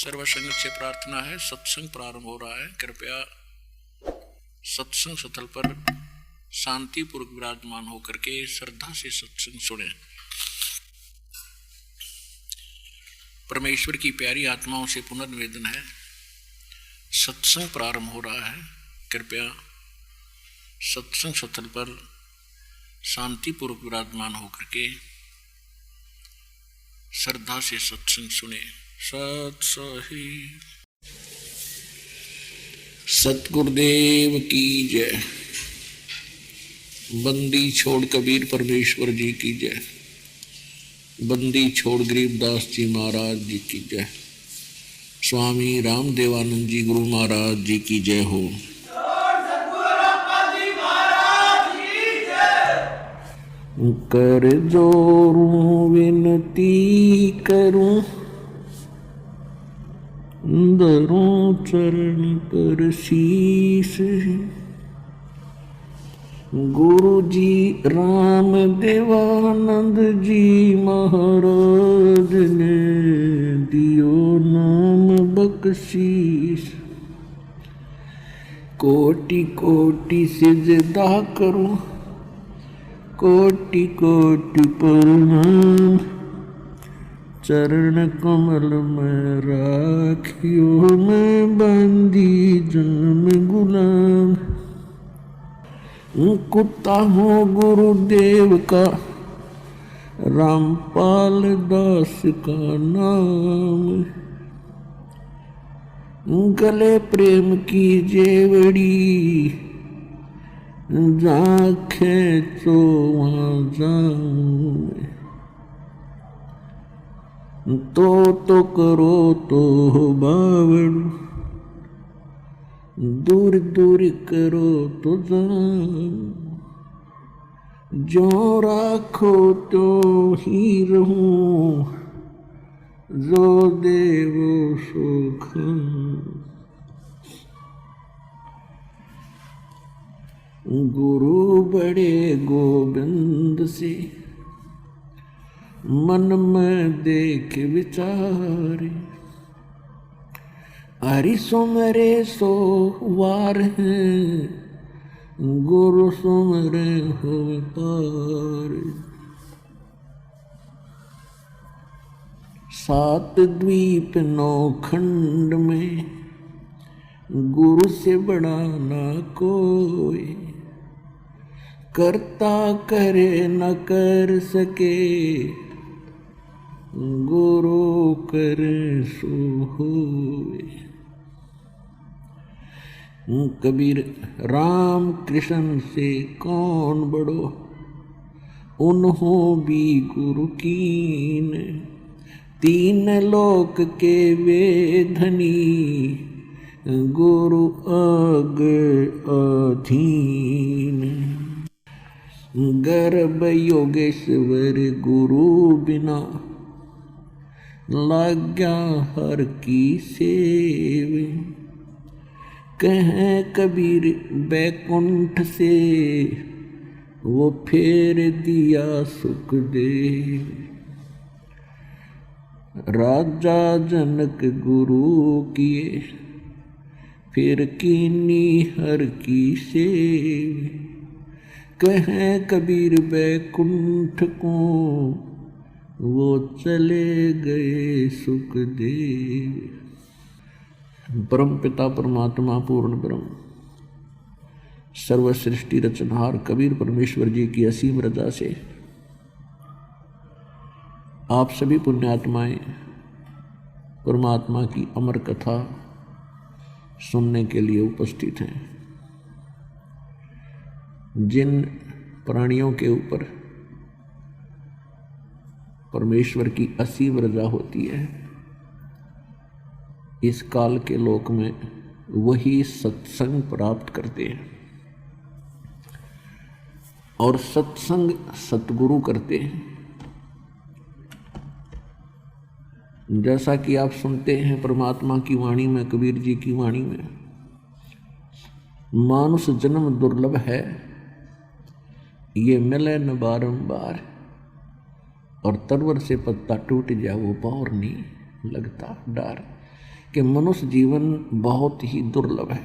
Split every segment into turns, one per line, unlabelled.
सर्व संगत से प्रार्थना है, सत्संग प्रारंभ हो रहा है। कृपया सत्संग स्थल पर शांतिपूर्वक विराजमान होकर के श्रद्धा से सत्संग सुने। परमेश्वर की प्यारी आत्माओं से पुनर्निवेदन है, सत्संग प्रारंभ हो रहा है। कृपया सत्संग स्थल पर शांतिपूर्वक विराजमान होकर के श्रद्धा से सत्संग सुने। सत सही सतगुरुदेव की जय। बंदी छोड़ कबीर परमेश्वर जी की जय। बंदी छोड़ गरीबदास जी महाराज जी की जय। स्वामी रामदेवानंद जी गुरु महाराज जी की जय हो। कर जोरूं विनती करूं, धरूं चरण पर शीस। गुरु जी राम देवानंद जी महाराज ने दियो नाम बख्शीश। कोटि कोटि सिजदा करूं, कोटि कोटि प्रणाम। चरण कमल में राखियो मैं बंदी जन्म गुलाम। कुत्ता हूँ गुरुदेव का, रामपाल दास का नाम। गले प्रेम की जेवड़ी, जहाँ खेचो वहाँ जाऊं। तो करो तो बावड़, दूर दूर करो तो जाऊं। जो राखो तो ही रहूं, जो देवो सो खाऊं। गुरु बड़े गोविंद से, मन में देख विचारे। हरि सुमरे सो वार है, गुरु सुमरे हो पार। सात द्वीप नौ खंड में, गुरु से बड़ा ना कोई। करता करे न कर सके, गुरु करे सो होए। कबीर राम कृष्ण से कौन बड़ो, उन्हों भी गुरु कीन। तीन लोक के वे धनी, गुरु आगे अधीन। गर्भ योगेश्वर गुरु बिना, लाग्या हर की सेव। कहें कबीर बैकुंठ से, वो फेर दिया सुख दे। राजा जनक गुरु किए, फिर कीनी हर की सेव। कहें कबीर बैकुंठ को, वो चले गए सुखदेव। परम पिता परमात्मा पूर्ण ब्रह्म, सर्व सृष्टि रचनहार कबीर परमेश्वर जी की असीम रजा से आप सभी पुण्यात्माएं परमात्मा की अमर कथा सुनने के लिए उपस्थित हैं। जिन प्राणियों के ऊपर परमेश्वर की असीम रजा होती है, इस काल के लोक में वही सत्संग प्राप्त करते हैं और सत्संग सतगुरु करते हैं। जैसा कि आप सुनते हैं परमात्मा की वाणी में, कबीर जी की वाणी में, मानुष जन्म दुर्लभ है, ये मिले न बारंबार। और तरवर से पत्ता टूट जाए वो पार नहीं लगता डर। कि मनुष्य जीवन बहुत ही दुर्लभ है,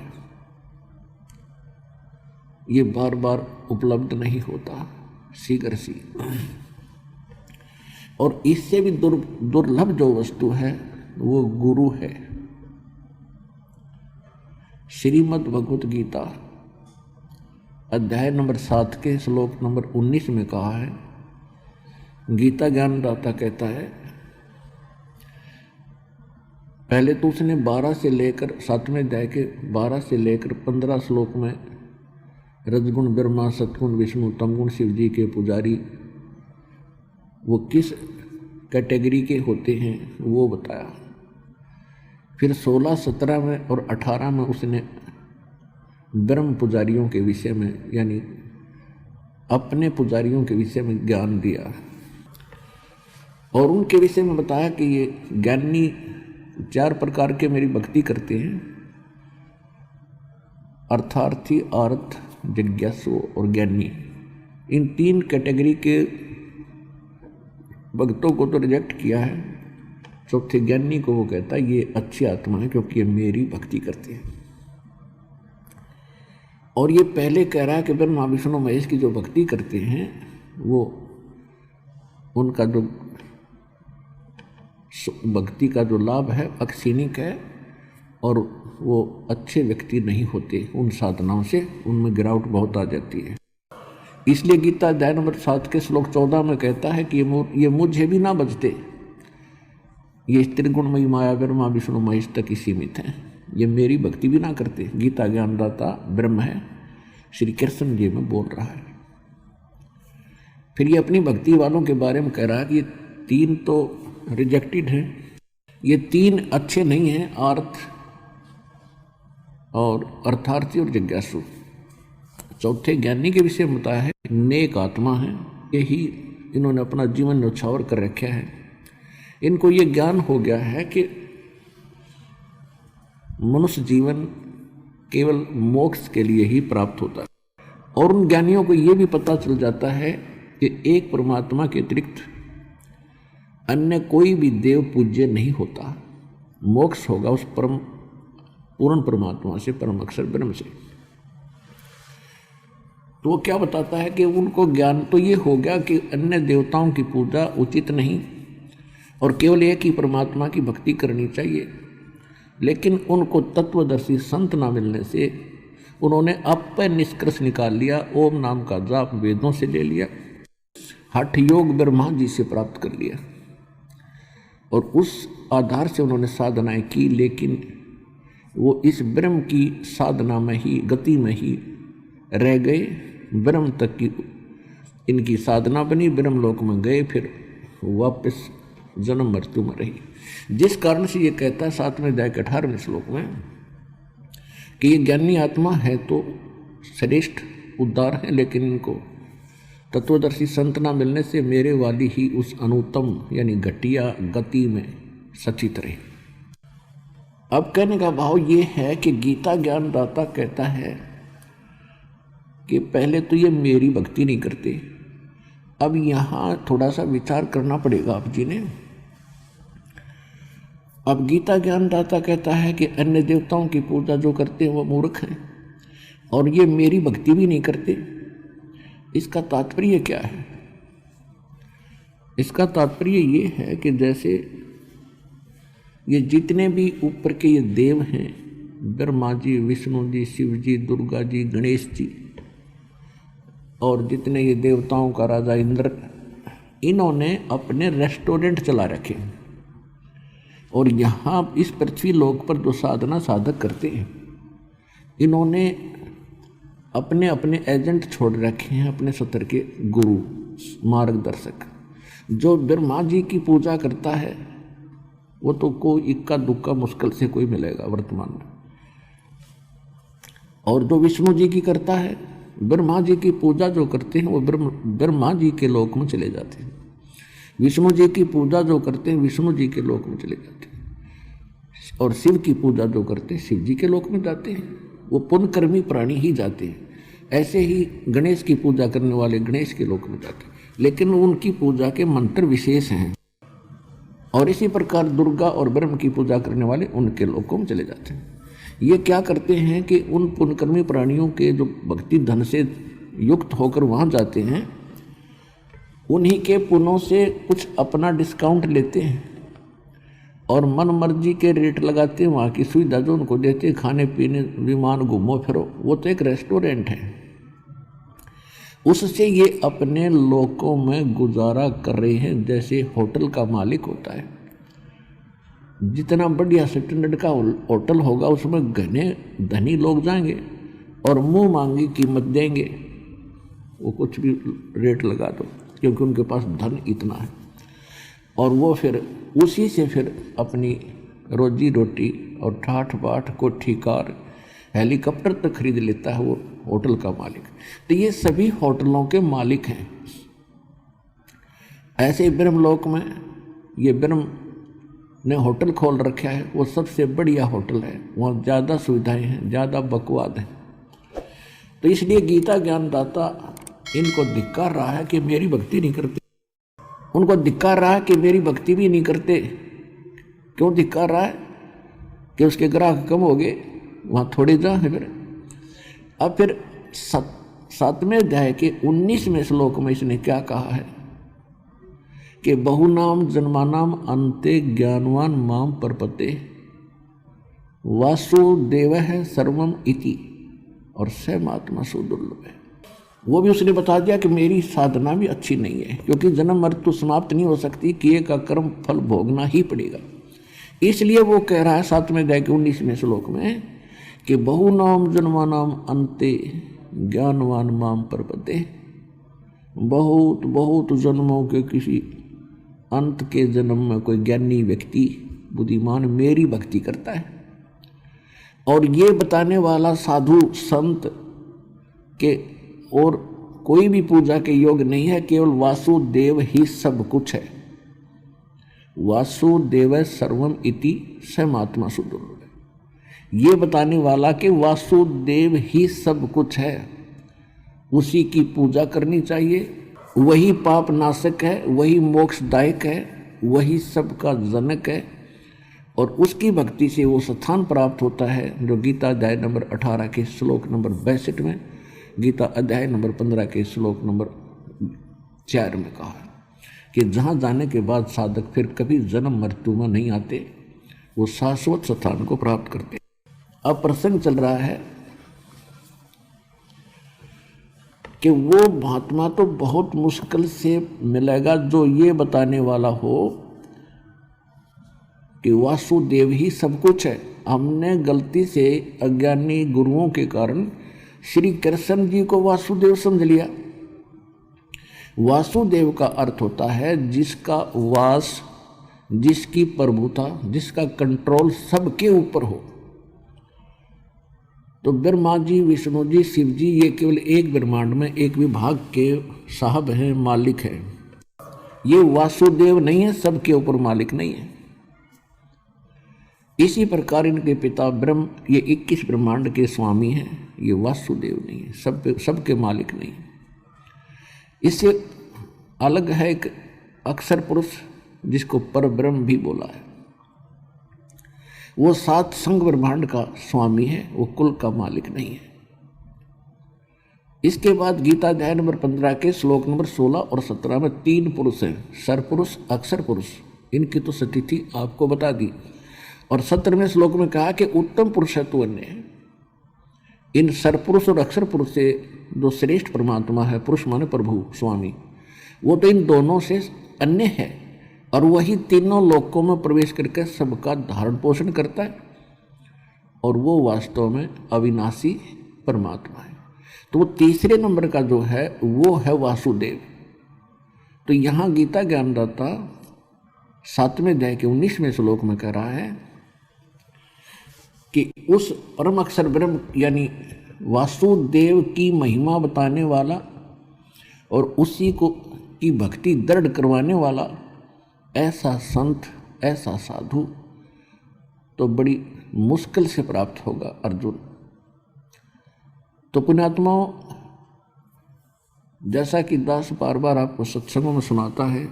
ये बार बार उपलब्ध नहीं होता शीघ्र सी। और इससे भी दुर्लभ जो वस्तु है वो गुरु है। श्रीमद् भगवत गीता अध्याय नंबर 7 के श्लोक नंबर 19 में कहा है, गीता ज्ञानदाता कहता है, पहले तो उसने 12 से लेकर 7वें अध्याय के 12 से लेकर 15 श्लोक में रजगुण ब्रह्मा, सतगुण विष्णु, तमगुण शिव जी के पुजारी वो किस कैटेगरी के होते हैं वो बताया। फिर 16, 17 में और 18 में उसने ब्रह्म पुजारियों के विषय में यानी अपने पुजारियों के विषय में ज्ञान दिया और उनके विषय में बताया कि ये ज्ञानी 4 प्रकार के मेरी भक्ति करते हैं, अर्थार्थी, अर्थ, जिज्ञासु और ज्ञानी। इन 3 कैटेगरी के भक्तों को तो रिजेक्ट किया है, चौथे ज्ञानी को वो कहता है ये अच्छी आत्मा है क्योंकि ये मेरी भक्ति करते हैं। और ये पहले कह रहा है कि ब्रह्मा विष्णु महेश की जो भक्ति करते हैं वो उनका जो भक्ति का जो लाभ है अक्षीणिक है और वो अच्छे व्यक्ति नहीं होते, उन साधनाओं से उनमें गिरावट बहुत आ जाती है। इसलिए गीता अध्याय नंबर 7 के श्लोक 14 में कहता है कि ये मुझे भी ना बचते, ये त्रिगुणमयी माया ब्रह्मा विष्णु महेश तक ही सीमित है, ये मेरी भक्ति भी ना करते। गीता ज्ञानदाता ब्रह्म है, श्री कृष्ण जी में बोल रहा है। फिर ये अपनी भक्ति वालों के बारे में कह रहा है कि ये 3 तो रिजेक्टेड हैं, ये 3 अच्छे नहीं हैं, अर्थ और अर्थार्थी और जिज्ञासु। चौथे ज्ञानी के विषय में बताया है, नेक आत्मा है, यही इन्होंने अपना जीवन न्यौछावर कर रखा है। इनको ये ज्ञान हो गया है कि मनुष्य जीवन केवल मोक्ष के लिए ही प्राप्त होता है। और उन ज्ञानियों को ये भी पता चल जाता है कि एक परमात्मा के अतिरिक्त अन्य कोई भी देव पूज्य नहीं होता, मोक्ष होगा उस परम पूर्ण परमात्मा से, परम अक्षर ब्रह्म से। तो वो क्या बताता है कि उनको ज्ञान तो ये हो गया कि अन्य देवताओं की पूजा उचित नहीं और केवल एक ही परमात्मा की भक्ति करनी चाहिए। लेकिन उनको तत्वदर्शी संत ना मिलने से उन्होंने अपने निष्कर्ष निकाल लिया, ओम नाम का जाप वेदों से ले लिया, हठ योग ब्रह्मा जी से प्राप्त कर लिया और उस आधार से उन्होंने साधनाएं की। लेकिन वो इस ब्रह्म की साधना में ही, गति में ही रह गए, ब्रह्म तक की इनकी साधना बनी, ब्रह्म लोक में गए, फिर वापस जन्म मृत्यु में रही। जिस कारण से ये कहता है 7वें अध्याय के 18वें श्लोक में कि ये ज्ञानी आत्मा है तो श्रेष्ठ उद्धार है, लेकिन इनको तत्वदर्शी संत ना मिलने से मेरे वाली ही उस अनुत्तम यानी घटिया गति में सचित रहे। अब कहने का भाव ये है कि गीता ज्ञानदाता कहता है कि पहले तो ये मेरी भक्ति नहीं करते। अब यहाँ थोड़ा सा विचार करना पड़ेगा आप जी ने। अब गीता ज्ञानदाता कहता है कि अन्य देवताओं की पूजा जो करते हैं वो मूर्ख हैं और ये मेरी भक्ति भी नहीं करते। इसका तात्पर्य क्या है? इसका तात्पर्य ये है कि जैसे ये जितने भी ऊपर के ये देव हैं, ब्रह्मा जी, विष्णु जी, शिव जी, दुर्गा जी, गणेश जी और जितने ये देवताओं का राजा इंद्र, इन्होंने अपने रेस्टोरेंट चला रखे और यहाँ इस पृथ्वी लोक पर जो साधना साधक करते हैं इन्होंने अपने अपने एजेंट छोड़ रखे हैं, अपने सत्र के गुरु मार्गदर्शक। जो ब्रह्मा जी की पूजा करता है वो तो कोई इक्का दुक्का मुश्किल से कोई मिलेगा वर्तमान में, और जो विष्णु जी की करता है, ब्रह्मा जी की पूजा जो करते हैं वो ब्रह्मा जी के लोक में चले जाते हैं, विष्णु जी की पूजा जो करते हैं विष्णु जी के लोक में चले जाते हैं, और शिव की पूजा जो करते हैं शिव जी के लोक में जाते हैं। वो पुण्यकर्मी प्राणी ही जाते हैं। ऐसे ही गणेश की पूजा करने वाले गणेश के लोक में जाते हैं, लेकिन उनकी पूजा के मंत्र विशेष हैं। और इसी प्रकार दुर्गा और ब्रह्म की पूजा करने वाले उनके लोकों में चले जाते हैं। ये क्या करते हैं कि उन पुण्यकर्मी प्राणियों के जो भक्ति धन से युक्त होकर वहाँ जाते हैं, उन्हीं के पुण्यों से कुछ अपना डिस्काउंट लेते हैं और मन मर्जी के रेट लगाते हैं। वहाँ की सुविधा जो उनको देते हैं, खाने पीने, विमान, घूमो फिरो, वो तो एक रेस्टोरेंट है। उससे ये अपने लोकों में गुजारा कर रहे हैं जैसे होटल का मालिक होता है। जितना बढ़िया स्टैंडर्ड का होटल होगा उसमें घने धनी लोग जाएंगे और मुंह मांगी कीमत देंगे, वो कुछ भी रेट लगा दो, क्योंकि उनके पास धन इतना है। और वो फिर उसी से फिर अपनी रोजी रोटी और ठाठ बाट कोठी कार हेलीकॉप्टर तक खरीद लेता है वो होटल का मालिक। तो ये सभी होटलों के मालिक हैं। ऐसे ब्रह्मलोक में ये ब्रह्म ने होटल खोल रखा है, वो सबसे बढ़िया होटल है, वहाँ ज़्यादा सुविधाएं हैं, ज़्यादा बकवाद है। तो इसलिए गीता ज्ञानदाता इनको धिक्कार रहा है कि मेरी भक्ति नहीं करते, उनको धिक्कार रहा है कि मेरी भक्ति भी नहीं करते। क्यों धिक्कार रहा है? कि उसके ग्राहक कम हो गए, वहाँ थोड़े जा है। फिर अब फिर 7वें अध्याय के 19वें श्लोक में इसने क्या कहा है कि बहुनाम जन्मानाम अंते ज्ञानवान माम परपते वासुदेव है सर्वम इति, और सहमात्मा सुदुर्लभ है। वो भी उसने बता दिया कि मेरी साधना भी अच्छी नहीं है, क्योंकि जन्म मृत्यु समाप्त नहीं हो सकती, किए का कर्म फल भोगना ही पड़ेगा। इसलिए वो कह रहा है 7वें अध्याय के 19वें श्लोक में कि बहुनाम जन्मानाम अंते ज्ञानवान माम परपते, बहुत बहुत जन्मों के किसी अंत के जन्म में कोई ज्ञानी व्यक्ति बुद्धिमान मेरी भक्ति करता है। और ये बताने वाला साधु संत के और कोई भी पूजा के योग नहीं है, केवल वासुदेव ही सब कुछ है। वासुदेव सर्वम इति सहमात्मा सुदुर्लभ। ये बताने वाला कि वासुदेव ही सब कुछ है, उसी की पूजा करनी चाहिए। वही पाप नाशक है, वही मोक्षदायक है, वही सबका जनक है, और उसकी भक्ति से वो स्थान प्राप्त होता है जो गीता अध्याय नंबर 18 के श्लोक नंबर 62 में, गीता अध्याय नंबर 15 के श्लोक नंबर 4 में कहा है कि जहाँ जाने के बाद साधक फिर कभी जन्म मृत्यु में नहीं आते, वो शाश्वत स्थान को प्राप्त करते। अब प्रसंग चल रहा है कि वो महात्मा तो बहुत मुश्किल से मिलेगा जो ये बताने वाला हो कि वासुदेव ही सब कुछ है। हमने गलती से अज्ञानी गुरुओं के कारण श्री कृष्ण जी को वासुदेव समझ लिया। वासुदेव का अर्थ होता है जिसका वास, जिसकी प्रभुता, जिसका कंट्रोल सबके ऊपर हो। तो ब्रह्मा जी, विष्णु जी, शिव जी, ये केवल एक ब्रह्मांड में एक विभाग के साहब हैं, मालिक हैं। ये वासुदेव नहीं है, सबके ऊपर मालिक नहीं है। इसी प्रकार इनके पिता ब्रह्म ये 21 ब्रह्मांड के स्वामी हैं, ये वासुदेव नहीं है, सबके मालिक नहीं है। इससे अलग है एक अक्षर पुरुष जिसको पर ब्रह्म भी बोला है। वो 7 संग ब्रह्मांड का स्वामी है, वो कुल का मालिक नहीं है। इसके बाद गीता अध्याय नंबर 15 के श्लोक नंबर 16 और 17 में 3 पुरुष हैं, सरपुरुष, अक्षर पुरुष। इनकी तो स्थिति आपको बता दी। और 17वें श्लोक में कहा कि उत्तम पुरुष है तू अन्य। इन सरपुरुष और अक्षर पुरुष से जो श्रेष्ठ परमात्मा है, पुरुष माने प्रभु स्वामी, वो तो इन दोनों से अन्य है, और वही तीनों लोकों में प्रवेश करके सबका धारण पोषण करता है, और वो वास्तव में अविनाशी परमात्मा है। तो वो तीसरे नंबर का जो है वो है वासुदेव। तो यहाँ गीता ज्ञानदाता 7वें अध्याय के 19वें श्लोक में कह रहा है कि उस परम अक्षर ब्रह्म यानी वासुदेव की महिमा बताने वाला और उसी को की भक्ति दृढ़ करवाने वाला ऐसा संत, ऐसा साधु तो बड़ी मुश्किल से प्राप्त होगा अर्जुन। तो पुण्यात्माओं, जैसा कि दास बार बार आपको सत्संगों में सुनाता है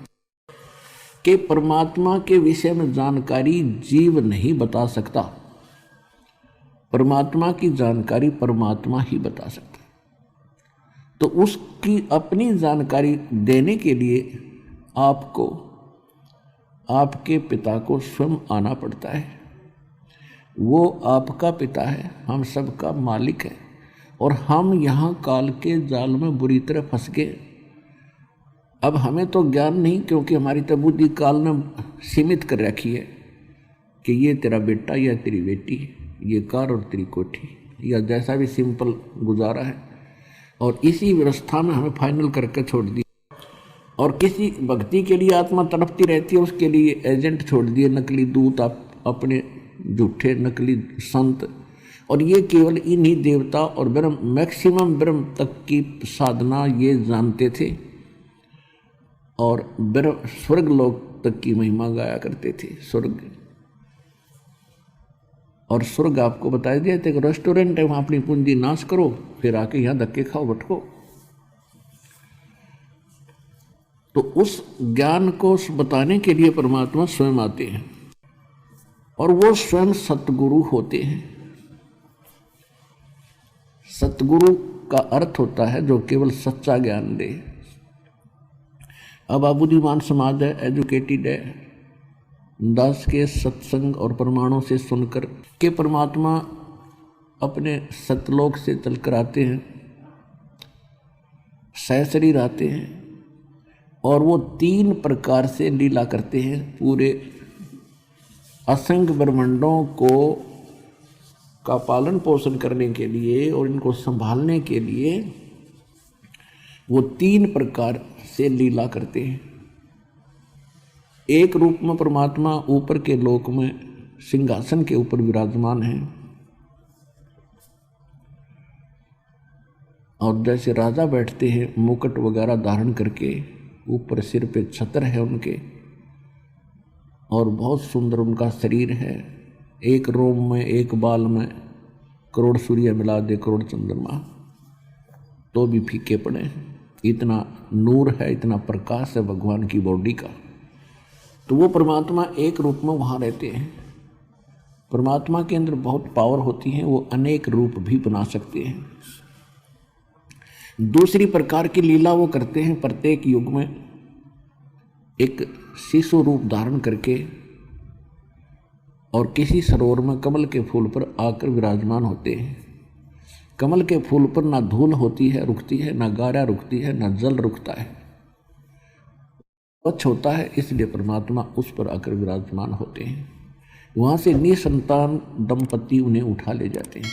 कि परमात्मा के विषय में जानकारी जीव नहीं बता सकता, परमात्मा की जानकारी परमात्मा ही बता सकता है। तो उसकी अपनी जानकारी देने के लिए आपको, आपके पिता को स्वयं आना पड़ता है। वो आपका पिता है, हम सबका मालिक है, और हम यहाँ काल के जाल में बुरी तरह फंस गए। अब हमें तो ज्ञान नहीं, क्योंकि हमारी तो बुद्धि काल ने सीमित कर रखी है कि ये तेरा बेटा या तेरी बेटी, ये कार और तेरी कोठी, या जैसा भी सिंपल गुजारा है, और इसी व्यवस्था में हमें फाइनल करके छोड़ दी। और किसी भक्ति के लिए आत्मा तड़पती रहती है, उसके लिए एजेंट छोड़ दिए, नकली दूत, अपने झूठे नकली संत। और ये केवल इन्हीं देवता और ब्रह्म, मैक्सिमम ब्रह्म तक की साधना ये जानते थे, और स्वर्ग लोक तक की महिमा गाया करते थे। स्वर्ग, और स्वर्ग आपको बताया दिया था कि रेस्टोरेंट है, वहाँ अपनी पूंजी नाश करो, फिर आके यहाँ धक्के खाओ, भटको। तो उस ज्ञान को बताने के लिए परमात्मा स्वयं आते हैं, और वो स्वयं सतगुरु होते हैं। सतगुरु का अर्थ होता है जो केवल सच्चा ज्ञान दे। अब बुद्धिमान समाज है, एजुकेटेड है, दास के सत्संग और प्रमाणों से सुनकर के परमात्मा अपने सतलोक से चलकर आते हैं, सहशरीर आते हैं, और वो 3 प्रकार से लीला करते हैं। पूरे असंख्य ब्रह्मांडों को का पालन पोषण करने के लिए और इनको संभालने के लिए वो 3 प्रकार से लीला करते हैं। एक रूप में परमात्मा ऊपर के लोक में सिंहासन के ऊपर विराजमान है, और जैसे राजा बैठते हैं मुकुट वगैरह धारण करके, ऊपर सिर पे छत्र है उनके, और बहुत सुंदर उनका शरीर है। एक रोम में, एक बाल में करोड़ सूर्य मिला दे, करोड़ चंद्रमा, तो भी फीके पड़े। इतना नूर है, इतना प्रकाश है भगवान की बॉडी का। तो वो परमात्मा एक रूप में वहाँ रहते हैं। परमात्मा के अंदर बहुत पावर होती है, वो अनेक रूप भी बना सकते हैं। दूसरी प्रकार की लीला वो करते हैं, प्रत्येक युग में एक शिशु रूप धारण करके और किसी सरोवर में कमल के फूल पर आकर विराजमान होते हैं। कमल के फूल पर ना धूल होती है रुकती है, ना गारा रुकती है, ना जल रुकता है, स्वच्छ होता है, इसलिए परमात्मा उस पर आकर विराजमान होते हैं। वहाँ से निसंतान दंपति उन्हें उठा ले जाते हैं।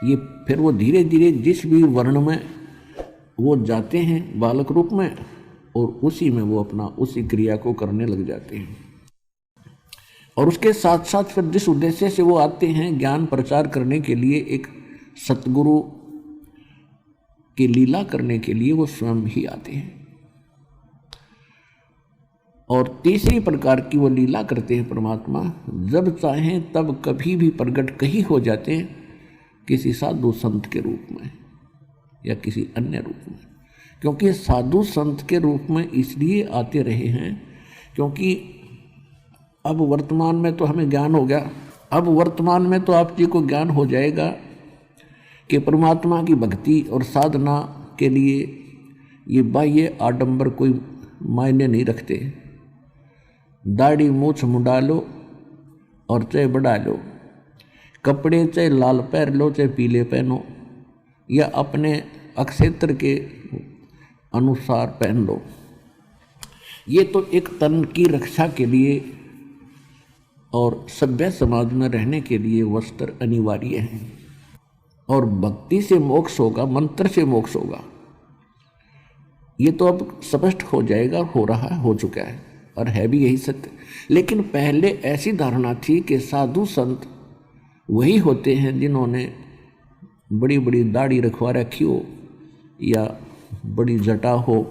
ये फिर वो धीरे धीरे जिस भी वर्ण में वो जाते हैं बालक रूप में, और उसी में वो अपना उसी क्रिया को करने लग जाते हैं। और उसके साथ साथ फिर जिस उद्देश्य से वो आते हैं ज्ञान प्रचार करने के लिए, एक सतगुरु की लीला करने के लिए, वो स्वयं ही आते हैं। और तीसरी प्रकार की वो लीला करते हैं परमात्मा, जब चाहें तब कभी भी प्रकट कहीं हो जाते हैं, किसी साधु संत के रूप में या किसी अन्य रूप में। क्योंकि साधु संत के रूप में इसलिए आते रहे हैं क्योंकि अब वर्तमान में तो हमें ज्ञान हो गया, अब वर्तमान में तो आप जी को ज्ञान हो जाएगा कि परमात्मा की भक्ति और साधना के लिए ये बाह्य आडंबर कोई मायने नहीं रखते। दाढ़ी मूछ मुंडा लो और चाहे बढ़ा लो, कपड़े चाहे लाल पहन लो चाहे पीले पहनो, या अपने अक्षेत्र के अनुसार पहन लो, ये तो एक तन की रक्षा के लिए और सभ्य समाज में रहने के लिए वस्त्र अनिवार्य हैं। और भक्ति से मोक्ष होगा, मंत्र से मोक्ष होगा, ये तो अब स्पष्ट हो जाएगा, हो रहा है, हो चुका है, और है भी यही सत्य। लेकिन पहले ऐसी धारणा थी कि साधु संत वही होते हैं जिन्होंने बड़ी बड़ी दाढ़ी रखवा रखी हो, या बड़ी जटा हो,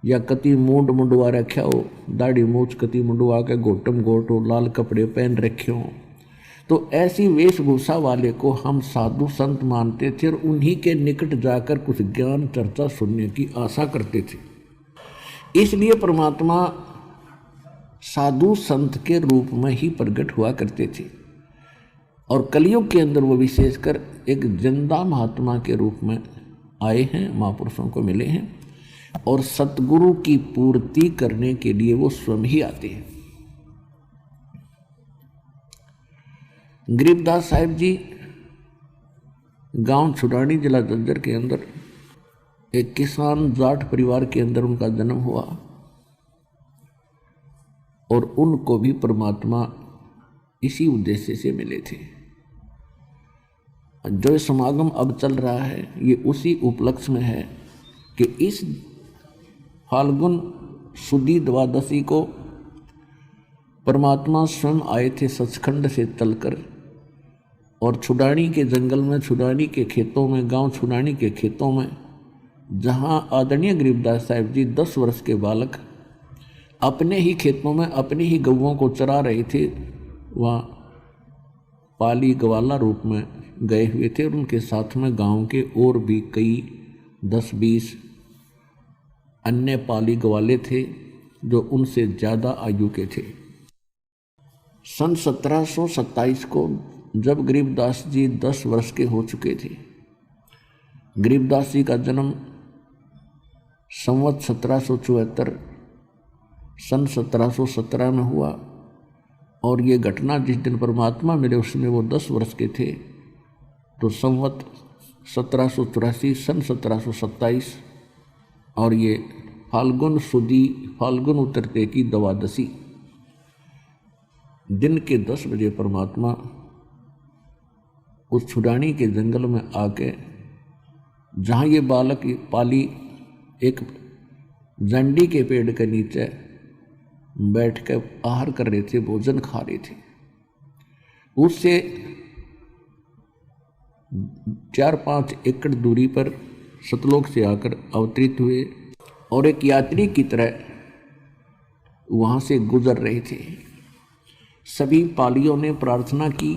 या कति मूंड मुंडवा रखा हो, दाढ़ी मूछ कति मुंडवा के गोटम गोट हो, लाल कपड़े पहन रखे हों। तो ऐसी वेशभूषा वाले को हम साधु संत मानते थे और उन्हीं के निकट जाकर कुछ ज्ञान चर्चा सुनने की आशा करते थे। इसलिए परमात्मा साधु संत के रूप में ही प्रकट हुआ करते थे, और कलयुग के अंदर वो विशेषकर एक जिंदा महात्मा के रूप में आए हैं, महापुरुषों को मिले हैं, और सतगुरु की पूर्ति करने के लिए वो स्वयं ही आते हैं। गरीबदास साहिब जी गांव छुड़ानी, जिला जज्जर के अंदर एक किसान जाट परिवार के अंदर उनका जन्म हुआ, और उनको भी परमात्मा इसी उद्देश्य से मिले थे। जो समागम अब चल रहा है ये उसी उपलक्ष्य में है कि इस फाल्गुन सुदी द्वादशी को परमात्मा स्वयं आए थे सचखंड से चलकर, और छुड़ानी के जंगल में, छुड़ानी के खेतों में, गांव छुड़ानी के खेतों में, जहां आदरणीय गरीबदास साहिब जी 10 वर्ष के बालक अपने ही खेतों में अपनी ही गौओं को चरा रहे थे, वहाँ पाली गवाला रूप में गए हुए थे, और उनके साथ में गांव के और भी कई 10-20 अन्य पाली गवाले थे जो उनसे ज़्यादा आयु के थे। सन 1727 को जब गरीबदास जी 10 वर्ष के हो चुके थे, गरीबदास जी का जन्म संवत 1774 सन 1717 में हुआ, और ये घटना जिस दिन परमात्मा मिले उसमें वो 10 वर्ष के थे, तो संवत 1784 सन 1727, और ये फाल्गुन सुदी, फाल्गुन उतरते की द्वादशी दिन के 10 बजे परमात्मा उस छुड़ानी के जंगल में आके, जहाँ ये बालक पाली एक जंडी के पेड़ के नीचे बैठ कर आहार कर रहे थे, भोजन खा रहे थे, उससे 4-5 एकड़ दूरी पर सतलोक से आकर अवतरित हुए, और एक यात्री की तरह वहाँ से गुजर रहे थे। सभी पालियों ने प्रार्थना की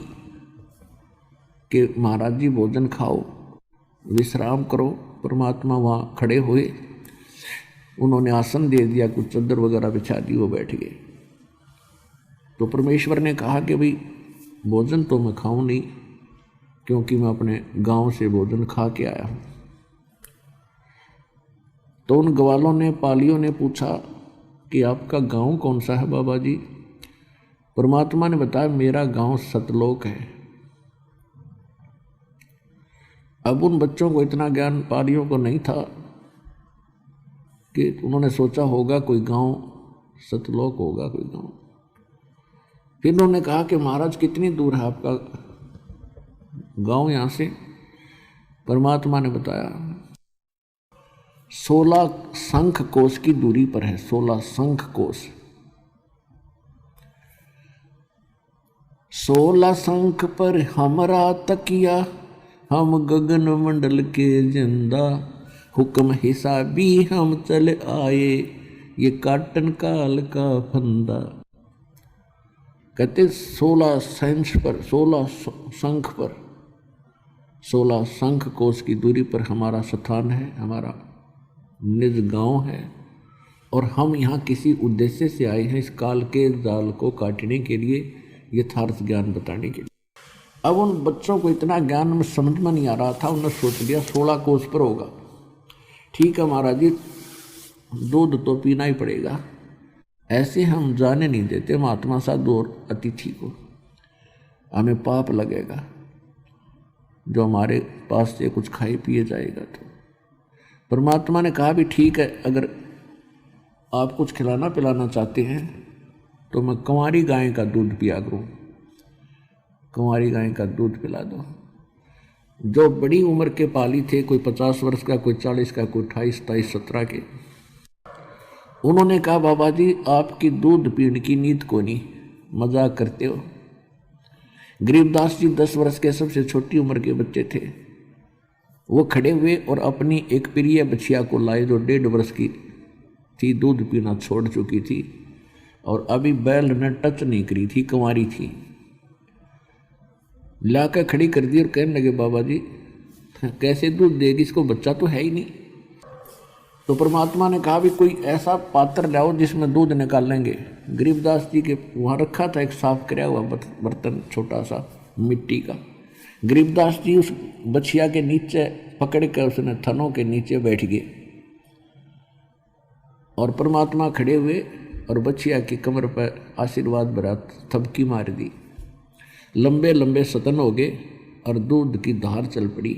कि महाराज जी भोजन खाओ, विश्राम करो। परमात्मा वहाँ खड़े हुए, उन्होंने आसन दे दिया, कुछ चादर वगैरह बिछा दी, वो बैठ गए। तो परमेश्वर ने कहा कि भाई भोजन तो मैं खाऊं नहीं, क्योंकि मैं अपने गांव से भोजन खा के आया हूं। तो उन ग्वालों ने, पालियों ने पूछा कि आपका गांव कौन सा है बाबा जी? परमात्मा ने बताया मेरा गांव सतलोक है। अब उन बच्चों को इतना ज्ञान पालियों को नहीं था कि उन्होंने सोचा होगा कोई गांव सतलोक होगा, कोई गांव। फिर उन्होंने कहा कि महाराज कितनी दूर है आपका गांव यहाँ से? परमात्मा ने बताया 16 शंख कोश की दूरी पर है, 16 शंख कोश। 16 शंख पर हमरा तकिया, हम गगन मंडल के जिंदा, हुक्म हिसाबी हम चल आए, ये काटन काल का फंदा। कहते 16 शंख पर, 16 शंख पर, 16 शंख कोश की दूरी पर हमारा स्थान है, हमारा निज गांव है, और हम यहाँ किसी उद्देश्य से आए हैं, इस काल के जाल को काटने के लिए, यथार्थ ज्ञान बताने के लिए। अब उन बच्चों को इतना ज्ञान में समझ में नहीं आ रहा था, उन्होंने सोच लिया 16 कोस पर होगा। ठीक है महाराज जी, दूध तो पीना ही पड़ेगा, ऐसे हम जाने नहीं देते महात्मा साधु और अतिथि को, हमें पाप लगेगा जो हमारे पास से कुछ खाए पिए जाएगा। तो परमात्मा ने कहा भी ठीक है, अगर आप कुछ खिलाना पिलाना चाहते हैं तो मैं कुंवारी गाय का दूध पिया करूँ, कुंवारी गाय का दूध पिला दो। जो बड़ी उम्र के पाली थे, कोई 50 वर्ष का, कोई 40 का, कोई 28, 27, 17 के, उन्होंने कहा बाबा जी आपकी दूध पीने की नींद को नहीं, मजाक करते हो। गरीबदास जी 10 वर्ष के सबसे छोटी उम्र के बच्चे थे, वो खड़े हुए और अपनी एक प्रिय बछिया को लाए जो 1.5 वर्ष की थी, दूध पीना छोड़ चुकी थी और अभी बैल ने टच नहीं करी थी, कुंवारी थी। लाकर खड़ी कर दी और कहने लगे बाबा जी कैसे दूध देगी, इसको बच्चा तो है ही नहीं। तो परमात्मा ने कहा भी कोई ऐसा पात्र लाओ जिसमें दूध निकालेंगे। गरीबदास जी के वहाँ रखा था एक साफ किया हुआ बर्तन छोटा सा मिट्टी का। गरीबदास जी उस बछिया के नीचे पकड़ कर उसने थनों के नीचे बैठ गए और परमात्मा खड़े हुए और बछिया की कमर पर आशीर्वाद भरा थपकी मार दी। लंबे लंबे सतन हो गए और दूध की धार चल पड़ी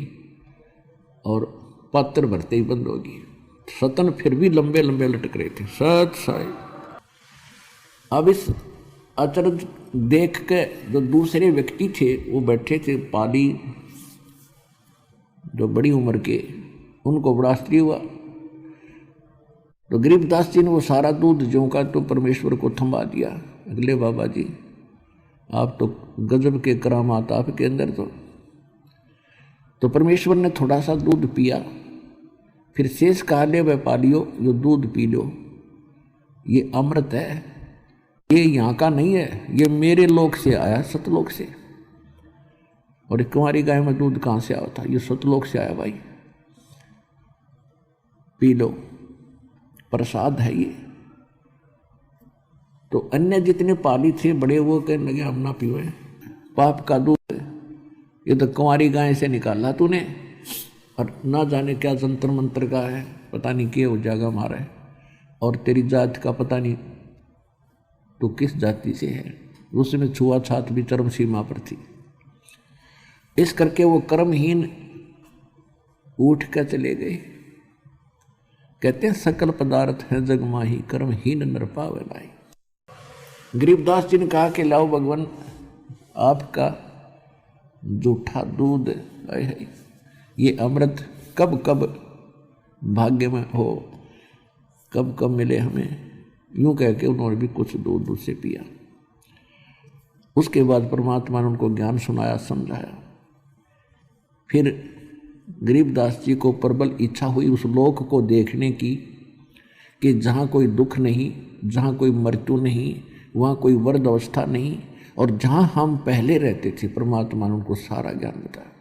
और पात्र भरते ही बंद हो गई। सतन फिर भी लंबे लंबे लटक रहे थे। सत साई। अब इस अचरज देख के जो दूसरे व्यक्ति थे वो बैठे थे पाली, जो बड़ी उम्र के, उनको बड़ा आश्चर्य हुआ। तो गरीबदास जी ने वो सारा दूध जो का तो परमेश्वर को थमा दिया। अगले बाबा जी आप तो गजब के करामात आपके अंदर। तो परमेश्वर ने थोड़ा सा दूध पिया, फिर शेष कहा ले वह पालियो यो दूध पी लो, ये अमृत है, ये यहाँ का नहीं है, ये मेरे लोक से आया, सतलोक से। और एक कुंवारी गाय में दूध कहाँ से आया था? ये सतलोक से आया भाई, पी लो, प्रसाद है ये। तो अन्य जितने पाली थे बड़े वो कहने लगे हम ना पीवे, पाप का दूध, ये तो कुंवारी गाय से निकाला तूने, और ना जाने क्या जंतर मंत्र का है, पता नहीं क्या हो जाएगा हमारा है, और तेरी जात का पता नहीं तो किस जाति से है। उसमें छुआछात भी चरम सीमा पर थी। इस करके वो कर्महीन उठ कर चले गए। कहते हैं सकल पदार्थ है जग माही, कर्महीन नर पावे नाई। गरीबदास जी ने कहा कि लाओ भगवान आपका जूठा दूध है, ये अमृत कब कब भाग्य में हो, कब कब मिले हमें। यूं कह के उन्होंने भी कुछ दूध उससे पिया। उसके बाद परमात्मा ने उनको ज्ञान सुनाया, समझाया। फिर गरीबदास जी को प्रबल इच्छा हुई उस लोक को देखने की कि जहाँ कोई दुख नहीं, जहाँ कोई मृत्यु नहीं, वहाँ कोई वर्द अवस्था नहीं, और जहाँ हम पहले रहते थे। परमात्मा ने उनको सारा ज्ञान बताया।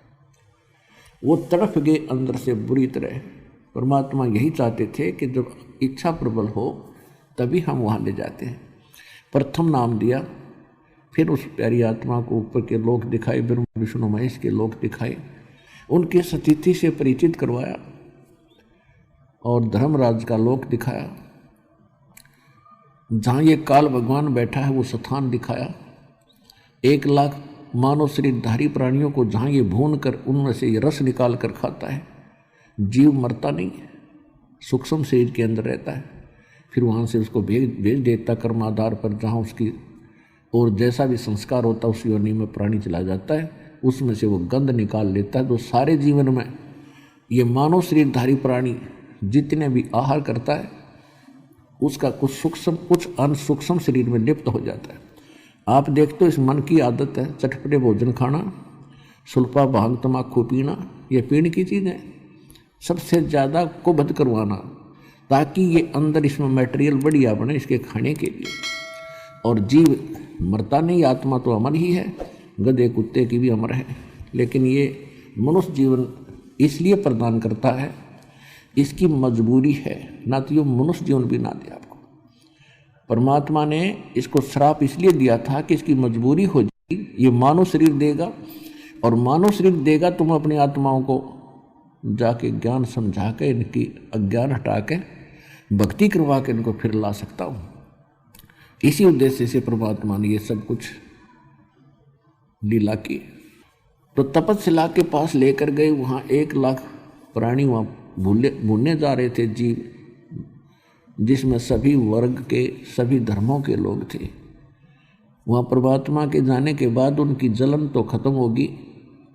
वो तड़फ गए अंदर से बुरी तरह। परमात्मा यही चाहते थे कि जब इच्छा प्रबल हो तभी हम वहाँ ले जाते हैं। प्रथम नाम दिया, फिर उस प्यारी आत्मा को ऊपर के लोक दिखाए, ब्रह्मा विष्णु महेश के लोक दिखाए, उनके सतिथि से परिचित करवाया और धर्मराज का लोक दिखाया। जहाँ ये काल भगवान बैठा है वो स्थान दिखाया। 1 लाख मानव शरीरधारी प्राणियों को जहाँ ये भून कर उनमें से ये रस निकाल कर खाता है। जीव मरता नहीं है, सूक्ष्म शरीर के अंदर रहता है, फिर वहाँ से उसको भेज देता कर्माधार पर, जहाँ उसकी और जैसा भी संस्कार होता है उस योनि में प्राणी चला जाता है, उसमें से वो गंध निकाल लेता है। तो सारे जीवन में ये मानव शरीरधारी प्राणी जितने भी आहार करता है उसका कुछ सूक्ष्म कुछ अनसूक्ष्म शरीर में लिप्त हो जाता है। आप देखते हो इस मन की आदत है चटपटे भोजन खाना, सुल्फा भांग तम्बाकू पीना, ये पीने की चीज़ है। सबसे ज़्यादा कुबद करवाना ताकि ये अंदर इसमें मटेरियल बढ़िया बने इसके खाने के लिए। और जीव मरता नहीं, आत्मा तो अमर ही है, गधे कुत्ते की भी अमर है, लेकिन ये मनुष्य जीवन इसलिए प्रदान करता है, इसकी मजबूरी है, ना तो ये मनुष्य जीवन भी ना दे आपको। परमात्मा ने इसको श्राप इसलिए दिया था कि इसकी मजबूरी हो जाएगी, ये मानव शरीर देगा, और मानव शरीर देगा तुम अपनी आत्माओं को जाके ज्ञान समझा के इनकी अज्ञान हटा के भक्ति करवा के इनको फिर ला सकता हूँ। इसी उद्देश्य से परमात्मा ने ये सब कुछ लीला की। तो तपस्या के पास लेकर गए, वहाँ 1 लाख प्राणी वहाँ भूलने जा रहे थे, जीव जिसमें सभी वर्ग के सभी धर्मों के लोग थे। वहाँ परमात्मा के जाने के बाद उनकी जलन तो खत्म होगी,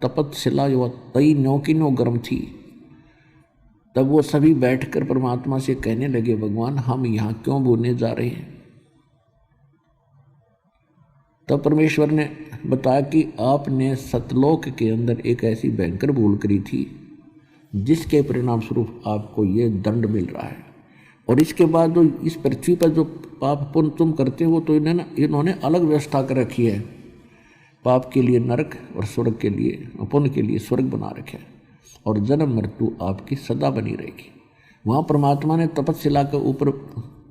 तपस्या जो तई नो की नो गर्म थी। तब वो सभी बैठकर परमात्मा से कहने लगे, भगवान हम यहाँ क्यों भूलने जा रहे हैं। तब परमेश्वर ने बताया कि आपने सतलोक के अंदर एक ऐसी भयंकर भूल करी थी जिसके परिणाम स्वरूप आपको ये दंड मिल रहा है, और इसके बाद जो इस पृथ्वी पर जो पाप पुण्य तुम करते हो तो इन्होंने अलग व्यवस्था कर रखी है। पाप के लिए नरक और स्वर्ग के लिए, पुण्य के लिए स्वर्ग बना रखे है, और जन्म मृत्यु आपकी सदा बनी रहेगी। वहाँ परमात्मा ने तपस्या के ऊपर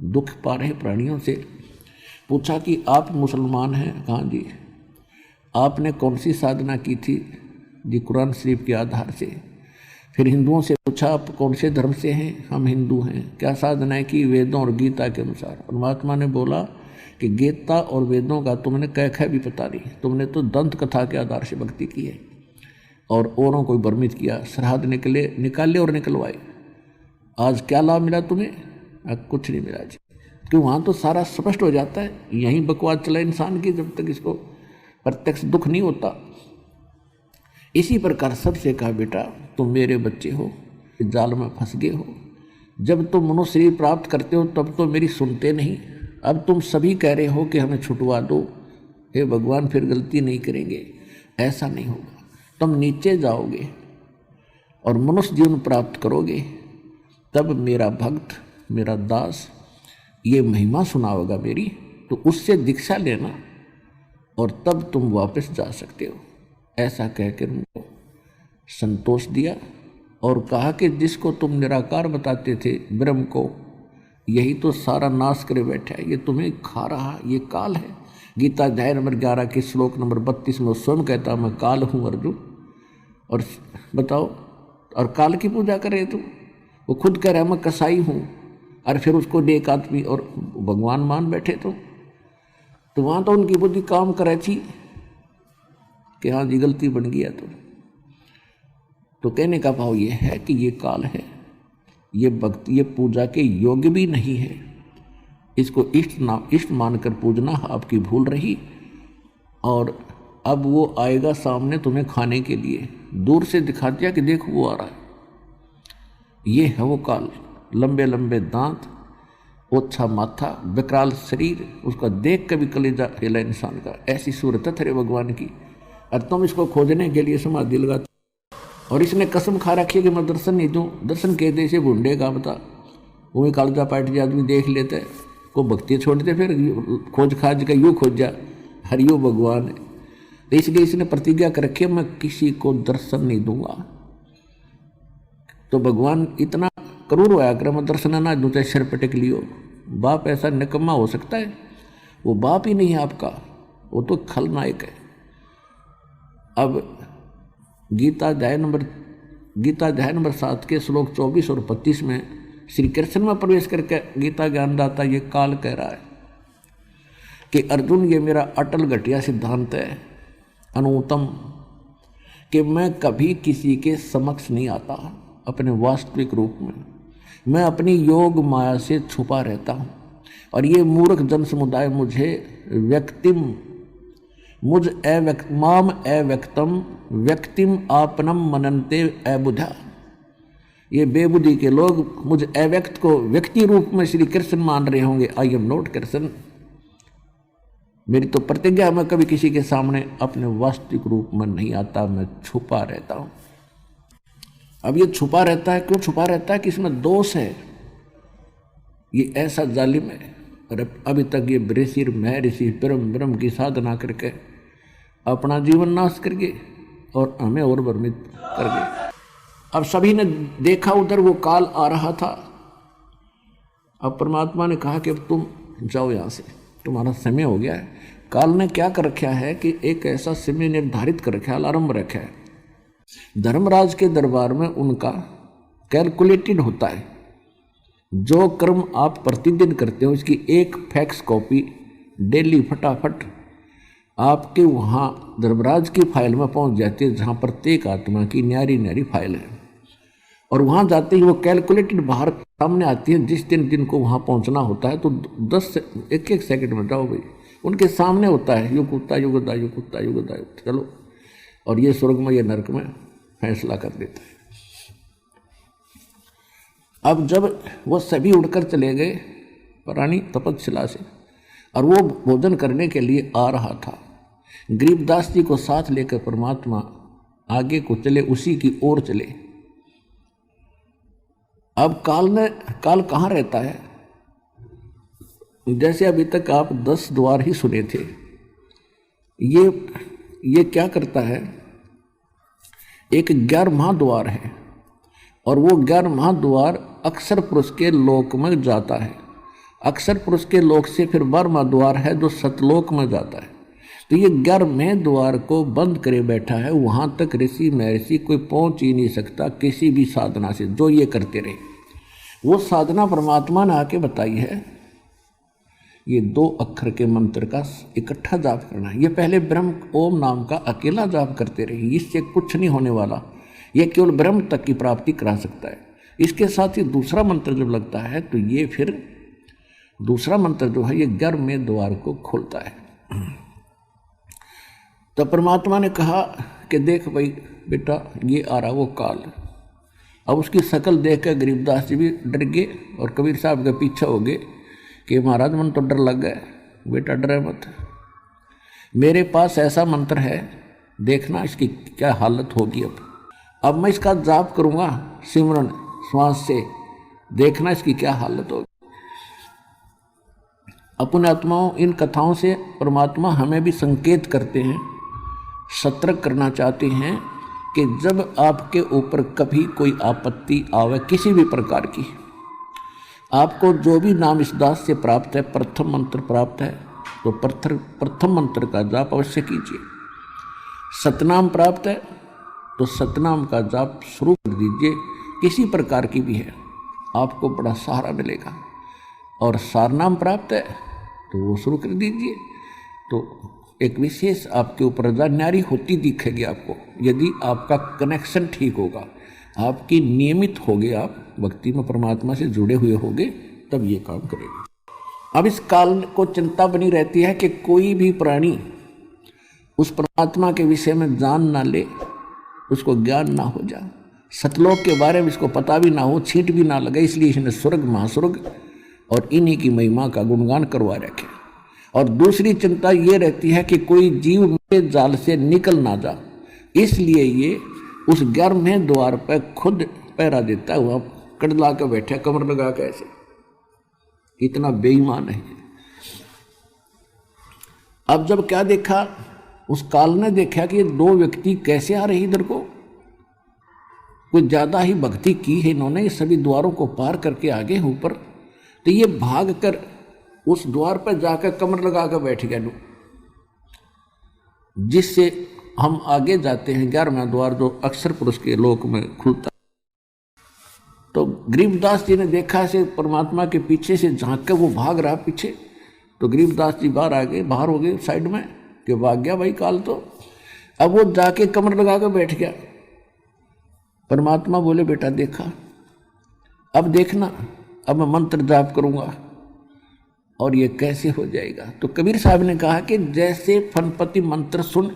दुख पा रहे प्राणियों से पूछा कि आप मुसलमान हैं? कहाँ जी। आपने कौन सी साधना की थी? जी कुरान शरीफ के आधार से। फिर हिंदुओं से पूछा आप कौन से धर्म से हैं? हम हिंदू हैं। क्या साधना की? वेदों और गीता के अनुसार। परमात्मा ने बोला कि गीता और वेदों का तुमने कह भी पता नहीं, तुमने तो दंत कथा के आधार से भक्ति की है और औरों को भ्रमित किया, श्राद्ध निकाले और निकलवाए। आज क्या लाभ मिला तुम्हें? कुछ नहीं मिला जी। क्यों? वहाँ तो सारा स्पष्ट हो जाता है। यहीं बकवास चला इंसान की जब तक इसको प्रत्यक्ष दुख नहीं होता। इसी प्रकार सबसे कहा बेटा तुम मेरे बच्चे हो, जाल में फंस गए हो। जब तुम मनुष्य शरीर प्राप्त करते हो तब तो मेरी सुनते नहीं। अब तुम सभी कह रहे हो कि हमें छुटवा दो, हे भगवान फिर गलती नहीं करेंगे। ऐसा नहीं होगा। तुम नीचे जाओगे और मनुष्य जीवन प्राप्त करोगे, तब मेरा भक्त, मेरा दास ये महिमा सुनाओगा मेरी, तो उससे दीक्षा लेना और तब तुम वापस जा सकते हो। ऐसा कहकर उनको संतोष दिया और कहा कि जिसको तुम निराकार बताते थे ब्रह्म को, यही तो सारा नाश करे बैठा है, ये तुम्हें खा रहा, ये काल है। गीता अध्याय नंबर 11 के श्लोक नंबर 32 में स्वयं कहता मैं काल हूँ अर्जुन। और बताओ, और काल की पूजा करे तुम? वो खुद कह रहा है मैं कसाई हूँ, और फिर उसको एक आदमी और भगवान मान बैठे तो वहाँ तो उनकी बुद्धि काम करे थी कि हाँ जी गलती बन गया। तो कहने का भाव ये है कि ये काल है, ये भक्ति, ये पूजा के योग्य भी नहीं है। इसको इष्ट मानकर पूजना आपकी भूल रही। और अब वो आएगा सामने तुम्हें खाने के लिए, दूर से दिखा दिया कि देखो वो आ रहा है। ये है वो काल। लंबे लंबे दांत, ओछा माथा, विकराल शरीर, उसका देख कर भी कलेजा हिला इंसान का। ऐसी सूरत है भगवान की। और तुम इसको खोजने के लिए समाधि लगाते, और इसने कसम खा रखी है कि मैं दर्शन नहीं दूँ। दर्शन के दे से भूंडेगा बता, वो कालजा पाट जा आदमी देख लेता है, को भक्ति छोड़ दे, फिर खोज खाज का यूँ खोज जा, हरियो भगवान है। तो इसलिए इसने प्रतिज्ञा कर रखी है मैं किसी को दर्शन नहीं दूंगा। तो भगवान इतना क्रूर होया कर मैं दर्शन ना दूँ चाहे सिर पटक लियो। बाप ऐसा निकम्मा हो सकता है? वो बाप ही नहीं है आपका, वो तो खलनायक है। अब गीता अध्याय नंबर 7 के श्लोक 24 और 25 में श्री कृष्ण में प्रवेश करके गीता ज्ञानदाता ये काल कह रहा है कि अर्जुन ये मेरा अटल घटिया सिद्धांत है, अनुत्तम, कि मैं कभी किसी के समक्ष नहीं आता अपने वास्तविक रूप में। मैं अपनी योग माया से छुपा रहता हूँ। और ये मूर्ख जन समुदाय मुझे माम अव्यक्तम व्यक्तिम आपनम मनन्ते अबुधा। ये बेबुद्धि के लोग मुझ अव्यक्त को व्यक्ति रूप में श्री कृष्ण मान रहे होंगे। I am not Krishna. मेरी तो प्रतिज्ञा, मैं कभी किसी के सामने अपने वास्तविक रूप में नहीं आता, मैं छुपा रहता हूँ। अब ये छुपा रहता है, क्यों छुपा रहता है? कि इसमें दोष है, ये ऐसा जालिम है। और अभी तक ये महर्षि ब्रह्म की साधना करके अपना जीवन नाश कर गए और हमें और भ्रमित कर गए। अब सभी ने देखा उधर वो काल आ रहा था। अब परमात्मा ने कहा कि अब तुम जाओ यहाँ से, तुम्हारा समय हो गया है। काल ने क्या कर रखा है कि एक ऐसा समय निर्धारित कर रखा है, अलार्म रखा है। धर्मराज के दरबार में उनका कैलकुलेटेड होता है। जो कर्म आप प्रतिदिन करते हो इसकी एक फैक्स कॉपी डेली फटाफट आपके वहाँ धर्मराज की फाइल में पहुँच जाती है, जहाँ प्रत्येक आत्मा की न्यारी फाइल है। और वहाँ जाते ही वो कैलकुलेटेड बाहर सामने आती है। जिस दिन जिनको वहाँ पहुँचना होता है तो 1 सेकंड में जाओ भाई, उनके सामने होता है युग कुत्ता युगदा चलो। और ये स्वर्ग में ये नरक में फैसला कर देता है। अब जब वो सभी उड़कर चले गए प्राणी तपस्या से, और वो भोजन करने के लिए आ रहा था, गरीबदास जी को साथ लेकर परमात्मा आगे को चले, उसी की ओर चले। अब काल कहाँ रहता है? जैसे अभी तक आप 10 द्वार ही सुने थे, ये क्या करता है? एक 11वां द्वार है, और वो 11वां द्वार अक्षर पुरुष के लोक में जाता है। अक्षर पुरुष के लोक से फिर 12वां द्वार है जो सतलोक में जाता है। तो ये 11वें द्वार को बंद करे बैठा है, वहां तक ऋषि महर्षि कोई पहुंच ही नहीं सकता किसी भी साधना से, जो ये करते रहे। वो साधना परमात्मा ने आके बताई है, ये 2 अक्षर के मंत्र का इकट्ठा जाप करना है। ये पहले ब्रह्म ओम नाम का अकेला जाप करते रहे, इससे कुछ नहीं होने वाला, ये केवल ब्रह्म तक की प्राप्ति करा सकता है। इसके साथ ही दूसरा मंत्र जब लगता है तो ये फिर दूसरा मंत्र जो है ये 11वें द्वार को खोलता है। तो परमात्मा ने कहा कि देख भाई बेटा, ये आ रहा वो काल। अब उसकी शकल देख कर गरीबदास जी भी डर गए और कबीर साहब के पीछे हो गए कि महाराज मन तो डर लग गया। बेटा डरे मत, मेरे पास ऐसा मंत्र है, देखना इसकी क्या हालत होगी। अब मैं इसका जाप करूँगा सिमरन श्वास से, देखना इसकी क्या हालत होगी। अपने आत्माओं, इन कथाओं से परमात्मा हमें भी संकेत करते हैं, सतर्क करना चाहते हैं कि जब आपके ऊपर कभी कोई आपत्ति आवे किसी भी प्रकार की, आपको जो भी नाम इस दास से प्राप्त है, प्रथम मंत्र प्राप्त है, तो प्रथम मंत्र का जाप अवश्य कीजिए। सतनाम प्राप्त है तो सतनाम का जाप शुरू कर दीजिए, किसी प्रकार की भी है, आपको बड़ा सहारा मिलेगा। और सारनाम प्राप्त है तो वो शुरू कर दीजिए, तो एक विशेष आपके ऊपर रजा न्यारी होती दिखेगी आपको। यदि आपका कनेक्शन ठीक होगा, आपकी नियमित होगे, आप भक्ति में परमात्मा से जुड़े हुए होगे, तब ये काम करेगा। अब इस काल को चिंता बनी रहती है कि कोई भी प्राणी उस परमात्मा के विषय में जान ना ले, उसको ज्ञान ना हो जाए, सतलोक के बारे में इसको पता भी ना हो, छींट भी ना लगे, इसलिए इसने स्वर्ग महास्वर्ग और इन्हीं की महिमा का गुणगान करवा रखे। और दूसरी चिंता ये रहती है कि कोई जीव मेरे जाल से निकल ना जा, इसलिए ये उस 11वें द्वार पर खुद पहरा देता है, वहाँ कड़ला के बैठे कमर लगा के, ऐसे इतना बेईमान है। अब जब क्या देखा, उस काल ने देखा कि ये 2 व्यक्ति कैसे आ रहे इधर को, कुछ ज़्यादा ही भक्ति की है इन्होंने, ये सभी द्वारों को पार करके आगे ऊपर, तो ये भाग कर उस द्वार पर जाकर कमर लगा कर बैठ गया, जिससे हम आगे जाते हैं 11वां द्वार जो अक्षर पुरुष के लोक में खुलता। तो गरीबदास जी ने देखा ऐसे परमात्मा के पीछे से झांक कर वो भाग रहा पीछे, तो गरीबदास जी बाहर हो गए साइड में कि भाग गया भाई काल। तो अब वो जाके कमर लगा कर बैठ गया। परमात्मा बोले बेटा देखा, अब देखना, अब मैं मंत्र जाप करूंगा और ये कैसे हो जाएगा। तो कबीर साहब ने कहा कि जैसे फनपति मंत्र सुन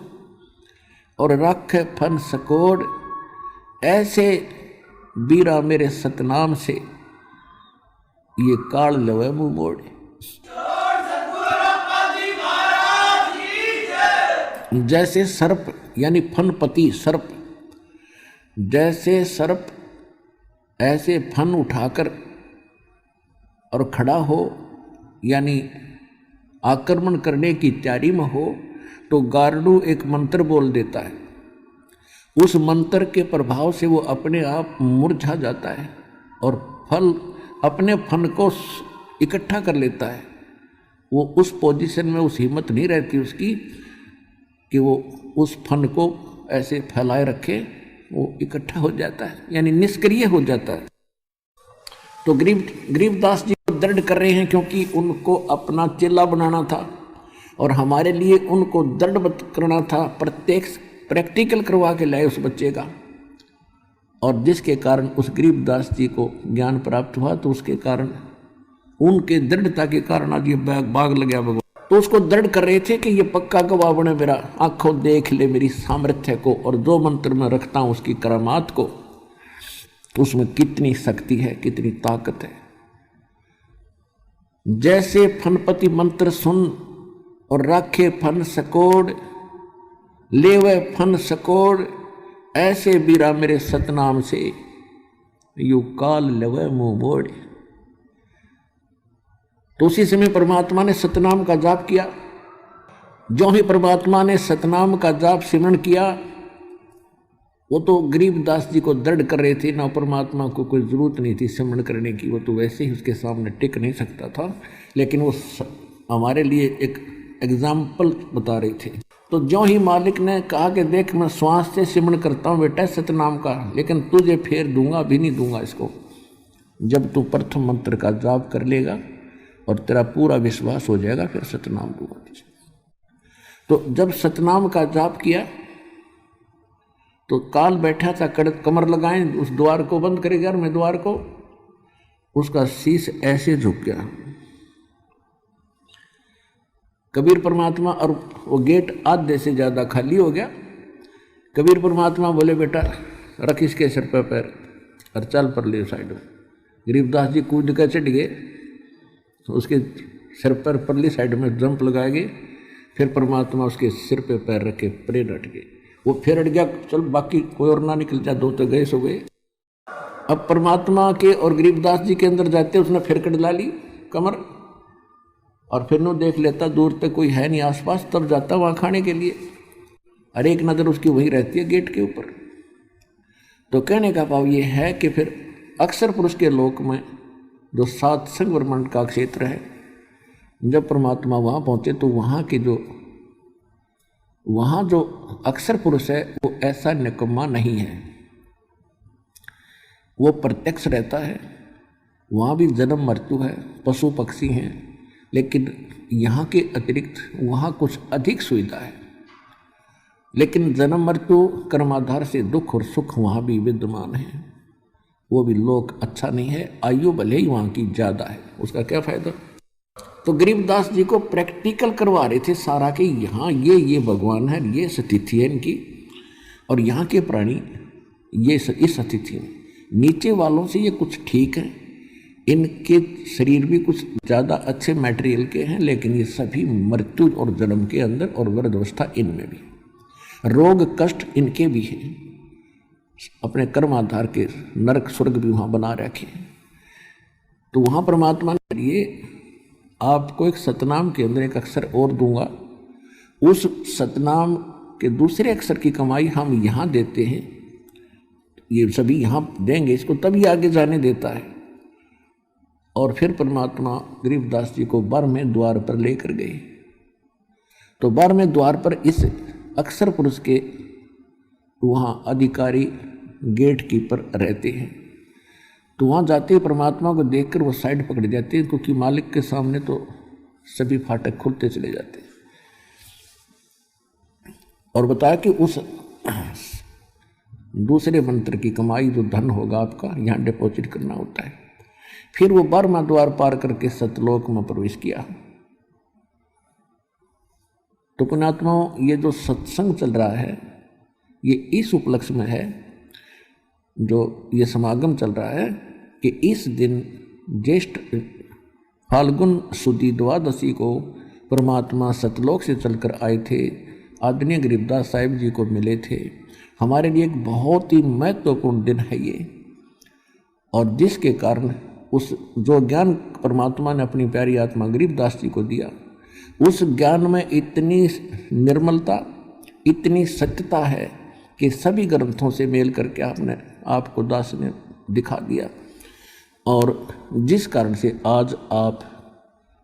और रख फन सकोड़, ऐसे बीरा मेरे सतनाम से ये काल लवे मुंह मोड़े। जैसे सर्प यानी फनपति सर्प, जैसे सर्प ऐसे फन उठाकर और खड़ा हो, यानी आक्रमण करने की तैयारी में हो, तो गारुड़ एक मंत्र बोल देता है। उस मंत्र के प्रभाव से वो अपने आप मुरझा जाता है और फल अपने फन को इकट्ठा कर लेता है। वो उस पोजीशन में उस हिम्मत नहीं रहती उसकी कि वो उस फन को ऐसे फैलाए रखे, वो इकट्ठा हो जाता है, यानी निष्क्रिय हो जाता है। तो गरीबदास जी को दर्द कर रहे हैं, क्योंकि उनको अपना चेला बनाना था और हमारे लिए उनको दर्द करना था, प्रैक्टिकल करवा के लाए उस बच्चे का। और जिसके कारण उस गरीबदास जी को ज्ञान प्राप्त हुआ, तो उसके कारण उनके दृढ़ता के कारण आज ये बाग लग गया भगवान। तो उसको दृढ़ कर रहे थे कि ये पक्का गवाह बने मेरा, आंखों देख ले मेरी सामर्थ्य को, और जो मंत्र में रखता हूँ उसकी करामात को, उसमें कितनी शक्ति है, कितनी ताकत है। जैसे फनपति मंत्र सुन और राखे फन सकोड़, लेवे फन सकोड़, ऐसे बीरा मेरे सतनाम से यू काल लेवे मुंह मोड़। तो उसी समय परमात्मा ने सतनाम का जाप किया। जो ही परमात्मा ने सतनाम का जाप सिमरण किया, वो तो गरीबदास जी को दृढ़ कर रहे थे ना, परमात्मा को कोई जरूरत नहीं थी सिमरण करने की, वो तो वैसे ही उसके सामने टिक नहीं सकता था, लेकिन वो हमारे लिए एक एग्जाम्पल बता रहे थे। तो जो ही मालिक ने कहा कि देख मैं श्वास से सिमरण करता हूँ बेटा सतनाम का, लेकिन तुझे फेर दूंगा भी नहीं दूंगा इसको, जब तू प्रथम मंत्र का जाप कर लेगा और तेरा पूरा विश्वास हो जाएगा फिर सतनाम दूंगा तुझे। तो जब सतनाम का जाप किया तो काल बैठा था, कमर लगाए उस द्वार को बंद करे घर में द्वार को, उसका शीश ऐसे झुक गया। कबीर परमात्मा, और वो गेट आधे से ज्यादा खाली हो गया। कबीर परमात्मा बोले बेटा रख इसके सिर पर पैर और चल पर ले साइड में। गरीबदास जी कूद कर चढ़ गए, तो उसके सिर पर परली साइड में जंप लगाएंगे, फिर परमात्मा उसके सिर पे पैर रखे परे हट गए। वो फिर हट गया, चल बाकी कोई और ना निकल जा, दो तो गए सो गए। अब परमात्मा के और गरीबदास जी के अंदर जाते उसने फिर कटला ली कमर, और फिर नो देख लेता दूर तक कोई है नहीं आसपास, तब जाता वहाँ खाने के लिए। हर एक नज़र उसकी वही रहती है गेट के ऊपर। तो कहने का भाव ये है कि फिर अक्सर पुरुष के लोक में जो सात संग ब्रह्मांड का क्षेत्र है, जब परमात्मा वहाँ पहुँचे तो वहाँ जो अक्सर पुरुष है वो ऐसा निकम्मा नहीं है, वो प्रत्यक्ष रहता है। वहाँ भी जन्म मृत्यु है, पशु पक्षी हैं, लेकिन यहाँ के अतिरिक्त वहाँ कुछ अधिक सुविधा है। लेकिन जन्म मृत्यु कर्माधार से दुख और सुख वहाँ भी विद्यमान है, वो भी लोक अच्छा नहीं है, आयु भले ही वहाँ की ज़्यादा है, उसका क्या फायदा। तो गरीबदास जी को प्रैक्टिकल करवा रहे थे सारा कि यहाँ ये भगवान है, ये स्थिति है इनकी, और यहाँ के प्राणी ये इस स्थिति में, नीचे वालों से ये कुछ ठीक है, इनके शरीर भी कुछ ज़्यादा अच्छे मटेरियल के हैं, लेकिन ये सभी मृत्यु और जन्म के अंदर, और वृद्धावस्था इनमें भी, रोग कष्ट इनके भी हैं, अपने कर्म आधार के नरक स्वर्ग भी वहाँ बना रखे। तो वहाँ परमात्मा ने ये आपको एक सतनाम के अंदर एक अक्षर और दूंगा, उस सतनाम के दूसरे अक्षर की कमाई हम यहाँ देते हैं, ये सभी यहाँ देंगे इसको, तभी आगे जाने देता है। और फिर परमात्मा गरीबदास जी को 12वें द्वार पर लेकर गए। तो 12वें द्वार पर इस अक्षर पुरुष के वहाँ अधिकारी गेट कीपर रहते हैं। तो वहाँ जाते ही परमात्मा को देखकर वो साइड पकड़ जाते हैं, क्योंकि मालिक के सामने तो सभी फाटक खुलते चले जाते हैं। और बताया कि उस दूसरे मंत्र की कमाई जो धन होगा आपका यहाँ डिपॉजिट करना होता है। फिर वो 12वां द्वार पार करके सतलोक में प्रवेश किया। तो पुण्यात्माओं, ये जो सत्संग चल रहा है ये इस उपलक्ष्य में है, जो ये समागम चल रहा है कि इस दिन ज्येष्ठ फाल्गुन सुदी द्वादशी को परमात्मा सतलोक से चलकर आए थे, आदरणीय गरीबदास साहिब जी को मिले थे। हमारे लिए एक बहुत ही महत्वपूर्ण दिन है ये, और जिसके कारण उस जो ज्ञान परमात्मा ने अपनी प्यारी आत्मा गरीबदास जी को दिया, उस ज्ञान में इतनी निर्मलता, इतनी सत्यता है कि सभी ग्रंथों से मेल करके आपको दास ने दिखा दिया, और जिस कारण से आज आप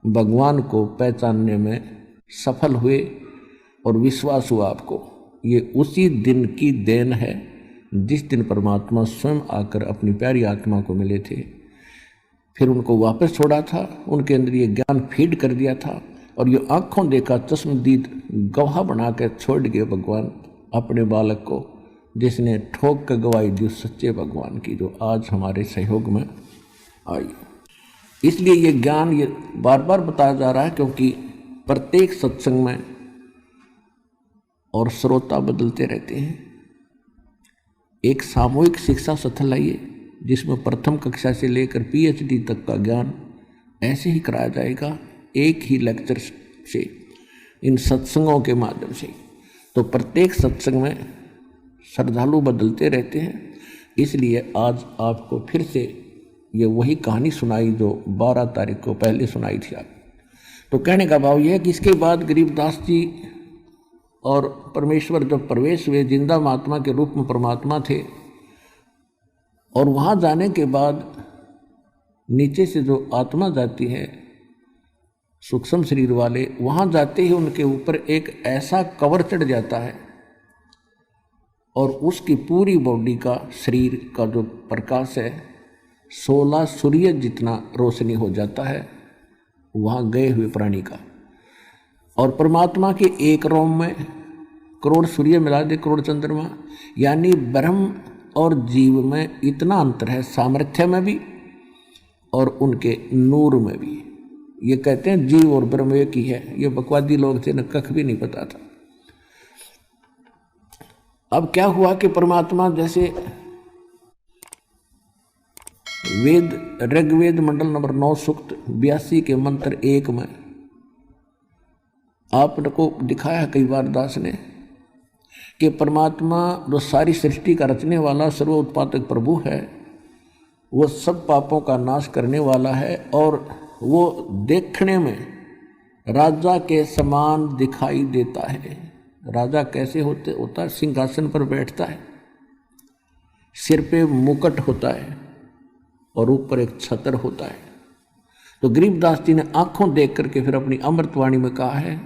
भगवान को पहचानने में सफल हुए और विश्वास हुआ आपको। ये उसी दिन की देन है जिस दिन परमात्मा स्वयं आकर अपनी प्यारी आत्मा को मिले थे, फिर उनको वापस छोड़ा था, उनके अंदर ये ज्ञान फीड कर दिया था, और ये आँखों देखा चश्मदीद गवाह बना कर छोड़ गए भगवान अपने बालक को, जिसने ठोक कर गवाही दी सच्चे भगवान की, जो आज हमारे सहयोग में आई। इसलिए ये ज्ञान ये बार बार बताया जा रहा है, क्योंकि प्रत्येक सत्संग में और श्रोता बदलते रहते हैं। एक सामूहिक शिक्षा सथल है ये, जिसमें प्रथम कक्षा से लेकर PhD तक का ज्ञान ऐसे ही कराया जाएगा, एक ही लेक्चर से, इन सत्संगों के माध्यम से। तो प्रत्येक सत्संग में श्रद्धालु बदलते रहते हैं, इसलिए आज आपको फिर से ये वही कहानी सुनाई जो 12 तारीख को पहले सुनाई थी आप। तो कहने का भाव यह है कि इसके बाद गरीबदास जी और परमेश्वर जब प्रवेश हुए जिंदा महात्मा के रूप में परमात्मा थे, और वहाँ जाने के बाद नीचे से जो आत्मा जाती है सूक्ष्म शरीर वाले, वहाँ जाते ही उनके ऊपर एक ऐसा कवर चढ़ जाता है और उसकी पूरी बॉडी का, शरीर का जो प्रकाश है 16 सूर्य जितना रोशनी हो जाता है वहाँ गए हुए प्राणी का। और परमात्मा के एक रोम में करोड़ सूर्य मिला दे, करोड़ चंद्रमा, यानी ब्रह्म और जीव में इतना अंतर है, सामर्थ्य में भी और उनके नूर में भी। ये कहते हैं जीव और ब्रह्म एक ही है, ये बकवादी लोग थे, न कख भी नहीं पता था। अब क्या हुआ कि परमात्मा जैसे वेद, ऋग्वेद मंडल नंबर 9 सूक्त 82 के मंत्र 1 में आपको दिखाया कई बार दास ने कि परमात्मा जो सारी सृष्टि का रचने वाला सर्व उत्पादक प्रभु है, वो सब पापों का नाश करने वाला है और वो देखने में राजा के समान दिखाई देता है। राजा कैसे होता है? सिंहासन पर बैठता है, सिर पे मुकुट होता है और ऊपर एक छत्र होता है। तो गरीबदास जी ने आंखों देख करके फिर अपनी अमृतवाणी में कहा है,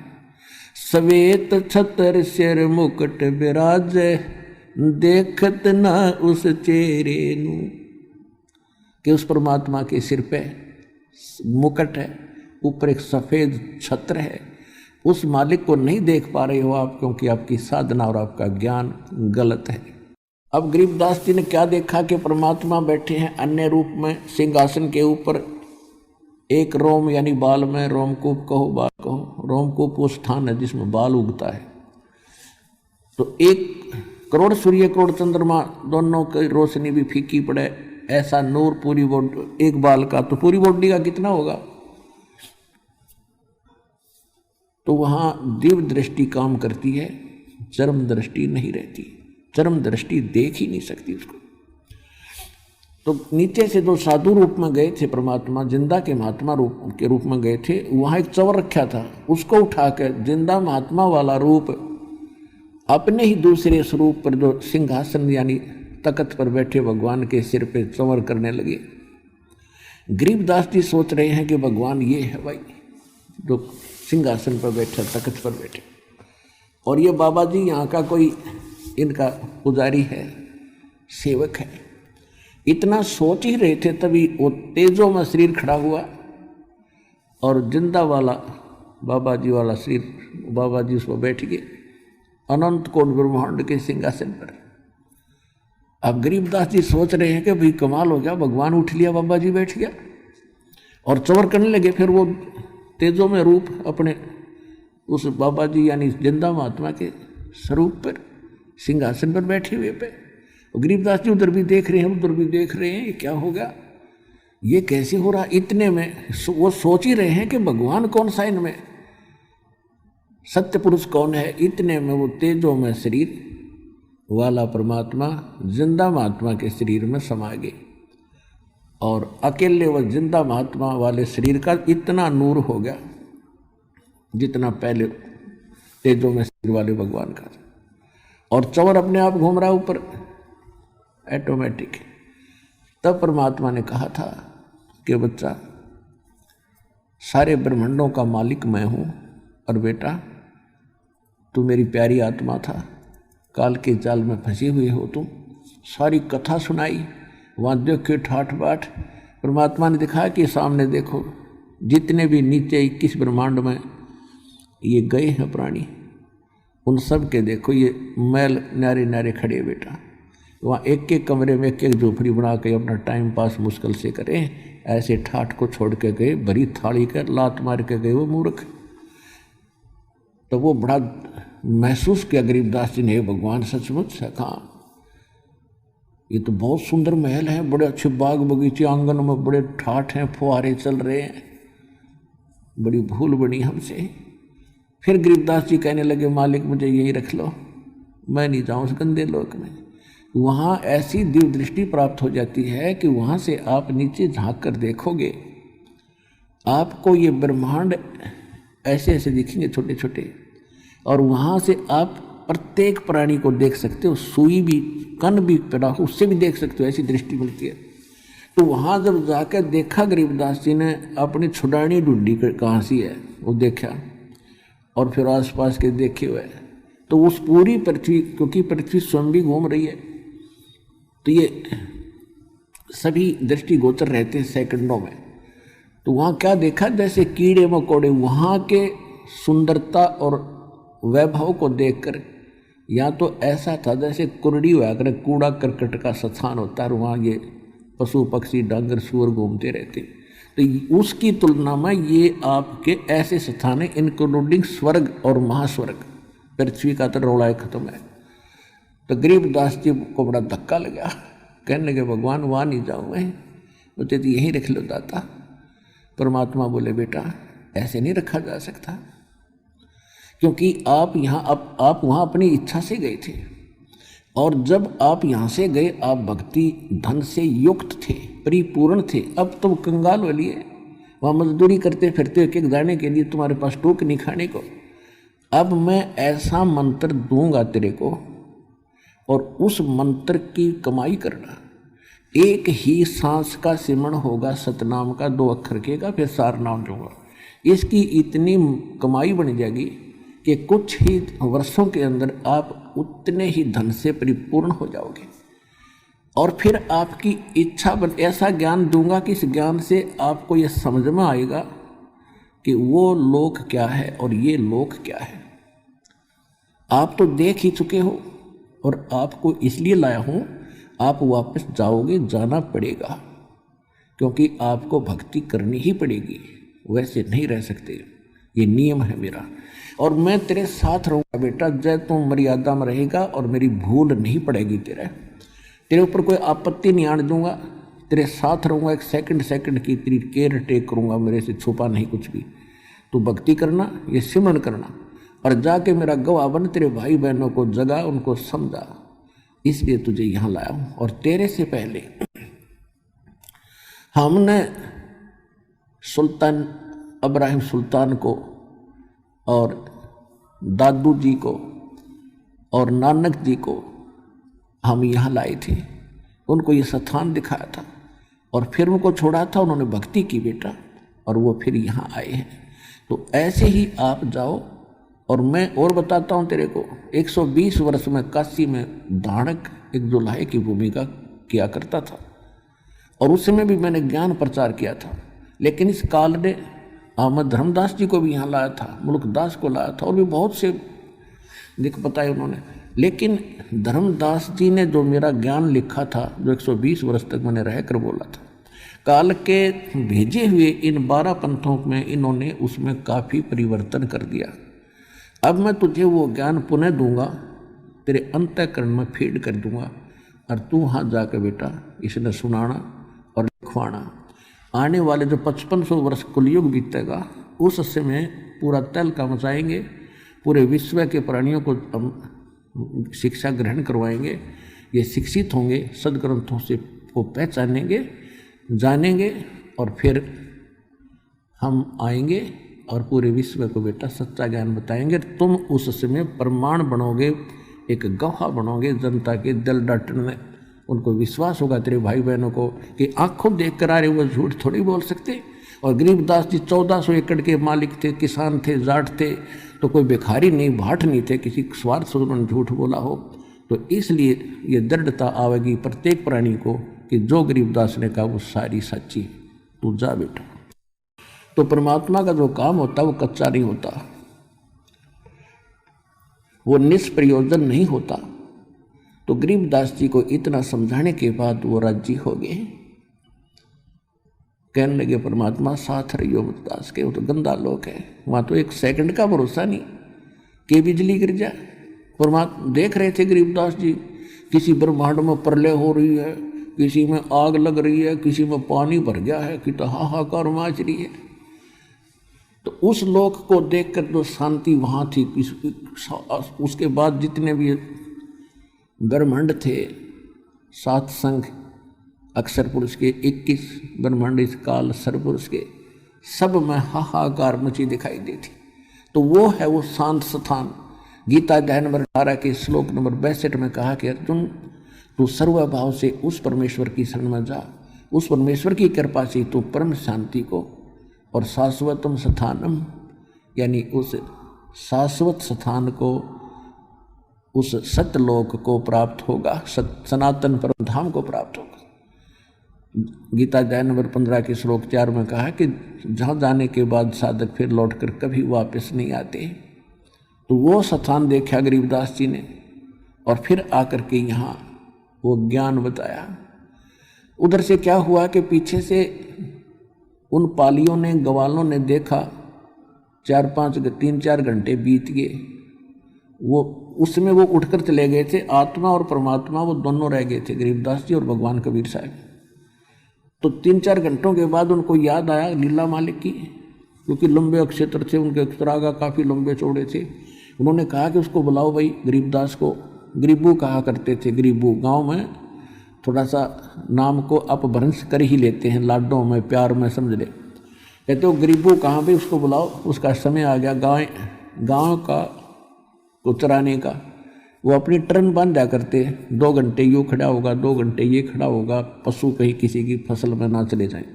सवेत छतर सिर मुकुट विराज, देखत न उस चेहरे नू। कि उस परमात्मा के सिर पे मुकुट है, ऊपर एक सफेद छत्र है, उस मालिक को नहीं देख पा रहे हो आप, क्योंकि आपकी साधना और आपका ज्ञान गलत है। अब गरीबदास जी ने क्या देखा कि परमात्मा बैठे हैं अन्य रूप में सिंहासन के ऊपर, एक रोम यानी बाल में, रोमकूप कहो बाल कहो, रोमकूप वो स्थान है जिसमें बाल उगता है। तो 1 करोड़ सूर्य करोड़ चंद्रमा दोनों की रोशनी भी फीकी पड़े, ऐसा नूर पूरी बॉडी, एक बाल का तो पूरी बॉडी का कितना होगा। तो वहां दिव्य दृष्टि काम करती है, चरम दृष्टि नहीं रहती, चरम दृष्टि देख ही नहीं सकती उसको। तो नीचे से जो साधु रूप में गए थे परमात्मा, जिंदा के महात्मा के रूप में गए थे, वहां एक चवर रखा था, उसको उठाकर जिंदा महात्मा वाला रूप अपने ही दूसरे स्वरूप पर जो सिंहासन यानी तख्त पर बैठे भगवान के सिर पे चवर करने लगे। गरीबदास जी सोच रहे हैं कि भगवान ये है भाई जो सिंहासन पर बैठा, तख्त पर बैठे, और ये बाबा जी यहाँ का कोई इनका पुजारी है, सेवक है। इतना सोच ही रहे थे तभी वो तेजों में शरीर खड़ा हुआ और जिंदा वाला बाबा जी वाला शरीर, बाबा जी उस पर बैठ गए अनंत कोट ब्रह्मांड के सिंहासन पर। अब गरीबदास जी सोच रहे हैं कि भाई कमाल हो गया, भगवान उठ लिया, बाबा जी बैठ गया, और चवर करने लगे। फिर वो तेजों में रूप अपने उस बाबा जी यानी जिंदा महात्मा के स्वरूप पर सिंहासन पर बैठे हुए पे, गरीबदास जी उधर भी देख रहे हैं, उधर भी देख रहे हैं, ये क्या होगा, ये कैसे हो रहा। इतने में वो सोच ही रहे हैं कि भगवान कौन सा इनमें, सत्य पुरुष कौन है। इतने में वो तेजों में शरीर वाला परमात्मा जिंदा महात्मा के शरीर में समा गए, और अकेले वह जिंदा महात्मा वाले शरीर का इतना नूर हो गया जितना पहले तेजों में शरीर वाले भगवान का था। और चवर अपने आप घूम रहा ऊपर ऑटोमेटिक। तब परमात्मा ने कहा था कि बच्चा, सारे ब्रह्मांडों का मालिक मैं हूँ, और बेटा तू मेरी प्यारी आत्मा था, काल के जाल में फंसे हुए हो तुम। सारी कथा सुनाई, वहाँ देखो ठाठ बाट। परमात्मा ने दिखाया कि सामने देखो जितने भी नीचे 21 ब्रह्मांड में ये गए हैं प्राणी, उन सब के देखो ये मैल नारे नारे खड़े बेटा। वहाँ एक एक कमरे में एक एक झोपड़ी बना के अपना टाइम पास मुश्किल से करें, ऐसे ठाठ को छोड़ के गए, भरी थाली कर लात मार के गए वो मूर्ख। तो वो बड़ा महसूस किया गरीबदास जी ने, भगवान सचमुच है, कहाँ ये तो बहुत सुंदर महल है, बड़े अच्छे बाग बगीचे, आंगन में बड़े ठाठ हैं, फुहारे चल रहे हैं, बड़ी भूल बनी हमसे। फिर गरीबदास जी कहने लगे, मालिक मुझे यहीं रख लो, मैं नहीं जाऊँ उस गंदे लोक में। वहाँ ऐसी दिव्य दृष्टि प्राप्त हो जाती है कि वहाँ से आप नीचे झांक कर देखोगे, आपको ये ब्रह्मांड ऐसे ऐसे दिखेंगे छोटे छोटे, और वहाँ से आप प्रत्येक प्राणी को देख सकते हो, सुई भी कण भी पड़ा हो उससे भी देख सकते हो, ऐसी दृष्टि मिलती है। तो वहाँ जब जाकर देखा गरीबदास जी ने अपनी छुड़ानी ढूंढी कहाँ सी है वो देखा, और फिर आसपास के देखे हुए, तो उस पूरी पृथ्वी, क्योंकि पृथ्वी स्वयं भी घूम रही है, तो ये सभी दृष्टि गोचर रहते हैं सेकंडों में। तो वहाँ क्या देखा, जैसे कीड़े मकोड़े वहाँ के सुंदरता और वैभव को देखकर, या तो ऐसा था जैसे कुरड़ी हुआ कर कूड़ा करकट का स्थान होता है, वहाँ ये पशु पक्षी डांगर सुअर घूमते रहते, तो उसकी तुलना में ये आपके ऐसे स्थान है इंक्लूडिंग स्वर्ग और महास्वर्ग। पृथ्वी का तो रौला खत्म है। तो गरीबदास जी को बड़ा धक्का लगा, कहने लगे भगवान वहाँ नहीं जाऊँ मैं, मुझे तो यहीं रख लो दाता। परमात्मा बोले बेटा ऐसे नहीं रखा जा सकता, क्योंकि आप यहाँ आप वहाँ अपनी इच्छा से गए थे, और जब आप यहाँ से गए आप भक्ति धन से युक्त थे, परिपूर्ण थे। अब तुम कंगाल वाली है, वहाँ मजदूरी करते फिरते एक एक दाने के लिए, तुम्हारे पास टोक नहीं खाने को। अब मैं ऐसा मंत्र दूंगा तेरे को, और उस मंत्र की कमाई करना। एक ही सांस का सिमरण होगा सतनाम का, 2 अक्षर के का, फिर सार नाम दूंगा। इसकी इतनी कमाई बन जाएगी कि कुछ ही वर्षों के अंदर आप उतने ही धन से परिपूर्ण हो जाओगे। और फिर आपकी इच्छा बन, ऐसा ज्ञान दूंगा कि इस ज्ञान से आपको यह समझ में आएगा कि वो लोक क्या है और ये लोक क्या है। आप तो देख ही चुके हो, और आपको इसलिए लाया हूँ, आप वापस जाओगे, जाना पड़ेगा, क्योंकि आपको भक्ति करनी ही पड़ेगी, वैसे नहीं रह सकते, ये नियम है मेरा। और मैं तेरे साथ रहूँगा बेटा, जय तू मर्यादा में रहेगा और मेरी भूल नहीं पड़ेगी, तेरे ऊपर कोई आपत्ति नहीं आने दूंगा, तेरे साथ रहूँगा, एक सेकंड की तेरी केयर टेक करूँगा, मेरे से छुपा नहीं कुछ भी। तू भक्ति करना, ये सिमरन करना, और जाके मेरा गवाह बन, तेरे भाई बहनों को जगा, उनको समझा, इसलिए तुझे यहाँ लाया हूँ। और तेरे से पहले हमने सुल्तान इब्राहिम सुल्तान को और दादू जी को और नानक जी को हम यहाँ लाए थे, उनको ये स्थान दिखाया था, और फिर उनको छोड़ा था, उन्होंने भक्ति की बेटा, और वो फिर यहाँ आए हैं। तो ऐसे ही आप जाओ। और मैं और बताता हूँ तेरे को, 120 वर्ष में काशी में धाणक एक दुल्हे की भूमिका किया करता था, और उस समय भी मैंने ज्ञान प्रचार किया था। लेकिन इस काल ने अहमद धर्मदास जी को भी यहाँ लाया था, मुल्कदास को लाया था, और भी बहुत से दिख बताए उन्होंने। लेकिन धर्मदास जी ने जो मेरा ज्ञान लिखा था, जो 120 वर्ष तक मैंने रहकर बोला था, काल के भेजे हुए इन 12 पंथों में इन्होंने उसमें काफ़ी परिवर्तन कर दिया। अब मैं तुझे वो ज्ञान पुनः दूंगा, तेरे अंतःकरण में फीड कर दूंगा, और तू वहाँ जाकर बेटा इसने सुनाना और लिखवाना। आने वाले जो 5500 वर्ष कलयुग बीतेगा, उस समय पूरा तहलका मचाएंगे, पूरे विश्व के प्राणियों को हम शिक्षा ग्रहण करवाएंगे, ये शिक्षित होंगे, सदग्रंथों से को पहचानेंगे, जानेंगे, और फिर हम आएंगे और पूरे विश्व को बेटा सच्चा ज्ञान बताएंगे। तुम उस समय प्रमाण बनोगे, एक गवाह बनोगे जनता के दिल डटने, उनको विश्वास होगा तेरे भाई बहनों को कि आंखों देख कर आ रहे वो झूठ थोड़ी बोल सकते। और गरीबदास जी 1400 एकड़ के मालिक थे, किसान थे, जाट थे, तो कोई भिखारी नहीं, भाट नहीं थे, किसी स्वार्थ से उन्होंने झूठ बोला हो। तो इसलिए ये दृढ़ता आवेगी प्रत्येक प्राणी को कि जो गरीबदास ने कहा वो सारी सच्ची, तू जा बेटा। तो परमात्मा का जो काम होता है वो कच्चा नहीं होता, वो निष्प्रयोजन नहीं होता। तो गरीबदास जी को इतना समझाने के बाद वो राजी हो गए, कहने लगे परमात्मा साथ रहियो मत दास के, वो तो गंदा लोग है, वहाँ तो 1 सेकंड का भरोसा नहीं कि बिजली गिर जाए। परमात्मा देख रहे थे गरीबदास जी, किसी ब्रह्मांड में प्रलय हो रही है, किसी में आग लग रही है, किसी में पानी भर गया है, कि तो हाहाकार मच रही है। तो उस लोक को देखकर जो शांति वहाँ थी, उसके बाद जितने भी ब्रह्मांड थे, 7 संघ अक्षर पुरुष के, 21 ब्रह्मांड इस काल सरपुरुष के, सब में हाहाकार मची दिखाई देती। तो वो है वो शांत स्थान गीता अध्याय नंबर 18 के श्लोक नंबर 62 में कहा कि अर्जुन तू सर्वभाव से उस परमेश्वर की शरण में जा, उस परमेश्वर की कृपा से तू परम शांति को और शाश्वतम स्थानम यानी उस शाश्वत स्थान को, उस सत्यलोक को प्राप्त होगा, सनातन परम धाम को प्राप्त होगा। गीता अध्याय नंबर 15 के श्लोक 4 में कहा कि जहाँ जाने के बाद साधक फिर लौटकर कभी वापस नहीं आते। तो वो स्थान देखा गरीबदास जी ने और फिर आकर के यहाँ वो ज्ञान बताया। उधर से क्या हुआ कि पीछे से उन पालियों ने, गवालों ने देखा 3-4 घंटे बीत गए, वो उसमें वो उठकर चले गए थे। आत्मा और परमात्मा वो दोनों रह गए थे, गरीबदास जी और भगवान कबीर साहब। तो 3-4 घंटों के बाद उनको याद आया लीला मालिक की, क्योंकि लंबे क्षेत्र थे, उनके अक्षरागा काफ़ी लंबे चौड़े थे। उन्होंने कहा कि उसको बुलाओ भाई, गरीबदास को गरीबू कहा करते थे। गरीबू गांव में थोड़ा सा नाम को अपभ्रंश कर ही लेते हैं, लाडों में प्यार में समझ ले। कहते हो गरीबू कहाँ भाई, उसको बुलाओ, उसका समय आ गया गाँव का को चराने का। वो अपनी टर्न बांधा करते, 2 घंटे यूँ खड़ा होगा, 2 घंटे ये खड़ा होगा, पशु कहीं किसी की फसल में ना चले जाएं।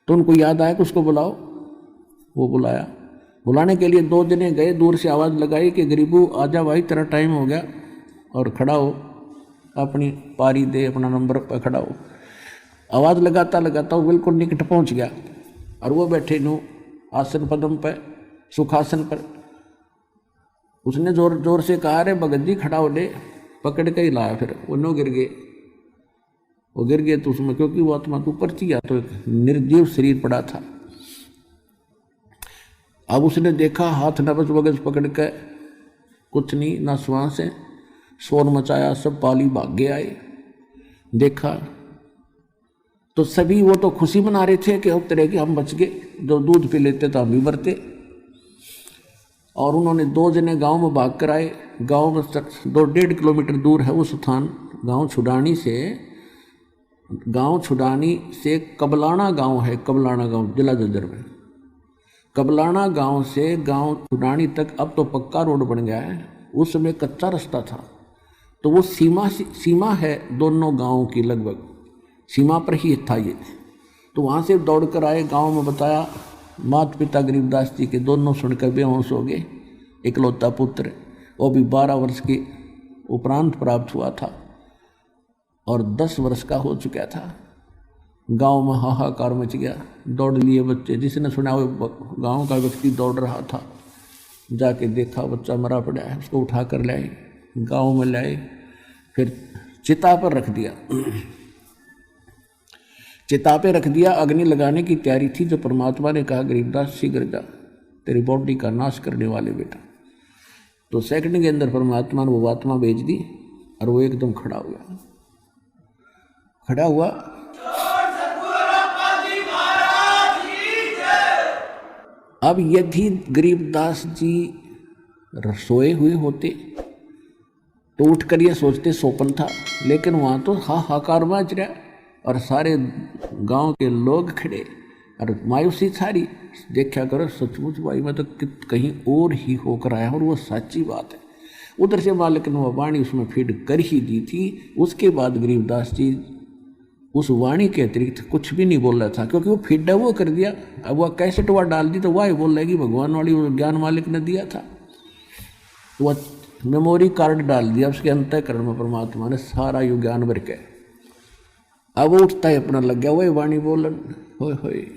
तो उनको याद आया कि उसको बुलाओ। वो बुलाया, बुलाने के लिए 2 जने गए, दूर से आवाज़ लगाई कि गरीबू आजा भाई, तेरा टाइम हो गया और खड़ा हो, अपनी पारी दे, अपना नंबर पर खड़ा हो। आवाज़ लगाता लगाता वो बिल्कुल निकट पहुंच गया और वो बैठे नो आसन पदम पर, सुखासन पर। उसने जोर जोर से कहा, अरे भगत जी खड़ा हो ले, पकड़ के ही लाया। फिर वो नो गिर गए, वो गिर गए तो उसमें, क्योंकि वो आत्मा तो ऊपर थी, या तो एक निर्जीव शरीर पड़ा था। अब उसने देखा हाथ नबज वगज पकड़ के, कुछ नहीं, ना श्वास है, शोर मचाया, सब पाली भागे आए। देखा तो सभी वो तो खुशी मना रहे थे कि अब तरह के हम बच गए, जो दूध पी लेते तो हम भी मरते। और उन्होंने 2 जने गांव में भाग कर आए। गांव में 2-1.5 किलोमीटर दूर है वो स्थान। गांव छुडानी से कबलाना गांव है, कबलाना गांव जिला जज्जर में। कबलाना गांव से गांव छुडानी तक अब तो पक्का रोड बन गया है, उस समय कच्चा रास्ता था। तो वो सीमा है दोनों गांवों की, लगभग सीमा पर ही था ये। तो वहाँ से दौड़ कर आए, गांव में बताया। माता पिता गरीबदास जी के दोनों सुनकर बेहोश हो गए। इकलौता पुत्र, वो भी 12 वर्ष के उपरांत प्राप्त हुआ था और 10 वर्ष का हो चुका था। गांव में हाहाकार मच गया, दौड़ लिए बच्चे। जिसने सुना वो गांव का व्यक्ति दौड़ रहा था, जाके देखा बच्चा मरा पड़ा है, उसको उठा कर लाए, गांव में लाए, फिर चिता पर रख दिया। चिता पे रख दिया, अग्नि लगाने की तैयारी थी। जो परमात्मा ने कहा गरीबदास शीघ्र जा, तेरी बॉडी का नाश करने वाले बेटा। तो सेकंड के अंदर परमात्मा ने वो आत्मा भेज दी और वो एकदम खड़ा हुआ। अब यदि गरीबदास जी सोए हुए होते तो उठकर ये सोचते सोपन था, लेकिन वहाँ तो हाहाकार मच रहा और सारे गांव के लोग खड़े और मायूसी सारी। देखा करो सचमुच भाई, मैं तो कहीं और ही होकर आया और वो सच्ची बात है। उधर से मालिक ने वो वाणी उसमें फीड कर ही दी थी। उसके बाद गरीबदास जी उस वाणी के अतिरिक्त कुछ भी नहीं बोल रहा था, क्योंकि वो फीड वो कर दिया। अब वह कैसेट वह डाल दी तो वह बोल रहेगी भगवान वाली, वो ज्ञान मालिक ने दिया था। वह मेमोरी कार्ड डाल दिया उसके अंतःकरण में, परमात्मा ने सारा यु ज्ञान भर के। अब वो उठता है अपना लग गया, वही वाणी बोलन होए।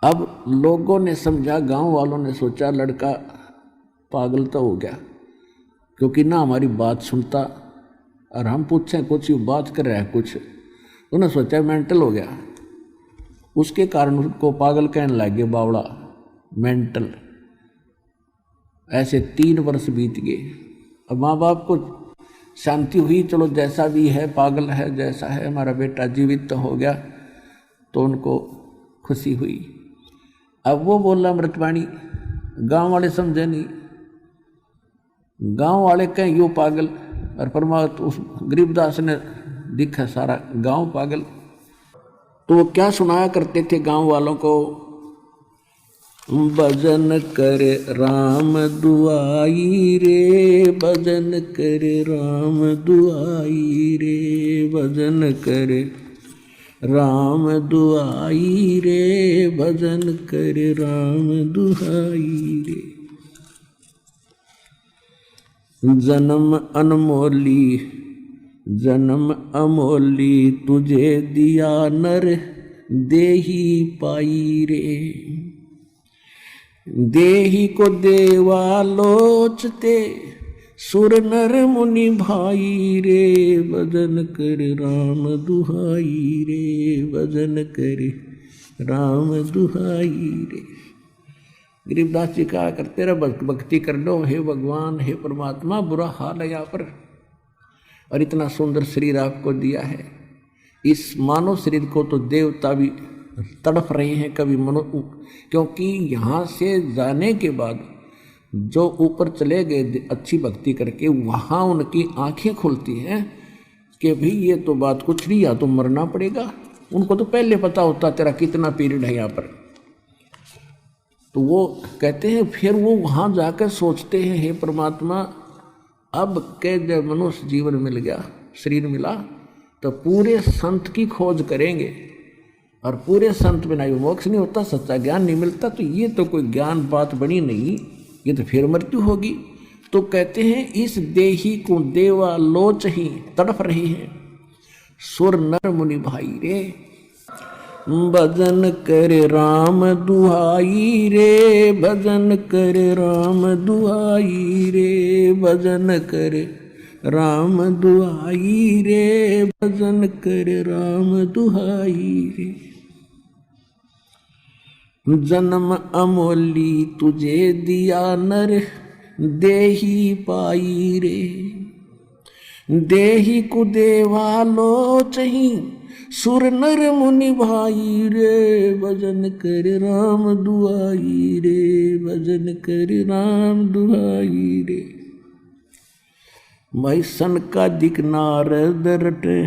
अब लोगों ने समझा, गांव वालों ने सोचा लड़का पागल तो हो गया, क्योंकि ना हमारी बात सुनता और हम पूछें कुछ ये बात कर रहा है कुछ। उन्होंने सोचा मेंटल हो गया, उसके कारण उसको पागल कहने लग गए, बावड़ा, मेंटल। ऐसे 3 वर्ष बीत गए। अब माँ बाप को शांति हुई, चलो जैसा भी है, पागल है जैसा है, हमारा बेटा जीवित तो हो गया, तो उनको खुशी हुई। अब वो बोला अमृतवाणी, गांव वाले समझे नहीं, गांव वाले कहें यो पागल, और परमात्मा उस गरीबदास ने दिखा सारा गांव पागल। तो वो क्या सुनाया करते थे गांव वालों को, भजन कर राम दुआई रे, भजन कर राम दुआई रे, भजन कर राम दुआई रे, भजन कर राम दुआई रे। जन्म अनमोली जन्म अमोली तुझे दिया नर देही पाई रे, देही को देवा लोचते सुर नर मुनि भाई रे, भजन कर राम दुहाई रे, भजन कर राम दुहाई रे। गरीबदास जी कहा करते रहे भक्ति कर लो, हे भगवान हे परमात्मा, बुरा हाल है यहाँ पर और इतना सुंदर शरीर आपको दिया है। इस मानव शरीर को तो देवता भी तड़प रहे हैं कभी मनो, क्योंकि यहाँ से जाने के बाद जो ऊपर चले गए अच्छी भक्ति करके, वहाँ उनकी आंखें खुलती हैं कि भाई ये तो बात कुछ नहीं, या तो मरना पड़ेगा। उनको तो पहले पता होता तेरा कितना पीरियड है यहाँ पर। तो वो कहते हैं फिर वो वहाँ जाकर सोचते हैं हे परमात्मा, अब के जब मनुष्य जीवन मिल गया, शरीर मिला, तो पूरे संत की खोज करेंगे और पूरे संत बिना ये मोक्ष नहीं होता, सच्चा ज्ञान नहीं मिलता। तो ये तो कोई ज्ञान बात बनी नहीं, ये तो फिर मृत्यु होगी। तो कहते हैं इस देही को देवा लोच ही तड़प रही है, सुर नर मुनि भाई रे, भजन कर राम दुहाई रे, भजन कर राम दुहाई रे, भजन कर राम दुहाई रे, भजन कर राम दुहाई रे। जन्म अमोली तुझे दिया नर देही पाई रे, देही को देवा लोचही सुर नर मुनि भाई रे, भजन कर राम दुआई रे, भजन कर राम दुआई रे। भाई सन का दिक नारद रटे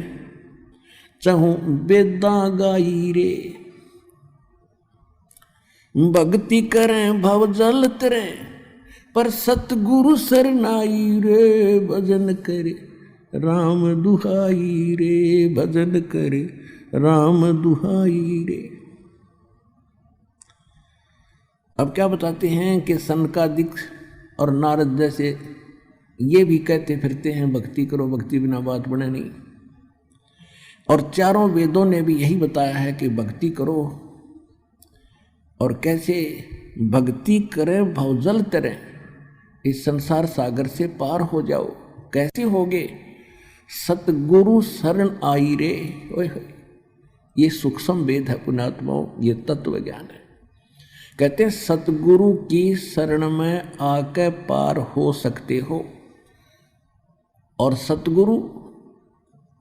चहूँ बेदा गाई रे, भक्ति करें भव जल तरे पर सतगुरु सरनाई रे, भजन करे राम दुहाई रे, भजन करे राम दुहाई रे। अब क्या बताते हैं कि सनकादिक और नारद जैसे ये भी कहते फिरते हैं भक्ति करो, भक्ति बिना बात बने नहीं। और चारों वेदों ने भी यही बताया है कि भक्ति करो, और कैसे भक्ति करें भवजल तरें, इस संसार सागर से पार हो जाओ। कैसे होगे? सतगुरु शरण आई रे। ओए ये सूक्ष्म वेद है पुण्यात्माओं, ये तत्व ज्ञान है। कहते हैं सतगुरु की शरण में आके पार हो सकते हो। और सतगुरु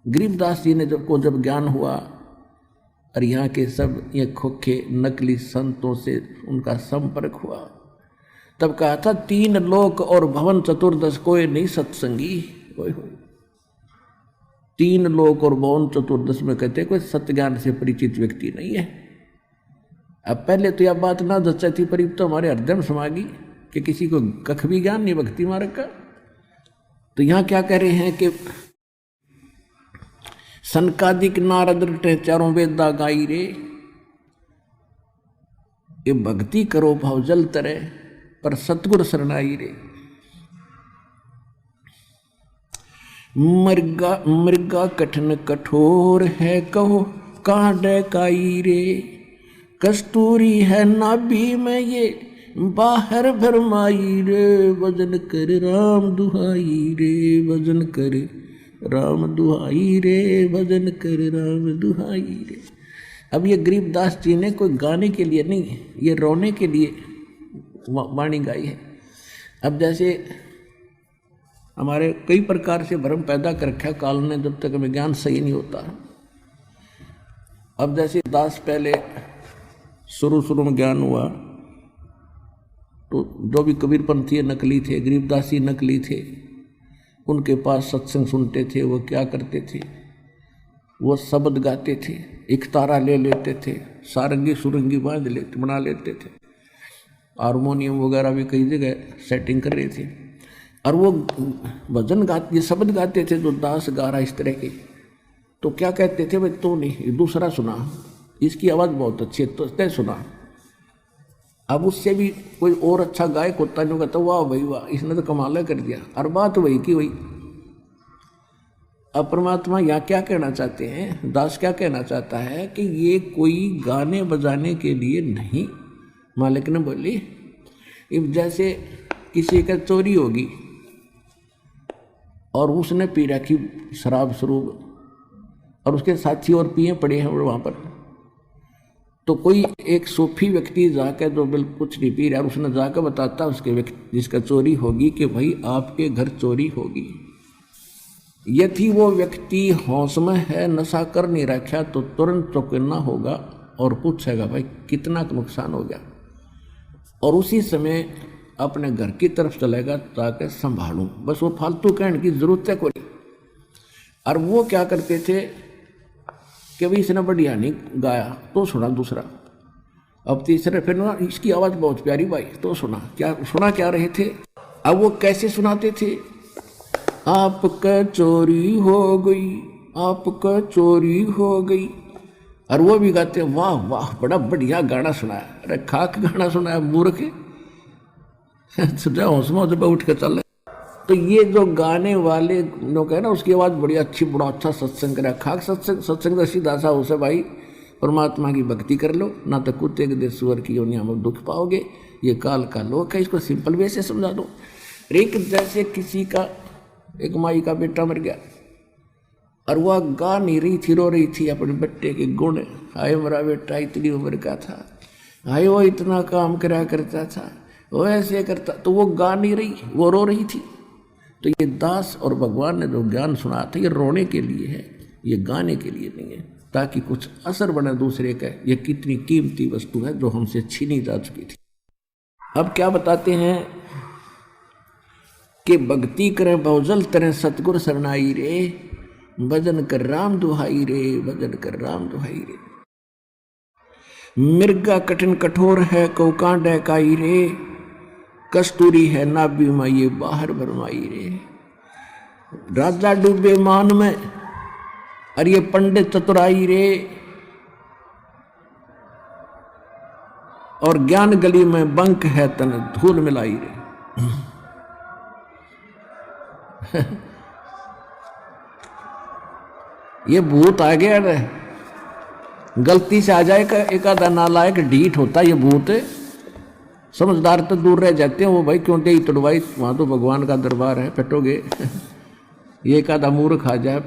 गरीबदास जी ने जब ज्ञान हुआ और यहाँ के सब ये खोखे नकली संतों से उनका संपर्क हुआ, तब कहा था 3 लोक और भवन चतुर्दश कोई नहीं सत्संगी। 3 लोक और भवन चतुर्दश में कहते कोई सत्य ज्ञान से परिचित व्यक्ति नहीं है। अब पहले तो यह बात ना जच्चा थी, पर तो हमारे हृदय में समा गई कि किसी को कख भी ज्ञान नहीं भक्ति मार्ग का। तो यहाँ क्या कह रहे हैं कि सनकादिक नारद रटे चारों वेदा गाई रे, ये भक्ति करो भवजल तरे पर सतगुर शरणाई रे। मृगा कठिन कठोर है कहो कांडे काई रे, कस्तूरी है नाभि में ये बाहर भरमाई रे, भजन कर राम दुहाई रे, भजन कर राम दुहाई रे, भजन कर राम दुहाई रे। अब ये गरीबदास जी ने कोई गाने के लिए नहीं, ये रोने के लिए वाणी गाई है। अब जैसे हमारे कई प्रकार से भ्रम पैदा कर रखा काल ने, जब तक हमें ज्ञान सही नहीं होता। अब जैसे दास पहले शुरू में ज्ञान हुआ तो जो भी कबीरपंथी नकली थे, गरीबदासी नकली थे, उनके पास सत्संग सुनते थे। वो क्या करते थे, वो शब्द गाते थे, एक तारा ले लेते थे, सारंगी सुरंगी बांध लेते बना लेते थे, हारमोनियम वगैरह भी कई जगह सेटिंग कर रहे थे, और वो भजन गाते, ये शब्द गाते थे जो दास गा रहा इस तरह के, तो क्या कहते थे, भाई तो नहीं, दूसरा सुना, इसकी आवाज़ बहुत अच्छी है तो तय सुना। अब उससे भी कोई और अच्छा गायक होता जो कहता वाह भाई वाह, इसने तो कमाल कर दिया, और बात वही की वही। अब परमात्मा यहाँ क्या कहना चाहते हैं, दास क्या कहना चाहता है कि ये कोई गाने बजाने के लिए नहीं। मालिक ने बोली, अब जैसे किसी का चोरी होगी और उसने पी रखी शराब स्वरूप, और उसके साथी और पिए पड़े हैं वहाँ पर, तो कोई एक सूफी व्यक्ति जाकर जो बिल्कुल कुछ नहीं पी रहा, उसने जाकर बताता उसके व्यक्ति जिसका चोरी होगी कि भाई आपके घर चोरी होगी। यदि वो व्यक्ति होश में है, नशा कर नहीं रखा, तो तुरंत चौकन्ना होगा और पूछेगा भाई कितना नुकसान हो गया, और उसी समय अपने घर की तरफ चलेगा ताकि संभालूं, बस वो फालतू कहने की जरूरत है कोई। और वो क्या करते थे कि भाई इसने बढ़िया नहीं गाया तो सुना दूसरा, अब तीसरे फिर ना इसकी आवाज़ बहुत प्यारी भाई तो सुना, क्या रहे थे। अब वो कैसे सुनाते थे, आपका चोरी हो गई, आपका चोरी हो गई, और वो भी गाते वाह वाह बड़ा बढ़िया गाना सुनाया। अरे खाक गाना सुनाया मूर्ख हौसमा जब उठ के चल। तो ये जो गाने वाले लोग है ना, उसकी आवाज़ बड़ी अच्छी, बड़ा अच्छा सत्संग करा, खाक सत्संग तो सीधा सा उसे भाई परमात्मा की भक्ति कर लो, ना तो कुत्ते के देश सुअर की योनिया में दुख पाओगे, ये काल का लोक है, इसको सिंपल वे से समझा दो। एक जैसे किसी का एक माई का बेटा मर गया, और वह गा नहीं रही थी, रो रही थी अपने बेटे के गुण, हाय मेरा बेटा इतनी उम्र का था, हाय वो इतना काम करा करता था, वो ऐसे करता, तो वो गा नहीं रही, वो रो रही थी। तो ये दास और भगवान ने जो ज्ञान सुना था, ये रोने के लिए है, ये गाने के लिए नहीं है, ताकि कुछ असर बने दूसरे का। ये कितनी कीमती वस्तु है जो हमसे छीनी जा चुकी थी। अब क्या बताते हैं कि भक्ति करें बहुजल तरह सतगुर शरणाई रे, भजन कर राम दुहाई रे, भजन कर राम दुहाई रे। मिर्गा कठिन कठोर है कौका डहकाई रे, कस्तूरी है नाभि में ये बाहर भरमाई रे। राजा डूबे मान में और ये पंडित चतुराई रे, और ज्ञान गली में बंक है तन धूल मिलाई रे। ये भूत आ गया रे, गलती से आ जाए एक आधा नालायक ढीठ होता ये भूत, समझदार तो दूर रह जाते हैं वो, भाई क्यों दे तोड़वाई, वहां तो भगवान का दरबार है, पिटोगे। ये एक आधा मूर्ख आ जाए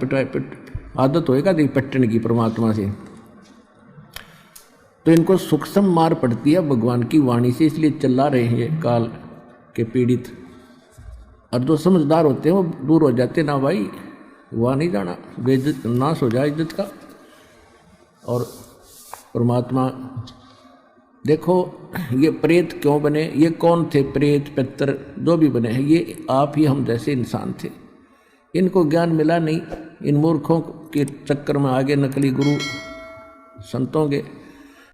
आदत होएगा देख पट्टन की परमात्मा से, तो इनको सूक्ष्म मार पड़ती है भगवान की वाणी से, इसलिए चिल्ला रहे हैं काल के पीड़ित। और जो समझदार होते हैं वो दूर हो जाते, ना भाई वहाँ नहीं जाना, बेइज्जत नाश हो जाए इज्जत का। और परमात्मा देखो ये प्रेत क्यों बने, ये कौन थे प्रेत पितर जो भी बने हैं, ये आप ही हम जैसे इंसान थे। इनको ज्ञान मिला नहीं, इन मूर्खों के चक्कर में आगे नकली गुरु संतों के,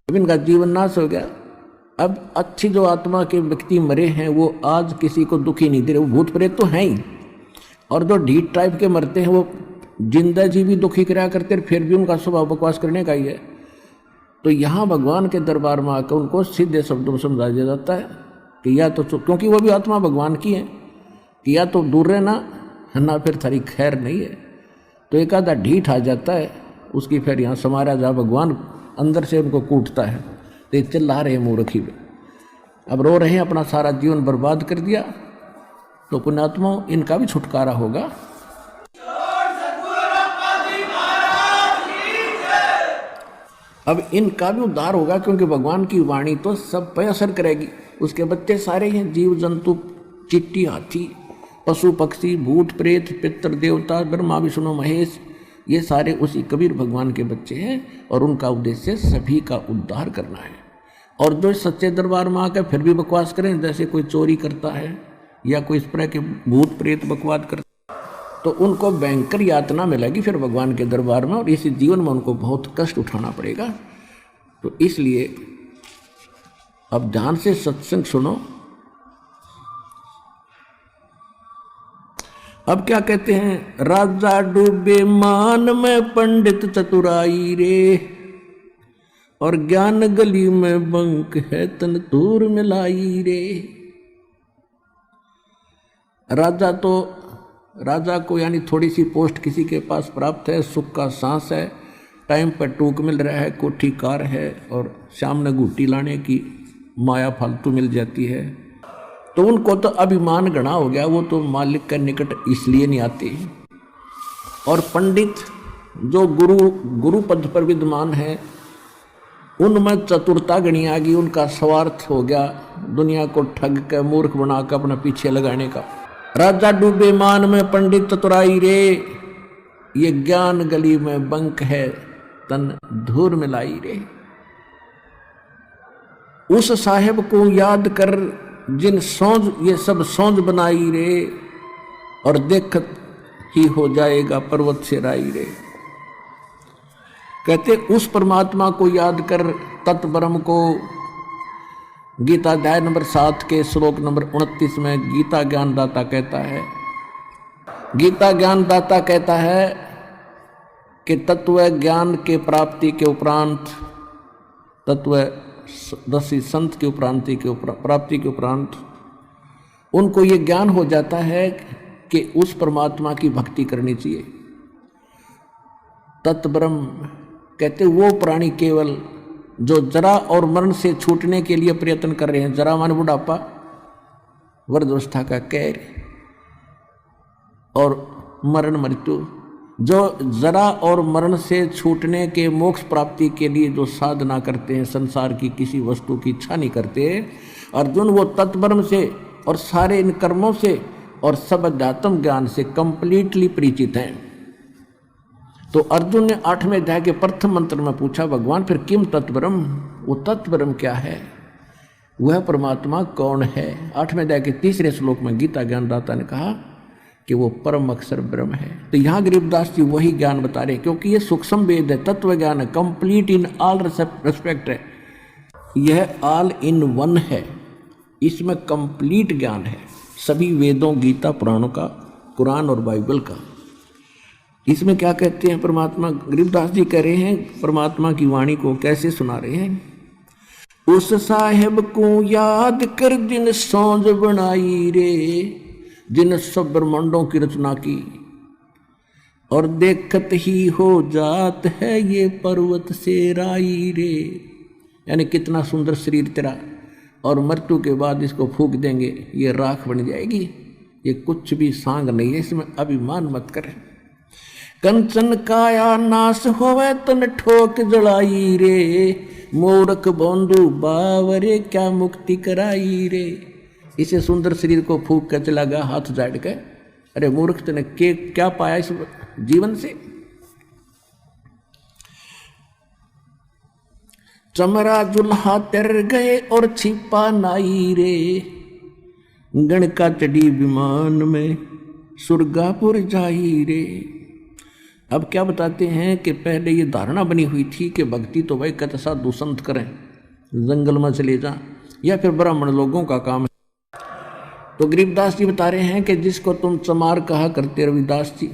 अब इनका जीवन नाश हो गया। अब अच्छी जो आत्मा के व्यक्ति मरे हैं वो आज किसी को दुखी नहीं दे रहे, वो भूत प्रेत तो हैं ही, और जो ढीठ टाइप के मरते हैं वो जिंदा जी भी दुखी कराया करते हैं, फिर भी उनका स्वभाव बकवास करने का ही है। तो यहाँ भगवान के दरबार में आकर उनको सीधे शब्दों में समझा दिया जाता है कि या तो क्योंकि वो भी आत्मा भगवान की है, कि या तो दूर रहना ना फिर थारी खैर नहीं है। तो एक आधा ढीठ आ जाता है, उसकी फिर यहाँ समारा जा, भगवान अंदर से उनको कूटता है, तो ये चिल्ला रहे मूर्खी में, अब रो रहे हैं, अपना सारा जीवन बर्बाद कर दिया। तो पुण्यात्मा इनका भी छुटकारा होगा। अब इनका भी उद्धार होगा, क्योंकि भगवान की वाणी तो सब पे असर करेगी। उसके बच्चे सारे हैं, जीव जंतु, चिट्टी, हाथी, पशु पक्षी, भूत प्रेत, पितर देवता, ब्रह्मा विष्णु महेश, ये सारे उसी कबीर भगवान के बच्चे हैं, और उनका उद्देश्य सभी का उद्धार करना है। और जो सच्चे दरबार में आकर फिर भी बकवास करें, जैसे कोई चोरी करता है या कोई इस तरह के भूत प्रेत बकवास करता है, तो उनको भयंकर यातना मिलेगी फिर भगवान के दरबार में, और इसी जीवन में उनको बहुत कष्ट उठाना पड़ेगा। तो इसलिए अब ध्यान से सत्संग सुनो। अब क्या कहते हैं, राजा डूबे मान में पंडित चतुराई रे, और ज्ञान गली में बंक है तन दूर मिलाई रे। राजा को यानी थोड़ी सी पोस्ट किसी के पास प्राप्त है, सुख का सांस है, टाइम पर टूक मिल रहा है, कोठी कार है, और सामने घूटी लाने की माया फालतू मिल जाती है, तो उनको तो अभिमान गणा हो गया, वो तो मालिक के निकट इसलिए नहीं आते। और पंडित जो गुरु पद पर विद्यमान है, उनमें चतुरता गणी आ गई, उनका स्वार्थ हो गया दुनिया को ठग के मूर्ख बनाकर अपने पीछे लगाने का। राजा डूबे मान में पंडित चतुराई रे, ये ज्ञान गली में बंक है तन धूर मिलाई रे। उस साहेब को याद कर जिन सौंज ये सब सौंज बनाई रे, और देखत ही हो जाएगा पर्वत से राई रे। कहते उस परमात्मा को याद कर, तत्ब्रह्म को। गीता अध्याय नंबर 7 के श्लोक नंबर 29 में गीता ज्ञानदाता कहता है, कि तत्व ज्ञान के प्राप्ति के उपरांत, तत्वदर्शी संत की प्राप्ति के उपरांत उनको ये ज्ञान हो जाता है कि उस परमात्मा की भक्ति करनी चाहिए। तत्ब्रह्म कहते वो प्राणी केवल जो जरा और मरण से छूटने के लिए प्रयत्न कर रहे हैं। जरा मान बुढ़ापा, वृद्धावस्था का कैर, और मरण मृत्यु, जो जरा और मरण से छूटने के मोक्ष प्राप्ति के लिए जो साधना करते हैं, संसार की किसी वस्तु की इच्छा नहीं करते, अर्जुन वो तत्ब्रह्म से और सारे इन कर्मों से और सब अध्यात्म ज्ञान से कंप्लीटली परिचित हैं। तो अर्जुन ने 8वें अध्याय के प्रथम मंत्र में पूछा, भगवान फिर किम तत्ब्रह्म, वो तत्ब्रह्म क्या है, वह परमात्मा कौन है। 8वें अध्याय के 3रे श्लोक में गीता ज्ञानदाता ने कहा कि वो परम अक्षर ब्रह्म है। तो यहाँ गरीबदास जी वही ज्ञान बता रहे, क्योंकि ये सूक्ष्म वेद है, तत्व ज्ञान है, कंप्लीट इन ऑल रेस्पेक्ट है, यह ऑल इन वन है, इसमें कंप्लीट ज्ञान है सभी वेदों, गीता, पुराणों का, कुरान और बाइबल का। इसमें क्या कहते हैं परमात्मा, गरीबदास जी कह रहे हैं परमात्मा की वाणी को कैसे सुना रहे हैं। उस साहेब को याद कर जिन सौंज बनाई रे, जिन सब ब्रह्मांडों की रचना की, और देखत ही हो जात है ये पर्वत से राई रे। यानी कितना सुंदर शरीर तेरा, और मृत्यु के बाद इसको फूंक देंगे, ये राख बन जाएगी, ये कुछ भी सांग नहीं है, इसमें अभिमान मत कर। कंचन काया नाश होवे तन ठोक जलाई रे, मूर्ख बंधु बावरे क्या मुक्ति कराई रे। इसे सुंदर शरीर को फूंक कर चला गया हाथ जाड़ के, अरे मूर्ख तने क्या पाया इस जीवन से। चमरा जुल्हा तर गए और छिपा नाई रे, गण का चढ़ी विमान में सुरगापुर जाई रे। अब क्या बताते हैं कि पहले ये धारणा बनी हुई थी कि भक्ति तो भाई कत साधु संत करें, जंगल में चले जा, या फिर ब्राह्मण लोगों का काम है। तो गरीबदास जी बता रहे हैं कि जिसको तुम चमार कहा करते रविदास जी,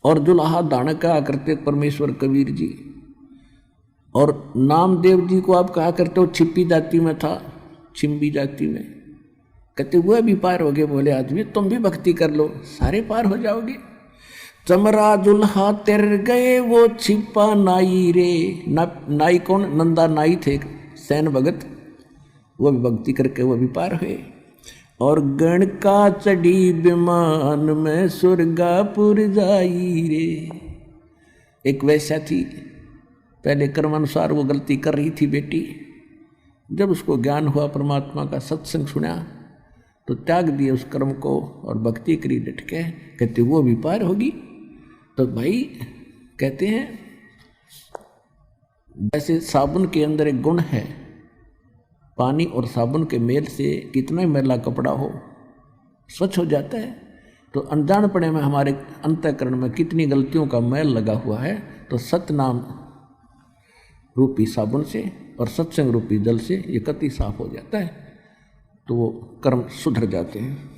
और जुल्हा दान कहा करते परमेश्वर कबीर जी, और नामदेव जी को आप कहा करते हो छिपी जाति में था, छिम्बी जाति में, कहते हुए भी पार हो गए। बोले आदमी तुम भी भक्ति कर लो, सारे पार हो जाओगे। चमरा जुल्हा तर गए वो छिपा नाई रे। नाई कौन? नंदा नाई थे, सैन भगत, वो भी भक्ति करके वो भी पार हुए। और गण का चढ़ी विमान में सुरगापुर जाई रे। एक वैसा थी, पहले कर्मानुसार वो गलती कर रही थी बेटी, जब उसको ज्ञान हुआ परमात्मा का, सत्संग सुना, तो त्याग दिए उस कर्म को और भक्ति करी डट के, कहते वो भी पार होगी। तो भाई कहते हैं जैसे साबुन के अंदर एक गुण है, पानी और साबुन के मेल से कितना ही मैला कपड़ा हो स्वच्छ हो जाता है, तो अनजानपने में हमारे अंतःकरण में कितनी गलतियों का मैल लगा हुआ है, तो सतनाम रूपी साबुन से और सत्संग रूपी जल से ये कति साफ हो जाता है, तो वो कर्म सुधर जाते हैं।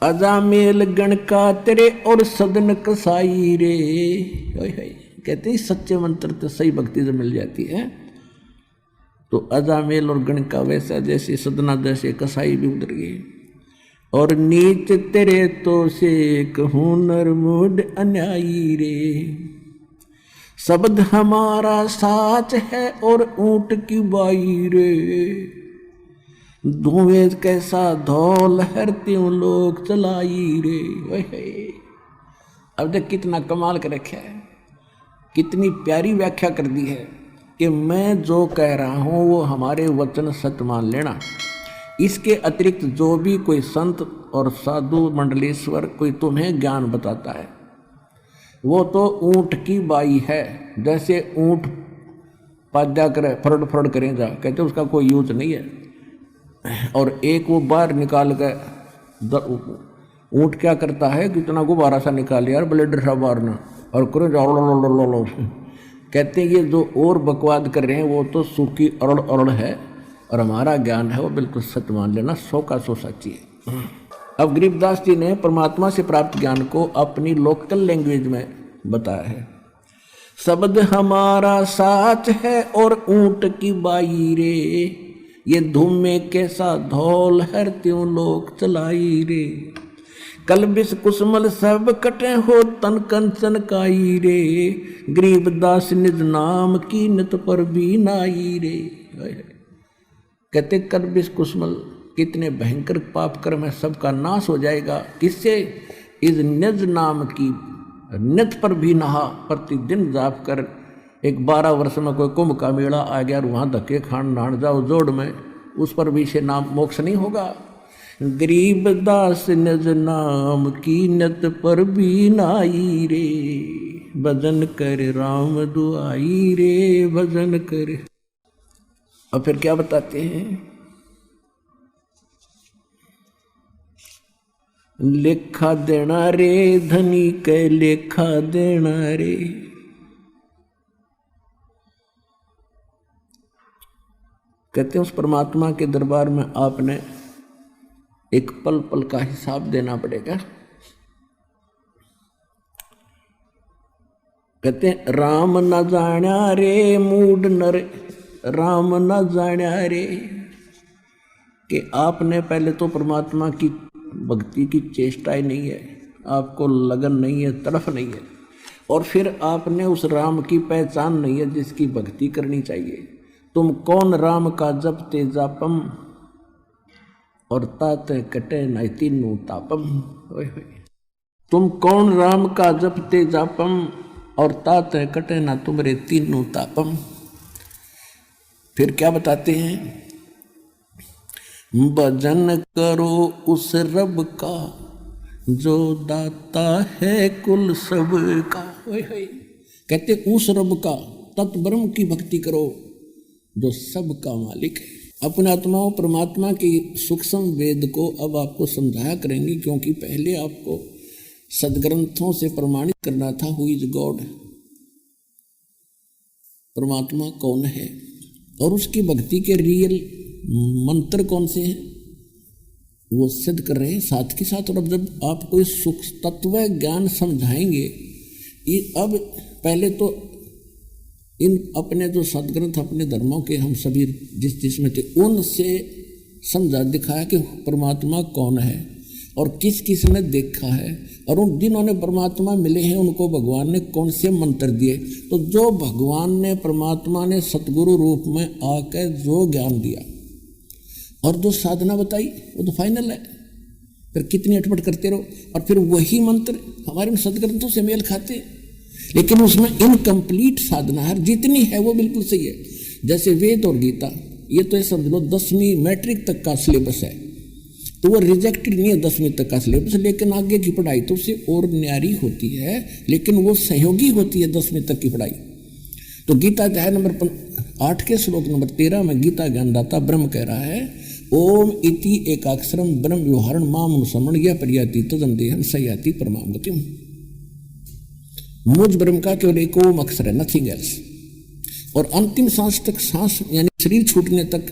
अजामेल गण का तेरे और सदन कसाई रे, कहते हैं सच्चे मंत्र तो सही भक्ति से मिल जाती है। तो अजामेल और गण का वैसा जैसे सदना जैसे कसाई भी उधर गए। और नीच तेरे तो से कहूँ नरमुड अन्यायी रे, शब्द हमारा साच है और ऊंट की बाई रे, धुएं कैसा धौल हर त्यों लोग चलाई रे। अब तक कितना कमाल कर रखा है, कितनी प्यारी व्याख्या कर दी है कि मैं जो कह रहा हूँ वो हमारे वचन सत्य मान लेना। इसके अतिरिक्त जो भी कोई संत और साधु मंडलेश्वर कोई तुम्हें ज्ञान बताता है वो तो ऊंट की बाई है। जैसे ऊंट पाद्या करे फरड़ फरड़ करें जा, कहते उसका कोई यूज नहीं है। और एक वो बाहर निकाल कर ऊंट क्या करता है, कितना गुब्बारा सा निकाल यार ब्लेडर सा बाहर ना और करो जाओ। कहते हैं ये जो और बकवाद कर रहे हैं वो तो सूखी अरड़ अरड़ है, और हमारा ज्ञान है वो बिल्कुल सत्य मान लेना, 100 का 100 सच्ची है। अब गरीबदास जी ने परमात्मा से प्राप्त ज्ञान को अपनी लोकल लैंग्वेज में बताया है। शब्द हमारा साच है और ऊंट की बाई रे, ये धूम में कैसा धौल हर त्यों लोग चलाई रे, कलबिस कुसमल सब कटे हो तन कंचन काई रे, गरीबदास निज नाम की नित पर भी नाई रे। कहते कलबिस कुसमल कितने भयंकर पाप कर्म है, सबका नाश हो जाएगा। किससे? इस निज नाम की नित पर भी नहा, प्रतिदिन जाप कर। एक 12 वर्ष में कोई कुंभ का मेला आ गया और वहाँ धक्के खान नहान जाओ जोड़ में, उस पर भी से नाम मोक्ष नहीं होगा। गरीबदास निज नाम की नित पर भी नाई रे, भजन कर राम दुआई रे, भजन कर। और फिर क्या बताते हैं, लेखा देना रे धनी के लेखा देना रे। कहते हैं उस परमात्मा के दरबार में आपने एक पल पल का हिसाब देना पड़ेगा। कहते हैं राम न जाना रे मूड नर, राम न जाना रे, कि आपने पहले तो परमात्मा की भक्ति की चेष्टा ही नहीं है, आपको लगन नहीं है, तड़फ नहीं है, और फिर आपने उस राम की पहचान नहीं है जिसकी भक्ति करनी चाहिए। तुम कौन राम का जपते जापम और तात कटे न तीनों तापम। तुम कौन राम का जपते जापम और तात कटे न तुमरे तीनों तापम। फिर क्या बताते हैं, भजन करो उस रब का जो दाता है कुल सब का। कहते उस रब का, तत् ब्रह्म की भक्ति करो जो सब का मालिक है। अपने आत्माओं परमात्मा की सूक्ष्म वेद को अब आपको समझाया करेंगे, क्योंकि पहले आपको सदग्रंथों से प्रमाणित करना था हु इज गॉड, परमात्मा कौन है, और उसकी भक्ति के रियल मंत्र कौन से हैं वो सिद्ध कर रहे हैं साथ के साथ। और अब जब आपको इस सुख तत्व ज्ञान समझाएंगे, ये अब पहले तो इन अपने जो सदग्रंथ अपने धर्मों के हम सभी जिसमें थे उनसे समझा दिखाया कि परमात्मा कौन है और किस किस ने देखा है, और उन जिन्होंने परमात्मा मिले हैं उनको भगवान ने कौन से मंत्र दिए। तो जो भगवान ने परमात्मा ने सतगुरु रूप में आकर जो ज्ञान दिया और जो साधना बताई वो तो फाइनल है। फिर कितनी अटपट करते रहो, और फिर वही मंत्र हमारे सदग्रंथों से मेल खाते, लेकिन उसमें इनकम्प्लीट साधना है। जितनी है वो बिल्कुल सही है, जैसे वेद और गीता, ये तो समझ लो 10वीं मैट्रिक तक का सिलेबस है, तो वो रिजेक्टेड नहीं है 10वीं तक का सिलेबस, लेकिन आगे की पढ़ाई तो उससे और न्यारी होती है, लेकिन वो सहयोगी होती है 10वीं तक की पढ़ाई। तो गीता अध्याय नंबर 8 के श्लोक नंबर 13 में गीता ज्ञानदाता ब्रह्म कह रहा है, ओम इति एकाक्षरम ब्रह्म व्यवहारण माम समण यह पर्याति तदंदेहन सयाति परमाम गतिम। मुझ ब्रह्म का केवल एक ओम अक्षर है, नथिंग एल्स। और अंतिम सांस तक, सांस यानी शरीर छूटने तक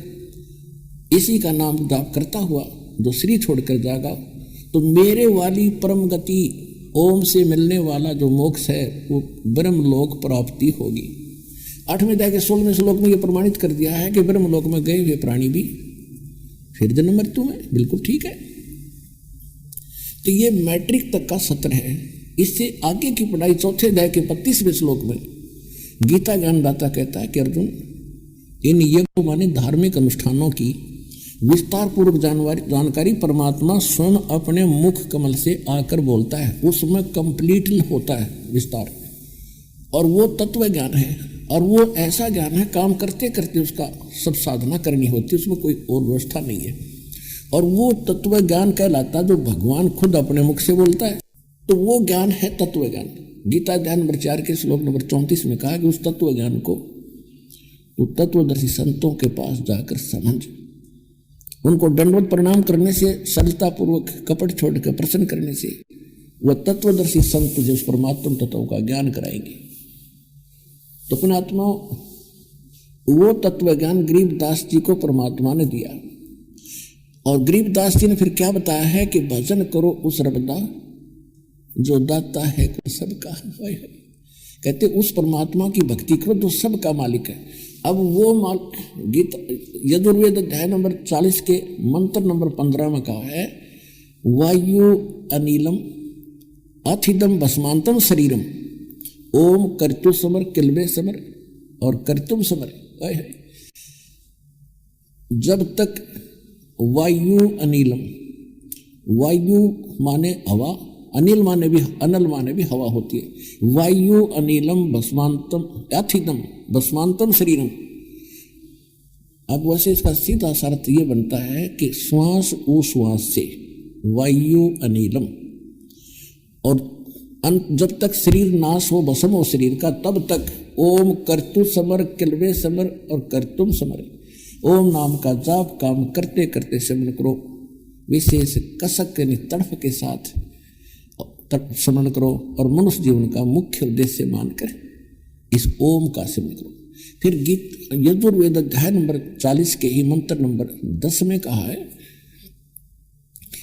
इसी का नाम जाप करता हुआ जो शरीर छोड़कर जाएगा तो मेरे वाली परम गति ओम से मिलने वाला जो मोक्ष है वो ब्रह्मलोक प्राप्ति होगी। 8वें अध्याय के 16वें श्लोक में ये प्रमाणित कर दिया है कि ब्रह्मलोक में गए हुए प्राणी भी फिर जन्म मृत्यु में, बिल्कुल ठीक है। तो ये मैट्रिक तक का सत्र है। इससे आगे की पढ़ाई 4थे अध्याय के 35वें श्लोक में गीता ज्ञानदाता कहता है कि अर्जुन, इन यज्ञ माने धार्मिक अनुष्ठानों की विस्तार पूर्वक जानकारी परमात्मा स्वयं अपने मुख कमल से आकर बोलता है, उसमें कंप्लीट होता है विस्तार, और वो तत्व ज्ञान है। और वो ऐसा ज्ञान है काम करते करते उसका सब साधना करनी होती है, उसमें कोई और व्यवस्था नहीं है। और वो तत्व ज्ञान कहलाता जो भगवान खुद अपने मुख से बोलता है, तो वो ज्ञान है तत्व ज्ञान। गीता अध्याय नंबर 4 के श्लोक नंबर 34 में कहा कि उस तत्व ज्ञान को तो तत्वदर्शी संतों के पास जाकर समझ, उनको दंडवत प्रणाम करने से, सरलतापूर्वक कपट छोड़कर प्रसन्न करने से वह तत्वदर्शी संत तुझे उस परमात्म तत्व का ज्ञान कराएंगे। तो अपने आत्मा वो तत्व ज्ञान गरीबदास जी को परमात्मा ने दिया। और गरीबदास जी ने फिर क्या बताया है कि भजन करो उस रबदा जो दाता है सबका। कहते उस परमात्मा की भक्ति करो जो सबका मालिक है। अब वो गीता यजुर्वेद अध्याय नंबर 40 के मंत्र नंबर 15 में कहा है, वायु अनिलम अथिदम भस्मांतम शरीरम ओम कर्तु समर किलबे समर और कर्तुम समर। जब तक वायु अनिलम, वायु माने हवा, अनिल माने भी, अनल माने भी हवा होती है। वायु अनिलम भस्मांतम अथिदम भस्मांतम शरीरम। अब वैसे इसका सीधा अर्थ ये बनता है कि श्वास उश्वास से वायु अनिलम, और जब तक शरीर नाश हो, भस्म हो शरीर का, तब तक ओम कर्तु समर किलवे समर और कर्तुम समर। ओम नाम का जाप काम करते करते समन करो, विशेष कसक यानी तड़फ के साथ समन करो, और मनुष्य जीवन का मुख्य उद्देश्य मानकर इस ओम का सिमरण करो। फिर गीत यजुर्वेद अध्याय नंबर 40 के ही मंत्र नंबर 10 में कहा है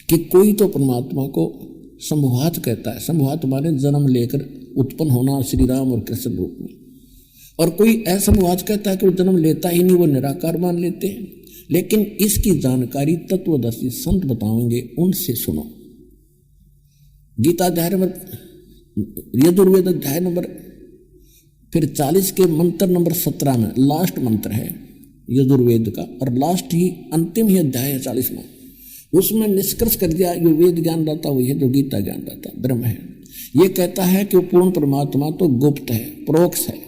कि कोई तो परमात्मा को संभवात कहता है। संभवात माने जन्म लेकर उत्पन्न होना श्री राम और कृष्ण रूप में, और कोई असंभवात कहता है कि वो जन्म लेता ही नहीं, वो निराकार मान लेते हैं। लेकिन इसकी जानकारी तत्वदर्शी संत बताएंगे, उनसे सुनो। गीता अध्याय नंबर यजुर्वेद अध्याय नंबर फिर 40 के मंत्र नंबर 17 में लास्ट मंत्र है यजुर्वेद का, और लास्ट ही अंतिम ही अध्याय है 40 में। उसमें निष्कर्ष कर दिया ये वेद ज्ञानदाता वही है जो गीता ज्ञानदाता ब्रह्म है। ये कहता है कि वो पूर्ण परमात्मा तो गुप्त है, प्रोक्ष है,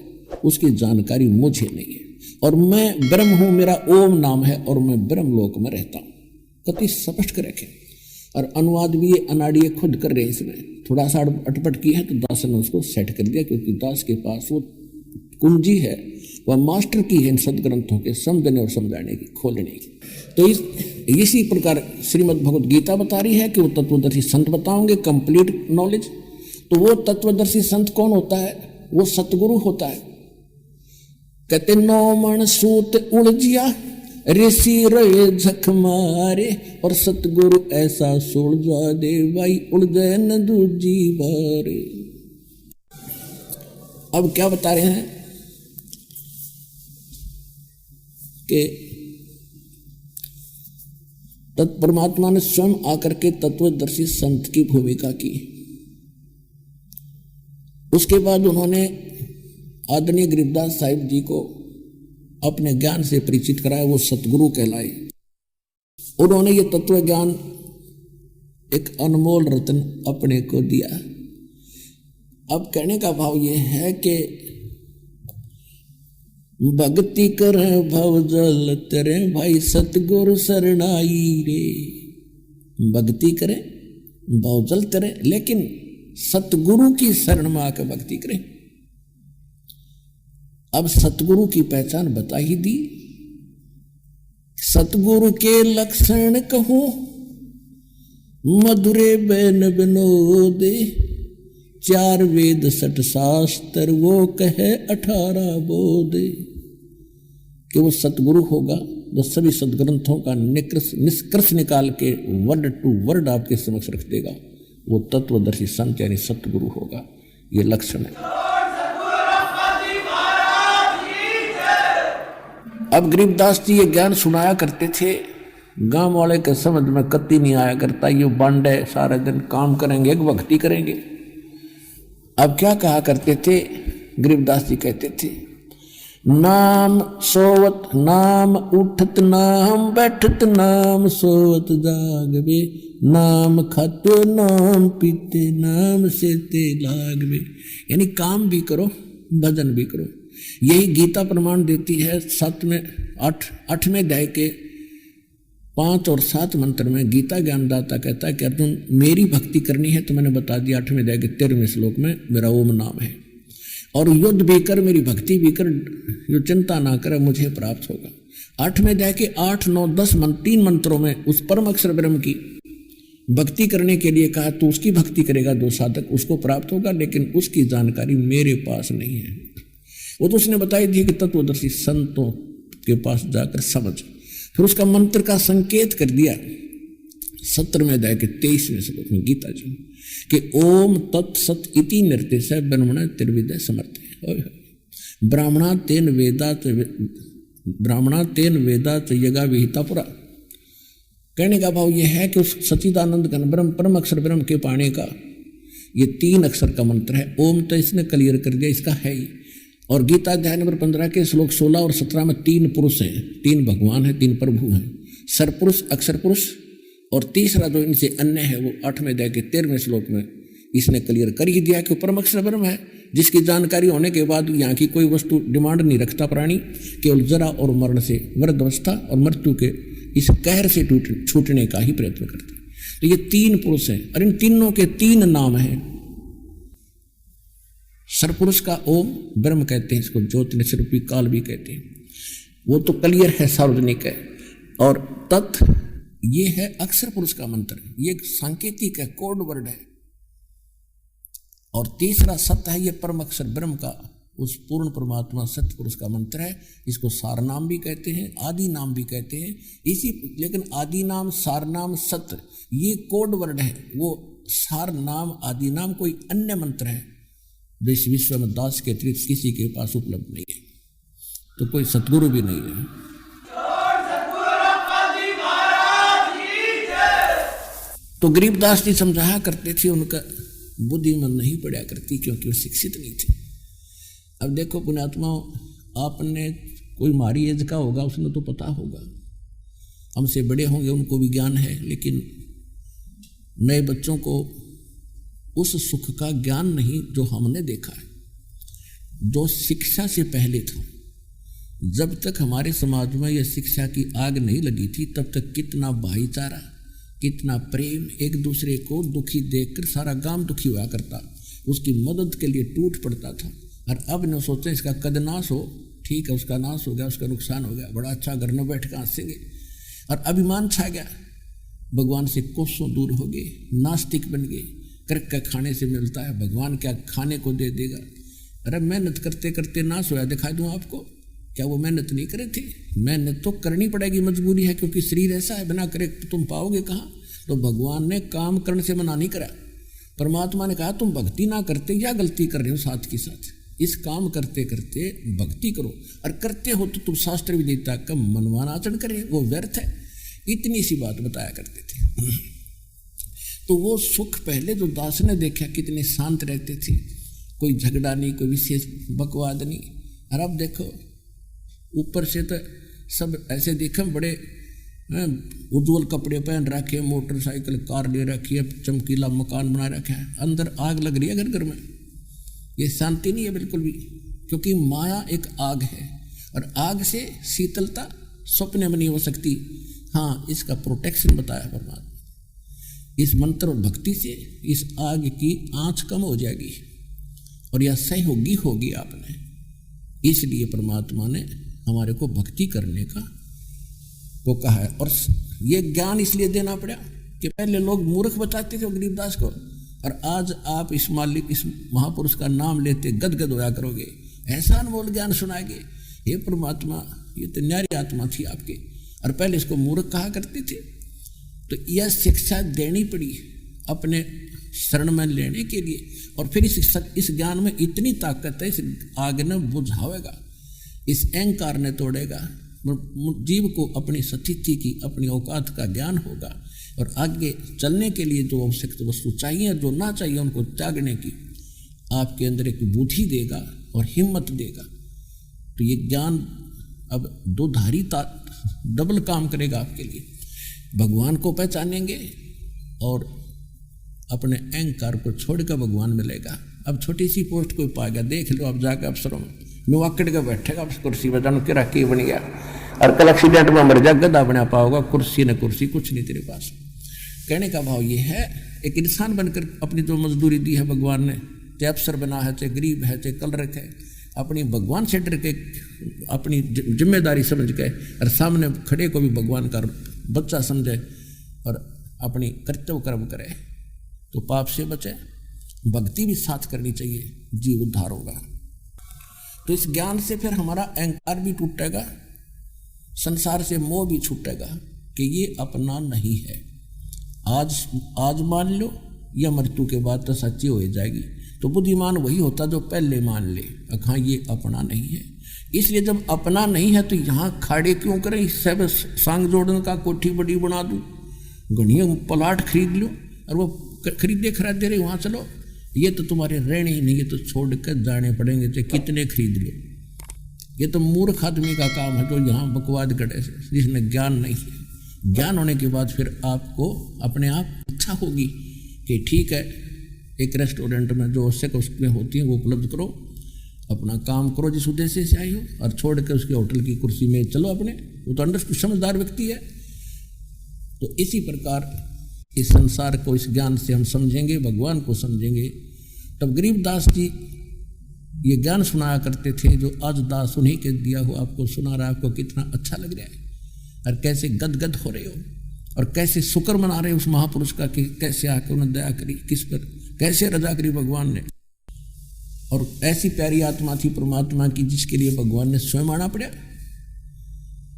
उसकी जानकारी मुझे नहीं है, और मैं ब्रह्म हूं, मेरा ओम नाम है, और मैं ब्रह्मलोक में रहता हूं। कति स्पष्ट कर रखे। और अनुवाद भी ये अनाड़िए खुद कर रहे हैं। इसमें थोड़ा सा अटपट की है तो दास ने उसको सेट कर दिया, क्योंकि दास के पास वो कुंजी है, वह मास्टर की है इन सदग्रंथों के समझने और समझाने की, खोलने की। तो इसी प्रकार श्रीमद् भगवत गीता बता रही है कि वो तत्वदर्शी संत बताओगे कंप्लीट नॉलेज। तो वो तत्वदर्शी संत कौन होता है? वो सतगुरु होता है। कहते 9 मण सूत उलझिया ऋषि रहे झक मारे, और सतगुरु ऐसा सुलझा दे भाई उलझे न दूजी बारे। अब क्या बता रहे हैं कि परमात्मा ने स्वयं आकर के तत्वदर्शी संत की भूमिका की। उसके बाद उन्होंने आदरणीय गरीबदास साहिब जी को अपने ज्ञान से परिचित कराया, वो सतगुरु कहलाए। उन्होंने ये तत्व ज्ञान एक अनमोल रत्न अपने को दिया। अब कहने का भाव ये है कि भक्ति कर भव जल तेरे भाई सतगुरु शरणाई रे। भक्ति करे भव जल तेरे, लेकिन सतगुरु की शरण में आकर भक्ति करे। अब सतगुरु की पहचान बता ही दी। सतगुरु के लक्षण कहो मधुरे बैन विनोदे, 4 वेद 6 शास्त्र वो कहे 18 बोधे। कि वो सतगुरु होगा जो सभी सदग्रंथों का निष्कर्ष निकाल के वर्ड टू वर्ड आपके समक्ष रख देगा, वो तत्वदर्शी संत यानी सतगुरु होगा। ये लक्षण है। अब गरीबदास जी ये ज्ञान सुनाया करते थे, गांव वाले के समझ में कत्ती नहीं आया करता, ये बांड है, सारे दिन काम करेंगे, भक्ति करेंगे। अब क्या कहा करते थे, गरीबदास जी कहते थे, नाम सोवत नाम उठत नाम बैठत नाम सोवत जागवे, नाम खाते नाम पीते नाम सेते लागवे। यानी काम भी करो भजन भी करो। यही गीता प्रमाण देती है। 8वें अध्याय के 5 और 7 मंत्र में गीता ज्ञानदाता कहता है कि अर्जुन मेरी भक्ति करनी है तो मैंने बता दिया 8वें अध्याय के 13वें श्लोक में मेरा ओम नाम है, और युद्ध भी कर मेरी भक्ति भी कर, जो चिंता ना करे मुझे प्राप्त होगा। 8वें अध्याय के 8, 9, 10 3 मंत्रों में उस परम अक्षर ब्रह्म की भक्ति करने के लिए कहा, तो उसकी भक्ति करेगा जो साधक उसको प्राप्त होगा, लेकिन उसकी जानकारी मेरे पास नहीं है। वो तो उसने बताई थी कि तत्वदर्शी संतों के पास जाकर समझ। फिर उसका मंत्र का संकेत कर दिया 17वें अध्याय के 23वें श्लोक में गीता जी कि ओम तत्सत इति निर्देश ब्रह्मण त्रिविदय समर्थ। ब्राह्मणा तेन वेदा यगा विहिता पुरा। कहने का भाव यह है कि उस सच्चिदानंद घन ब्रह्म परम अक्षर ब्रह्म के पाने का ये 3 अक्षर का मंत्र है। ओम तो इसने क्लियर कर दिया, इसका है ही। और गीता अध्याय नंबर 15 के श्लोक 16 और 17 में 3 पुरुष हैं, 3 भगवान हैं, 3 प्रभु हैं, सरपुरुष अक्षर पुरुष, और तीसरा जो इनसे अन्य है वो 8वें अध्याय के 13वें श्लोक में इसने क्लियर कर ही दिया कि परम अक्षर ब्रह्म है, जिसकी जानकारी होने के बाद यहाँ की कोई वस्तु डिमांड नहीं रखता प्राणी, केवल जरा और मरण से वृद्धावस्था और मृत्यु के इस कहर से छूटने का ही प्रयत्न करते। तो ये 3 पुरुष हैं और इन तीनों के 3 नाम हैं। सरपुरुष का ओम ब्रह्म कहते हैं, इसको ज्योति स्वरूपी काल भी कहते हैं, वो तो क्लियर है, सार्वजनिक है। और तत् ये है अक्षर पुरुष का मंत्र, ये एक सांकेतिक है, कोड वर्ड है। और तीसरा सत्य है, ये परम अक्षर ब्रह्म का उस पूर्ण परमात्मा सत्य पुरुष का मंत्र है। इसको सार नाम भी कहते हैं, आदि नाम भी कहते हैं। इसी लेकिन आदि नाम, सार नाम, सत्य ये कोड वर्ड है। वो सार नाम, आदि नाम कोई अन्य मंत्र है जो इस विश्व में दास के अतिरिक्त किसी के पास उपलब्ध नहीं है, तो कोई सतगुरु भी नहीं है। तो गरीबदास जी समझाया करते थे, उनका बुद्धि में नहीं पड़ा करती क्योंकि वो शिक्षित नहीं थे। अब देखो पुण्यात्मा, आपने कोई हमारी एज का होगा, उसने तो पता होगा, हमसे बड़े होंगे उनको भी ज्ञान है, लेकिन नए बच्चों को उस सुख का ज्ञान नहीं जो हमने देखा है, जो शिक्षा से पहले था। जब तक हमारे समाज में यह शिक्षा की आग नहीं लगी थी, तब तक कितना भाईचारा, कितना प्रेम, एक दूसरे को दुखी देखकर सारा गांव दुखी हुआ करता, उसकी मदद के लिए टूट पड़ता था। और अब न सोचें इसका कद नाश हो, ठीक है उसका नाश हो गया, उसका नुकसान हो गया, बड़ा अच्छा घर में बैठ कर हंसेंगे। और अभिमान छा गया, भगवान से कोसों दूर हो गए, नास्तिक बन गए, करक का खाने से मिलता है, भगवान क्या खाने को दे देगा। अरे मेहनत करते करते नाश होया, दिखा दूं आपको, क्या वो मेहनत नहीं करे थे? मेहनत तो करनी पड़ेगी, मजबूरी है, क्योंकि शरीर ऐसा है, बिना करे तुम पाओगे कहाँ। तो भगवान ने काम करने से मना नहीं करा। परमात्मा ने कहा तुम भक्ति ना करते या गलती कर रहे हो, साथ के साथ इस काम करते करते भक्ति करो, और करते हो तो तुम शास्त्र विदिता का मनमाना आचरण करे, वो व्यर्थ है। इतनी सी बात बताया करते थे। तो वो सुख पहले जो दास ने देखा, कितने शांत रहते थे, कोई झगड़ा नहीं, कोई विशेष बकवाद नहीं। और अब देखो ऊपर से तो सब ऐसे देखे, बड़े उज्जवल कपड़े पहन रखे, मोटरसाइकिल कार ले रखी है, चमकीला मकान बना रखा है, अंदर आग लग रही है घर घर में। ये शांति नहीं है बिल्कुल भी, क्योंकि माया एक आग है, और आग से शीतलता स्वप्न में नहीं हो सकती। हाँ, इसका प्रोटेक्शन बताया परमात्मा, इस मंत्र और भक्ति से इस आग की आँच कम हो जाएगी, और यह सहयोगी होगी आपने। इसलिए परमात्मा ने हमारे को भक्ति करने का को कहा है। और ये ज्ञान इसलिए देना पड़ा कि पहले लोग मूर्ख बताते थे गरीबदास को, और आज आप इस मालिक, इस महापुरुष का नाम लेते गदगद होया करोगे, ऐसा अनमोल ज्ञान सुनाएंगे। हे परमात्मा, ये तो न्यारी आत्मा थी आपके, और पहले इसको मूर्ख कहा करते थे। तो यह शिक्षा देनी पड़ी अपने शरण में लेने के लिए। और फिर इस ज्ञान में इतनी ताकत है, इस आग ने बुझावेगा, इस अहंकार ने तोड़ेगा, जीव को अपनी स्थिति की, अपनी औकात का ज्ञान होगा, और आगे चलने के लिए जो आवश्यक वस्तु चाहिए, जो ना चाहिए उनको त्यागने की आपके अंदर एक बुद्धि देगा और हिम्मत देगा। तो ये ज्ञान अब दो धारी डबल काम करेगा आपके लिए। भगवान को पहचानेंगे और अपने अहंकार को छोड़कर भगवान मिलेगा। अब छोटी सी पोस्ट कोई पाएगा, देख लो आप जाकर अफसरों में, मैं आकड़ के बैठेगा कुर्सी पर, जानो कि राखी बन गया, और कल एक्सीडेंट में मर जा, गधा बना पाओगा, कुर्सी न कुर्सी कुछ नहीं तेरे पास। कहने का भाव ये है, एक इंसान बनकर अपनी जो मजदूरी दी है भगवान ने, चाहे अफसर बना है, चाहे गरीब है, चाहे कलरक है, अपनी भगवान से डर के, अपनी जिम्मेदारी समझ के, और सामने खड़े को भी भगवान का बच्चा समझे और अपनी कर्तव्य कर्म करे तो पाप से बचे। भक्ति भी साथ करनी चाहिए, जीव उद्धार होगा। तो इस ज्ञान से फिर हमारा अहंकार भी टूटेगा, संसार से मोह भी छूटेगा कि ये अपना नहीं है। आज मान लो, या मृत्यु के बाद तो सच्ची हो जाएगी। तो बुद्धिमान वही होता जो पहले मान ले, हाँ ये अपना नहीं है। इसलिए जब अपना नहीं है तो यहाँ खाड़े क्यों करें, सब सांग जोड़ने का कोठी बड़ी बना दूँ, घनिया प्लाट खरीद लूँ, और वो खरीदे खरीदे रहे वहाँ चलो, ये तो तुम्हारे रहने ही नहीं, ये तो छोड़ कर जाने पड़ेंगे, चाहे कितने खरीद लो। ये तो मूर्ख आदमी का काम है जो यहाँ बकवाद करे, जिसमें ज्ञान नहीं है। ज्ञान होने के बाद फिर आपको अपने आप इच्छा होगी कि ठीक है, एक रेस्टोरेंट में जो आवश्यक वस्तुएं होती हैं वो उपलब्ध करो, अपना काम करो जिस उद्देश्य से आई हो, और छोड़ कर उसके होटल की कुर्सी में चलो अपने। वो तो अंडर समझदार व्यक्ति है। तो इसी प्रकार इस संसार को, इस ज्ञान से हम समझेंगे, भगवान को समझेंगे। तब गरीबदास जी ये ज्ञान सुनाया करते थे, जो आज दास उन्हीं के दिया हुआ आपको सुना रहा है। आपको कितना अच्छा लग रहा है, और कैसे गदगद हो रहे हो, और कैसे शुक्र मना रहे हो उस महापुरुष का कि कैसे आकर उन्हें दया करी, किस पर कैसे रजा करी भगवान ने। और ऐसी प्यारी आत्मा थी परमात्मा की जिसके लिए भगवान ने स्वयं आना पड़ा।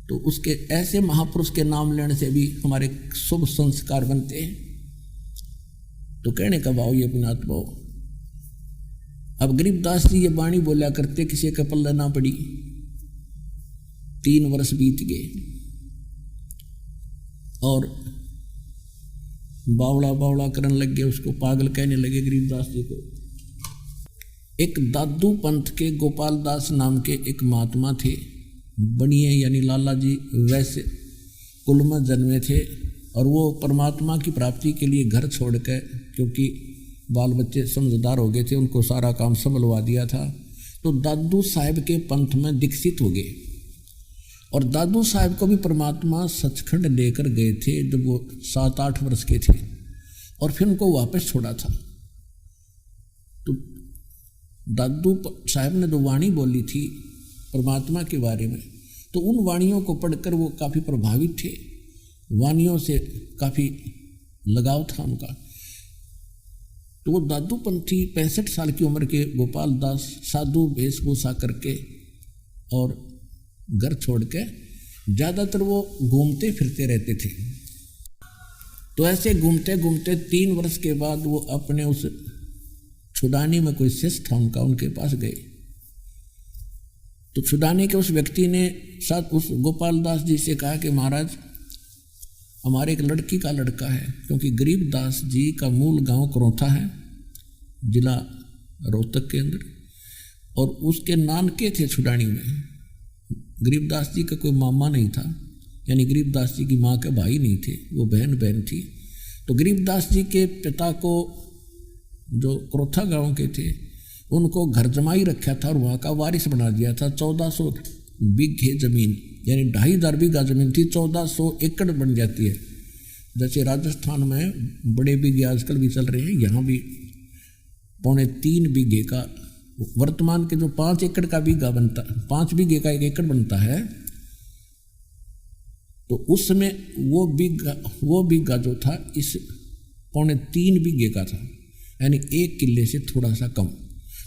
तो उसके ऐसे महापुरुष के नाम लेने से भी हमारे शुभ संस्कार बनते हैं। तो कहने का भाव ये अपना आत्मा। अब गरीबदास जी ये वाणी बोला करते, किसी का पल्ला ना पड़ी। 3 वर्ष बीत गए और बावड़ा बावड़ा करने लग गए, उसको पागल कहने लगे गरीबदास जी को। एक दादू पंथ के गोपाल दास नाम के एक महात्मा थे, बनिए यानी लाला जी वैसे कुल में जन्मे थे, और वो परमात्मा की प्राप्ति के लिए घर छोड़ कर, क्योंकि बाल बच्चे समझदार हो गए थे, उनको सारा काम संभलवा दिया था, तो दादू साहब के पंथ में दीक्षित हो गए। और दादू साहब को भी परमात्मा सचखंड लेकर गए थे जब वो 7-8 वर्ष के थे, और फिर उनको वापस छोड़ा था। तो दादू साहब ने जो वाणी बोली थी परमात्मा के बारे में, तो उन वाणियों को पढ़कर वो काफ़ी प्रभावित थे, वाणियों से काफ़ी लगाव था उनका। तो वो दादू पंथी 65 साल की उम्र के गोपाल दास साधु वेशभूषा करके और घर छोड़ के ज़्यादातर वो घूमते फिरते रहते थे। तो ऐसे घूमते घूमते 3 वर्ष के बाद वो अपने उस छुड़ानी में कोई शिष्य था उनका, उनके पास गए। तो छुड़ाने के उस व्यक्ति ने साथ उस गोपाल दास जी से कहा कि महाराज, हमारे एक लड़की का लड़का है, क्योंकि गरीबदास जी का मूल गांव करौथा है, जिला रोहतक के अंदर, और उसके नानके थे छुड़ानी में। गरीबदास जी का कोई मामा नहीं था, यानी गरीबदास जी की माँ के भाई नहीं थे, वो बहन थी। तो गरीबदास जी के पिता को, जो करौथा गांव के थे, उनको घर जमाई रखा था और वहाँ का वारिस बना दिया था। 1400 बीघे जमीन, यानी 2500 बीघा जमीन थी, 1400 एकड़ बन जाती है। जैसे राजस्थान में बड़े बीघे आजकल भी चल रहे हैं, यहाँ भी 3.25 बीघे का, वर्तमान के जो 5 एकड़ का बीघा बनता, 5 बीघे का 1 एकड़ बनता है, तो उस समय वो बीघा जो था इस 3.25 बीघे का था, यानी 1 किले से थोड़ा सा कम।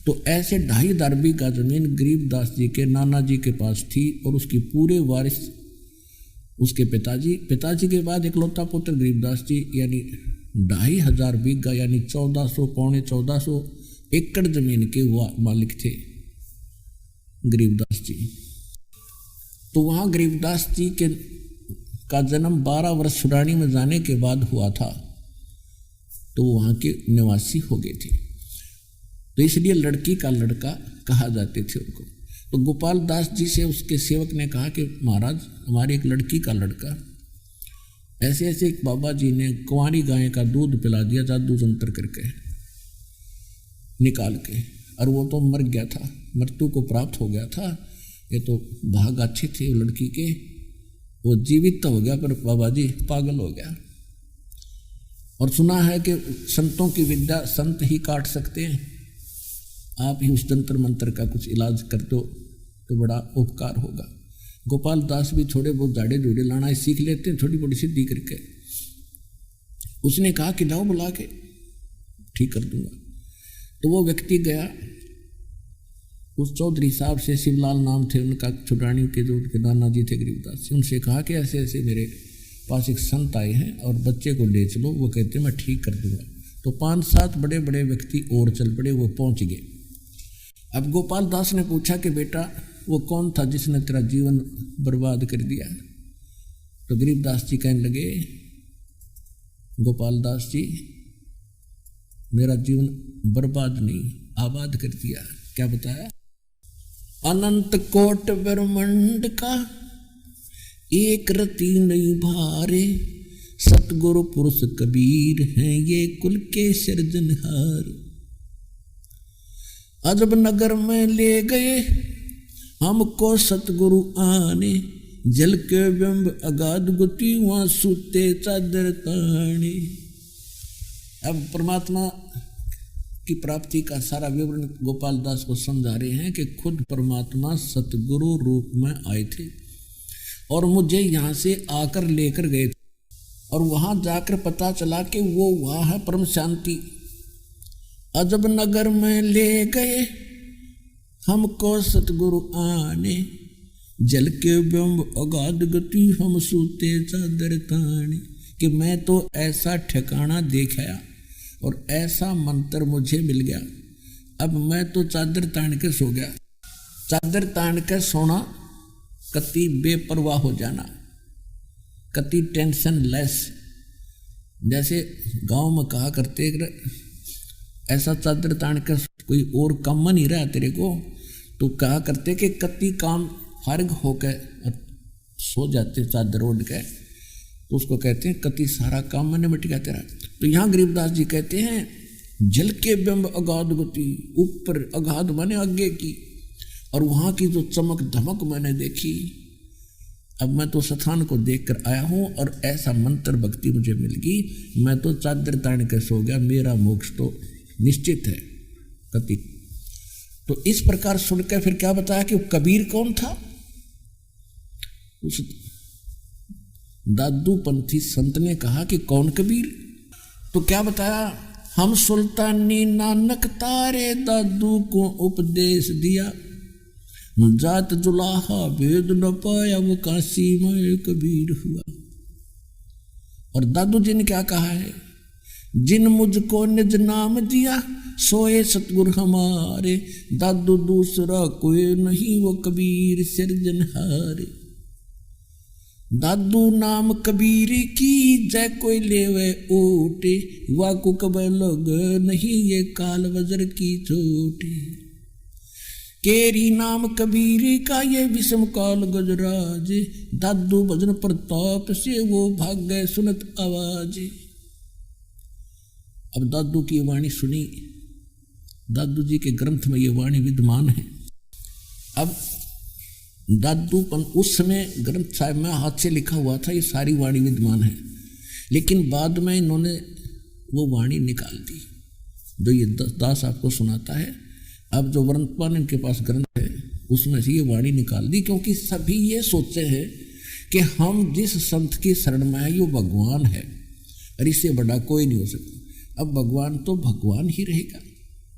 तो ऐसे 2,500 बीघा जमीन गरीबदास जी के नाना जी के पास थी और उसकी पूरे वारिस उसके पिताजी के बाद इकलौता पुत्र गरीबदास जी, यानी 2,500 बीघा यानी 1400 पौने 1400 एकड़ जमीन के मालिक थे गरीबदास जी। तो वहाँ गरीबदास जी का जन्म 12 वर्ष सुरानी में जाने के बाद हुआ था, तो वहाँ के निवासी हो गए थे, तो इसलिए लड़की का लड़का कहा जाते थे उनको। तो गोपाल दास जी से उसके सेवक ने कहा कि महाराज हमारी एक लड़की का लड़का, ऐसे ऐसे एक बाबा जी ने कुंवारी गाय का दूध पिला दिया जादू जंतर करके निकाल के, और वो तो मर गया था, मृत्यु को प्राप्त हो गया था। ये तो भाग अच्छे थे वो लड़की के, वो जीवित तो हो गया पर बाबा जी पागल हो गया। और सुना है कि संतों की विद्या संत ही काट सकते हैं, आप ही उस जंतर मंत्र का कुछ इलाज कर दो तो बड़ा उपकार होगा। गोपाल दास भी थोड़े बहुत झाड़े झूड़े लाना सीख लेते हैं, छोटी बड़ी सिद्धि करके। उसने कहा कि लाओ बुला के ठीक कर दूंगा। तो वो व्यक्ति गया, उस चौधरी साहब से, शिवलाल नाम थे उनका, छुटानी के जो उनके नाना जी थे गरीबदास से, उनसे कहा कि ऐसे ऐसे मेरे पास एक संत आए हैं और बच्चे को ले चलो। वो कहते मैं ठीक कर दूंगा। तो 5-7 बड़े बड़े व्यक्ति और चल पड़े, वो पहुंच गए। अब गोपाल दास ने पूछा कि बेटा वो कौन था जिसने तेरा जीवन बर्बाद कर दिया? तो गरीबदास जी कहने लगे, गोपाल दास जी मेरा जीवन बर्बाद नहीं आबाद कर दिया। क्या बताया? अनंत कोट ब्रह्मांड का एक रति नहीं भारे, सतगुरु पुरुष कबीर हैं ये कुल के सृजनहार। अजब नगर में ले गए हमको सतगुरु आने, जल के बिंब अगाध गुती वहां सूते चादर ताने। अब परमात्मा की प्राप्ति का सारा विवरण गोपाल दास को समझा रहे हैं कि खुद परमात्मा सतगुरु रूप में आए थे और मुझे यहाँ से आकर लेकर गए, और वहां जाकर पता चला कि वो वहाँ है परम शांति। अजब नगर में ले गए हमको सतगुरु आने, जल के बिंब अगाध गति हम सूते चादर ताने। कि मैं तो ऐसा ठिकाना देखा और ऐसा मंत्र मुझे मिल गया, अब मैं तो चादर तान के सो गया। चादर तान के सोना, कति बेपरवाह हो जाना, कति टेंशन लेस। जैसे गांव में कहा करते ऐसा चादर तान के कोई और काम नहीं रहा तेरे को, तो कहा करते कि कति काम फारिग होकर सो जाते चादर ओढ़ के, तो उसको कहते हैं कति सारा काम मैंने मिट गया तेरा। तो यहाँ गरीबदास जी कहते हैं जल के बिंब अगाध गति, ऊपर अगाध माने आगे की, और वहाँ की जो चमक धमक मैंने देखी। अब मैं तो स्थान को देखकर आया हूँ और ऐसा मंत्र भक्ति मुझे मिल गई, मैं तो चादर तान के सो गया, मेरा मोक्ष तो निश्चित है कति। तो इस प्रकार सुनकर फिर क्या बताया कि कबीर कौन था? उस दादू पंथी संत ने कहा कि कौन कबीर? तो क्या बताया? हम सुल्तानी नानक तारे दादू को उपदेश दिया, जात जुलाहा भेद न पाया वो काशी में कबीर हुआ। और दादू जी ने क्या कहा है? जिन मुझको निज नाम दिया सोए सतगुरु हमारे, दादू दूसरा कोई नहीं वो कबीर सिरजनहारे। दादू नाम कबीर की जय कोई लेवे ओटे, वाकु कबे लग नहीं ये काल वज्र की चोटे। केरी नाम कबीर का ये विषम काल गजराज, दादू भजन प्रताप से वो भाग गए सुनत आवाज। अब दादू की वाणी सुनी, दादू जी के ग्रंथ में ये वाणी विद्यमान है। अब दादू उस समय ग्रंथ साहिब में हाथ से लिखा हुआ था, ये सारी वाणी विद्यमान है, लेकिन बाद में इन्होंने वो वाणी निकाल दी जो ये दास आपको सुनाता है। अब जो वर्तमान इनके पास ग्रंथ है उसमें से ये वाणी निकाल दी, क्योंकि सभी ये सोचते हैं कि हम जिस संत की शरण में है वो भगवान है और इससे बड़ा कोई नहीं हो सकता। अब भगवान तो भगवान ही रहेगा,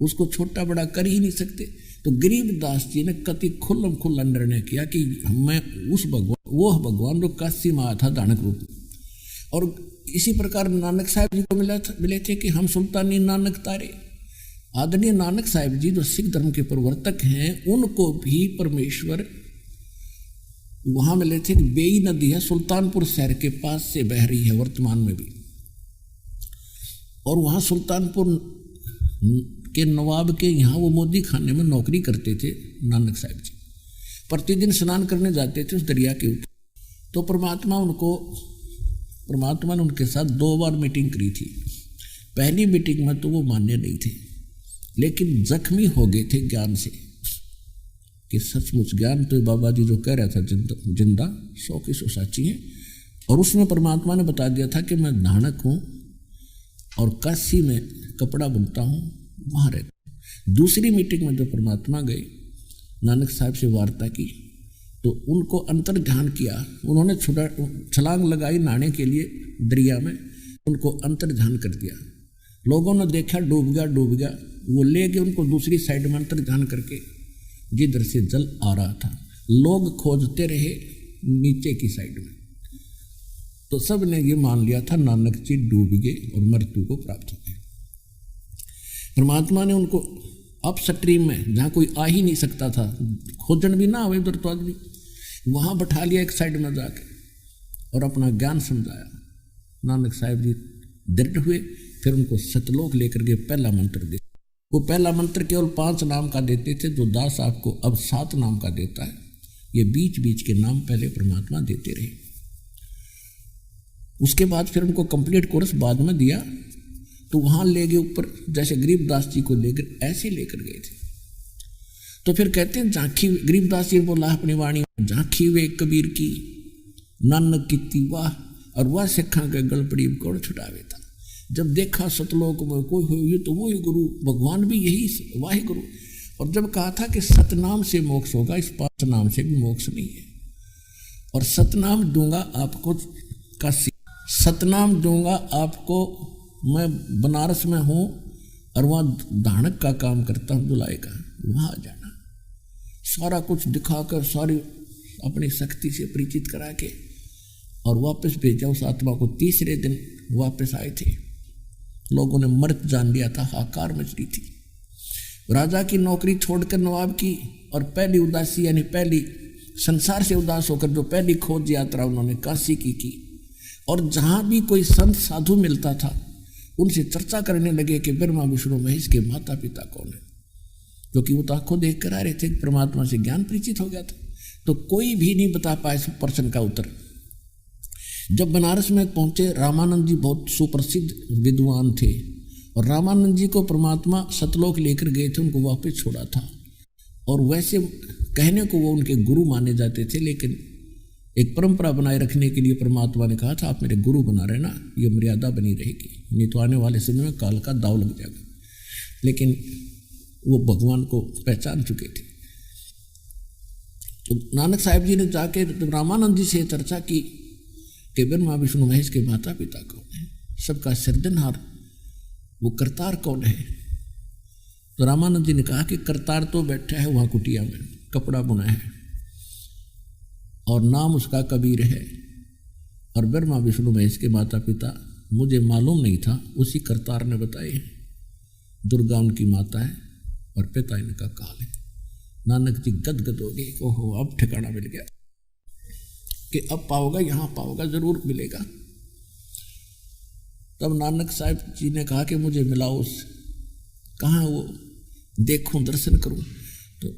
उसको छोटा बड़ा कर ही नहीं सकते। तो गरीबदास जी ने कति खुल्लम खुल्ला निर्णय किया कि मैं उस भगवान, वो भगवान जो काशी में आया था धानक रूप में, और इसी प्रकार नानक साहब जी को मिले थे कि हम सुल्तानी नानक तारे। आदरणीय नानक साहब जी जो सिख धर्म के प्रवर्तक हैं, उनको भी परमेश्वर वहां मिले थे। बेई नदी है, सुल्तानपुर शहर के पास से बह रही है वर्तमान में भी, और वहां सुल्तानपुर के नवाब के यहाँ वो मोदी खाने में नौकरी करते थे नानक साहब जी। प्रतिदिन स्नान करने जाते थे उस दरिया के ऊपर। तो परमात्मा ने उनके साथ 2 बार मीटिंग करी थी। पहली मीटिंग में तो वो मान्य नहीं थे, लेकिन जख्मी हो गए थे ज्ञान से कि सचमुच ज्ञान तो बाबा जी जो कह रहा था जिंदा 100 की 100 साची है। और उसमें परमात्मा ने बता दिया था कि मैं धानक हूँ और काशी में कपड़ा बुनता हूँ, वहाँ रहता। दूसरी मीटिंग में जब परमात्मा गए, नानक साहब से वार्ता की, तो उनको अंतर ध्यान किया। उन्होंने छलांग लगाई नहाने के लिए दरिया में, उनको अंतर ध्यान कर दिया। लोगों ने देखा डूब गया, वो ले गए उनको दूसरी साइड में अंतर ध्यान करके, जिधर से जल आ रहा था। लोग खोजते रहे नीचे की साइड में, तो सब ने ये मान लिया था नानक जी डूब गए और मृत्यु को प्राप्त हो गए। परमात्मा ने उनको अपस्ट्रीम में, जहाँ कोई आ ही नहीं सकता था, खोजन भी ना आवे उधर तो आदमी, वहाँ बैठा लिया एक साइड में जाके और अपना ज्ञान समझाया। नानक साहब जी दृढ़ हुए, फिर उनको सतलोक लेकर के पहला मंत्र दे। वो पहला मंत्र केवल 5 नाम का देते थे, जो दास आपको अब 7 नाम का देता है। ये बीच बीच के नाम पहले परमात्मा देते रहे। उसके बाद फिर उनको कंप्लीट कोर्स बाद में दिया, तो वहाँ ले गए ऊपर, जैसे गरीबदास जी को लेकर ऐसे लेकर गए थे। तो फिर कहते हैं झांकी, गरीबदास जी बोला अपनी वाणी, झांकी वे कबीर की नानक की वाह, और वह सिखा के गल पड़ी कौन छुड़ावे था। जब देखा सतलोक में कोई हुई तो वही गुरु, भगवान भी यही वाहे गुरु। और जब कहा था कि सतनाम से मोक्ष होगा, इस 5 नाम से भी मोक्ष नहीं है। और सतनाम दूंगा आपको काशी, सतनाम दूंगा आपको, मैं बनारस में हूँ और वहाँ धानक का काम करता हूँ जुलाई का, वहाँ आ जाना। सारा कुछ दिखाकर, सारी अपनी शक्ति से परिचित करा के और वापस भेजा उस आत्मा को। तीसरे दिन वापस आए थे, लोगों ने मृत जान लिया था, हाकार मच रही थी। राजा की नौकरी छोड़कर नवाब की, और पहली उदासी यानी पहली संसार से उदास होकर जो पहली खोज यात्रा उन्होंने काशी की। और जहाँ भी कोई संत साधु मिलता था, उनसे चर्चा करने लगे कि ब्रह्मा विष्णु महेश के माता पिता कौन है, क्योंकि वो तो आंखों देख कर आ रहे थे, परमात्मा से ज्ञान परिचित हो गया था। तो कोई भी नहीं बता पाए इस प्रश्न का उत्तर। जब बनारस में पहुंचे, रामानंद जी बहुत सुप्रसिद्ध विद्वान थे, और रामानंद जी को परमात्मा सतलोक लेकर गए थे, उनको वापस छोड़ा था। और वैसे कहने को वो उनके गुरु माने जाते थे, लेकिन एक परंपरा बनाए रखने के लिए परमात्मा ने कहा था आप मेरे गुरु बना रहना, ये मर्यादा बनी रहेगी, नहीं तो आने वाले समय में काल का दाव लग जाएगा। लेकिन वो भगवान को पहचान चुके थे। तो नानक साहब जी ने जाके रामानंद जी से चर्चा की कि ब्रह्मा विष्णु महेश के माता पिता कौन है, सबका सिरदनहार वो करतार कौन है। तो रामानंद जी ने कहा कि करतार तो बैठा है वहाँ कुटिया में, कपड़ा बुना है, और नाम उसका कबीर है। और ब्रह्मा विष्णु महेश के माता पिता मुझे मालूम नहीं था, उसी करतार ने बताए हैं। दुर्गा उनकी माता है और पिता इनका काल है। नानक जी गदगद हो गए, ओहो अब ठिकाना मिल गया कि अब पाओगा, यहाँ पाओगा, जरूर मिलेगा। तब नानक साहब जी ने कहा कि मुझे मिलाओ, कहाँ वो देखूं, दर्शन करूं। तो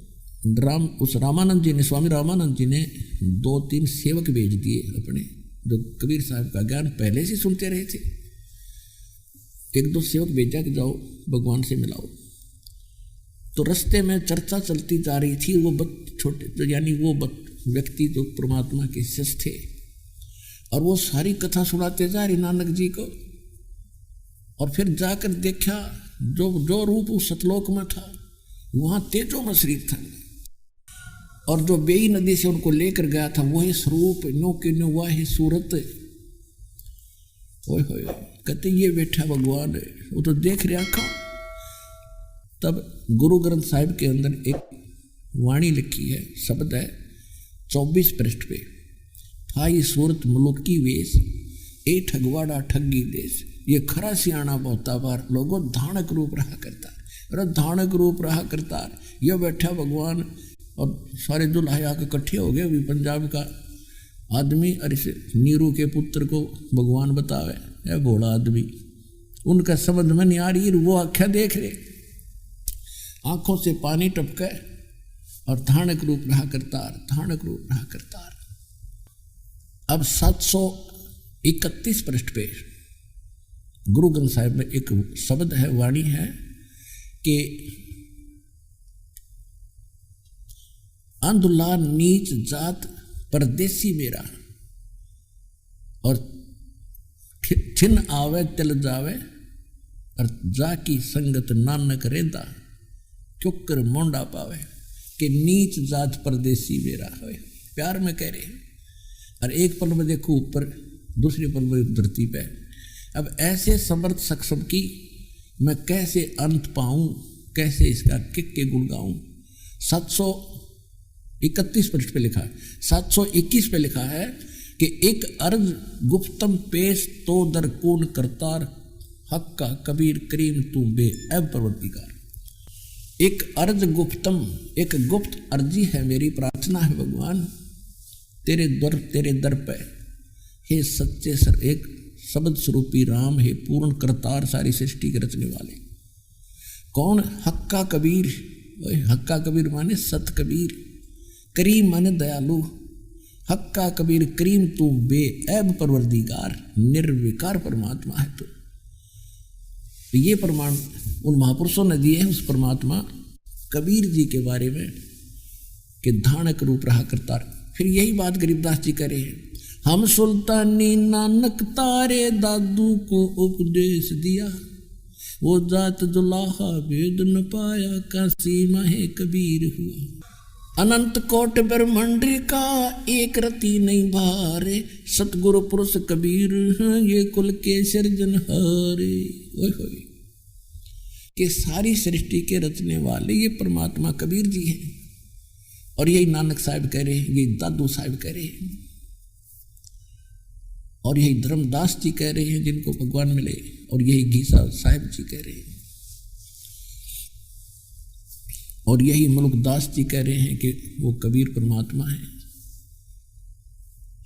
उस रामानंद जी ने, स्वामी रामानंद जी ने 2-3 सेवक भेज दिए अपने, जो कबीर साहब का ज्ञान पहले से सुनते रहे थे। 1-2 सेवक भेजा कि जाओ भगवान से मिलाओ। तो रास्ते में चर्चा चलती जा रही थी। वो छोटे यानी वो व्यक्ति जो परमात्मा के शिष्य थे, और वो सारी कथा सुनाते जा रही नानक जी को। और फिर जाकर देखा जो रूप उस सतलोक में था, वहां तेजो में शरीर था, और जो बेई नदी से उनको लेकर गया था वही स्वरूप, नो के नो वही सूरत। ओए होए, कहते ये बैठा भगवान है, वो तो देख रहा आँखों। तब गुरु ग्रंथ साहिब के अंदर एक वाणी लिखी है, शब्द है 24 पृष्ठ पे, फाई सूरत मुलुकी वेश ए ठगवाड़ा ठगी देश। ये खरा सियाणा बहुता बार लोगों धानक रूप रहा करता है, अरे धानक रूप रहा करता है। यह बैठा भगवान और सारे दुल्हा आके इकट्ठे हो गए, अभी पंजाब का आदमी और इस नीरू के पुत्र को भगवान बतावे, है भोला आदमी, उनका समझ में नहीं आ रही, वो आख्या देख रहे, आंखों से पानी टपके और धानक रूप रहा करतार, धानक रूप रहा करतार। अब 731 पृष्ठ पे गुरु ग्रंथ साहिब में एक शब्द है, वाणी है कि अंधुला नीच जात परदेसी मेरा और छिन आवे तिल जावे और जाकी संगत नानक रेंदा क्योंकर मोंडा पावे। कि नीच जात परदेसी मेरा है, प्यार में कह रहे हैं। और एक पल में देखो ऊपर, दूसरे पल में धरती पे। अब ऐसे समर्थ सक्षम की मैं कैसे अंत पाऊं, कैसे इसका किक के गुण गाऊं। 731 पृष्ठ पे लिखा है, 721 पे लिखा है कि एक अर्ज गुप्तम पेश तो दर कौन करतार, हक का कबीर करीम तू बे ऐब परवरदिगार। एक अर्ज गुप्तम, एक गुप्त अर्जी है, मेरी प्रार्थना है भगवान तेरे दर पे, हे सच्चे सर एक शब्द स्वरूपी राम, हे पूर्ण करतार, सारी सृष्टि के रचने वाले। कौन? हक्का कबीर। हक्का कबीर माने सत कबीर, करीम माने दयालु। हक्का कबीर करीम तू बे ऐब परवरदिगार, निर्विकार परमात्मा है तू। तो ये प्रमाण उन महापुरुषों ने दिए हैं उस परमात्मा कबीर जी के बारे में कि धानक रूप रहा करतार। फिर यही बात गरीबदास जी कह रहे हैं, हम सुल्तानी नानक तारे दादू को उपदेश दिया, वो जात जुलाहा भेद न पाया, काशी माहे कबीर हुआ। अनंत कोट ब्रह्मांड का एक रति नहीं भारे, सतगुरु पुरुष कबीर ये कुल के सिरजनहारे। ओए होए, कि सारी सृष्टि के रचने वाले ये परमात्मा कबीर जी हैं। और यही नानक साहिब कह रहे हैं, यही दादू साहिब कह रहे हैं, और यही धर्मदास जी कह रहे हैं जिनको भगवान मिले, और यही घीसा साहिब जी कह रहे हैं, और यही मुल्कदास जी कह रहे हैं कि वो कबीर परमात्मा है,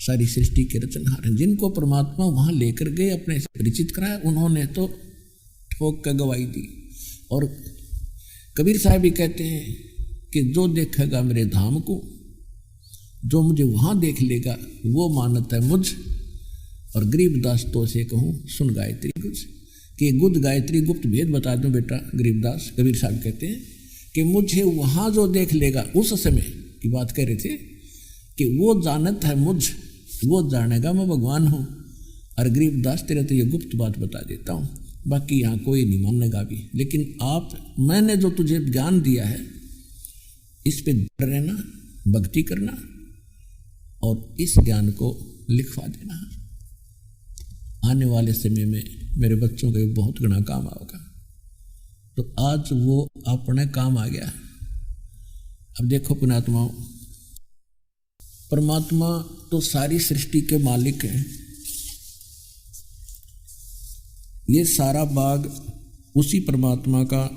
सारी सृष्टि के रचनहार हैं। जिनको परमात्मा वहां लेकर गए, अपने से परिचित कराया, उन्होंने तो ठोक कर गवाही दी। और कबीर साहब भी कहते हैं कि जो देखेगा मेरे धाम को, जो मुझे वहां देख लेगा वो मानत है मुझ। और गरीबदास तो से कहूँ सुन गायत्री कुछ, कि गुद गायत्री गुप्त भेद बता दूं बेटा गरीबदास। कबीर साहब कहते हैं कि मुझे वहां जो देख लेगा, उस समय की बात कह रहे थे कि वो जानत है मुझ, वो जानेगा मैं भगवान हूँ। और गरीबदास तेरे तो ये गुप्त बात बता देता हूँ, बाकी यहाँ कोई नहीं मानेगा भी, लेकिन मैंने जो तुझे ज्ञान दिया है इस पे रहना, भक्ति करना और इस ज्ञान को लिखवा देना। आने वाले समय में मेरे बच्चों का बहुत घना काम आएगा। तो आज वो अपने काम आ गया। अब देखो पुण्यात्माओं, परमात्मा तो सारी सृष्टि के मालिक हैं। ये सारा बाग उसी परमात्मा का,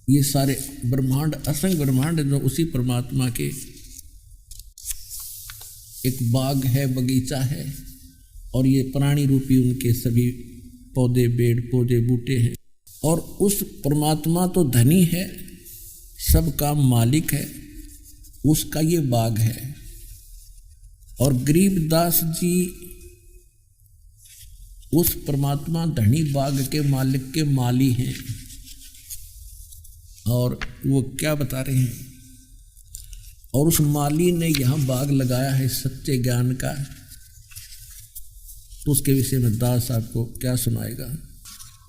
ये सारे ब्रह्मांड, असंख्य ब्रह्मांड जो उसी परमात्मा के एक बाग है, बगीचा है। और ये प्राणी रूपी उनके सभी पौधे, पेड़ पौधे, बूटे हैं। और उस परमात्मा तो धनी है, सबका मालिक है, उसका ये बाग है। और गरीबदास जी उस परमात्मा धनी बाग के मालिक के माली हैं। और वो क्या बता रहे हैं, और उस माली ने यहाँ बाग लगाया है सच्चे ज्ञान का। तो उसके विषय में दास आपको क्या सुनाएगा।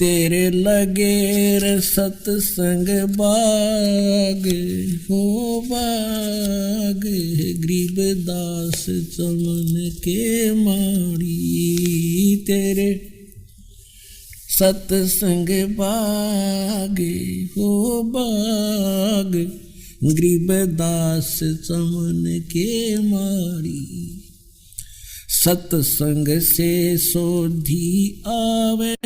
तेरे लगे रे सत्संग बाग हो बाग, गरीबदास चमन के माड़ी। तेरे सतसंग बागे हो बाग, गरीबदास चमन के मारी। सतसंग से सोधी आवे,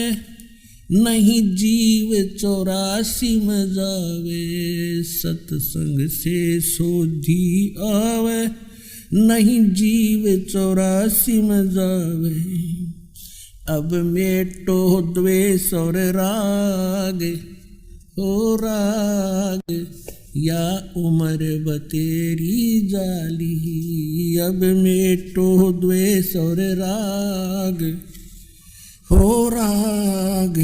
नहीं जीव 84 में जावे। सतसंग से सोधी आवे, नहीं जीव 84 में जावे। अब मेटो द्वेष और राग हो राग, या उम्र बतेरी जाली। अब मेटो द्वेष और राग हो राग,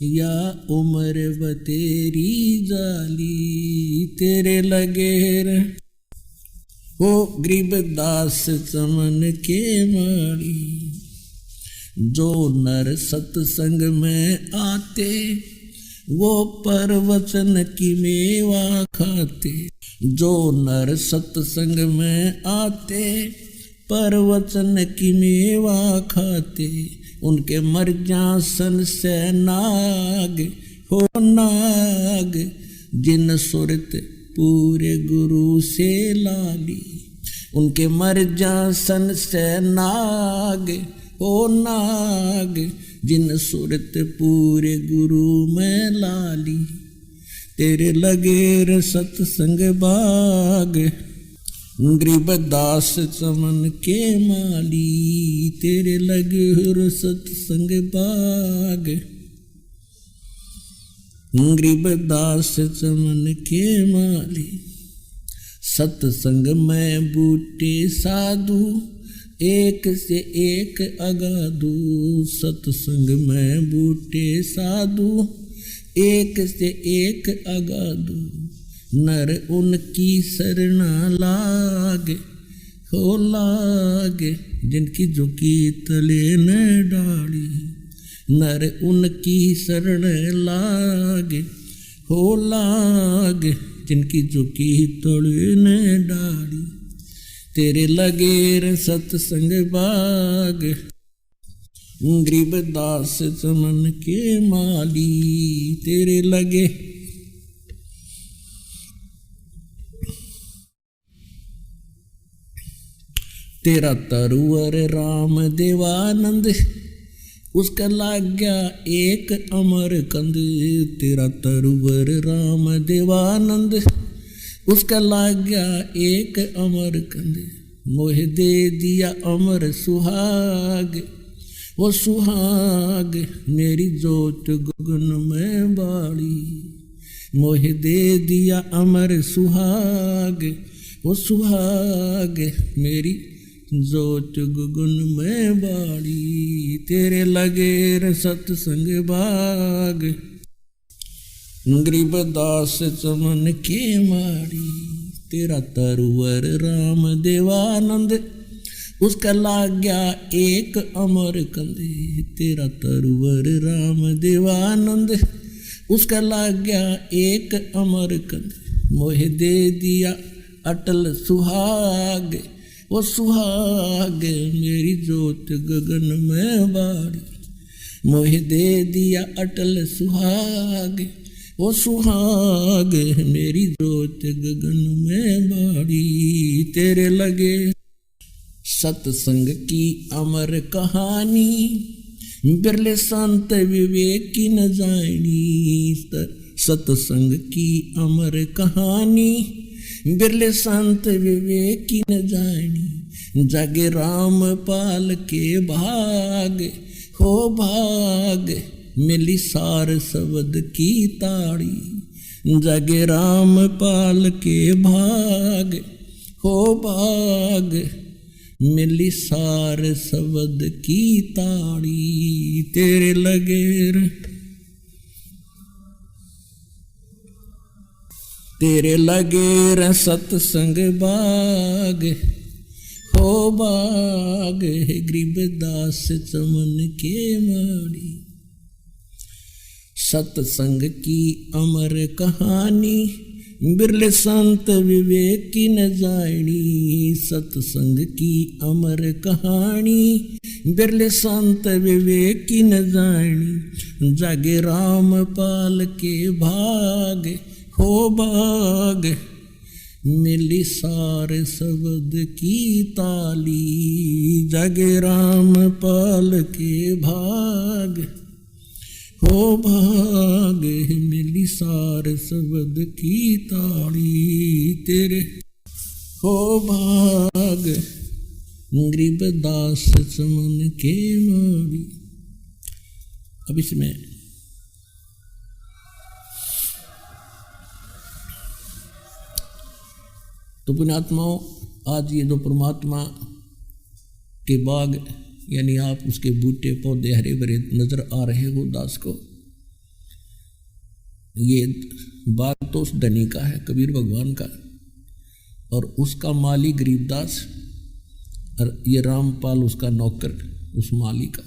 या उम्र बतेरी जाली। तेरे लगे हो गरीबदास चमन के मारी। जो नर सत्संग में आते, वो परवचन की मेवा खाते। जो नर सत्संग में आते, परवचन की मेवा खाते। उनके मर्यासन से नाग हो नाग, जिन सुरत पूरे गुरु से लाली। उनके मर्यासन से नाग हो नाग, जिन सुरत पूरे गुरु में लाली। तेरे लगे सत्संग बाग, गरीबदास चमन के माली। तेरे लगे सत्संग बाग, गरीबदास चमन के माली। सत्संग में बूटे साधु, एक से एक अगाधु। सत्संग में बूटे साधु, एक से एक अगाधु। नर उनकी शरणा लागे हो लागे, जिनकी झुकी तले न डाली। नर उनकी शरण लागे हो लागे, जिनकी झुकी तले न डाली। तेरे लगे सत्संग बाग, गरीबदास चमन के माली। तेरे लगे तेरा तरुवर राम देवानंद, उसका लाग गया एक अमर कंद। तेरा तरुवर राम देवानंद, उसका लाग गया एक अमर कंद। मोह दे दिया अमर सुहाग, वो सुहाग मेरी जोत गगन में बाड़ी। मोह दे दिया अमर सुहाग, वो सुहाग मेरी जोत गगन में बाड़ी। तेरे लगे सत्संग बाग, गरीबदास चमन के मारी। तेरा तरुवर राम देवानंद, उसका लाग गया एक अमर कंदे। तेरा तरुवर राम देवानंद, उसका लाग गया एक अमर कंदे। मोह दे दिया अटल सुहाग, वो सुहाग मेरी जोत गगन में बाड़ी। मोह दे दिया अटल सुहाग, वो सुहाग मेरी जोत गगन में बाड़ी। तेरे लगे सत्संग की अमर कहानी, बिरले संत विवेक की न जानी। सत्संग की अमर कहानी, बिरले संत विवेक की न जानी। जागे राम पाल के भाग हो भाग, मिली सार शब्द की ताड़ी। जागे राम पाल के भाग हो भाग, मिली सार शब्द की ताड़ी। तेरे लगे तेरे लगे सत्संग बाग हो बाग, गरीबदास चमन के माड़ी। सत्संग की अमर कहानी, बिरले संत विवेक की न जानी। सत्संग की अमर कहानी, बिरले संत विवेक की न जानी, जागे रामपाल के भाग हो भाग। मिली सारे शब्द की ताली, जागे रामपाल के भाग हो भाग। मिली सारे शब्द की ताली, तेरे हो भाग। गरीबदास समन के मारी। अब इसमें तो पुण्यात्माओं, आज ये जो परमात्मा के बाग यानी आप उसके बूटे पौधे हरे भरे नजर आ रहे हो दास को, ये बाग तो उस धनी का है, कबीर भगवान का, और उसका माली गरीबदास, और ये रामपाल उसका नौकर उस माली का,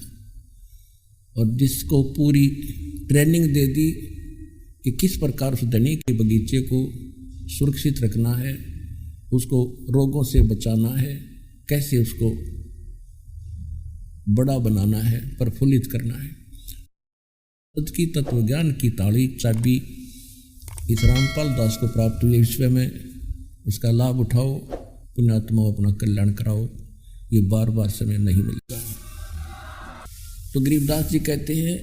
और जिसको पूरी ट्रेनिंग दे दी कि किस प्रकार उस धनी के बगीचे को सुरक्षित रखना है, उसको रोगों से बचाना है, कैसे उसको बड़ा बनाना है, प्रफुल्लित करना है। की तत्व ज्ञान की ताड़ी चाबी इस रामपाल दास को प्राप्त हुई। विश्व में उसका लाभ उठाओ, पुण्यात्मा अपना कल्याण कराओ, ये बार बार समय नहीं मिलता। तो गरीबदास जी कहते हैं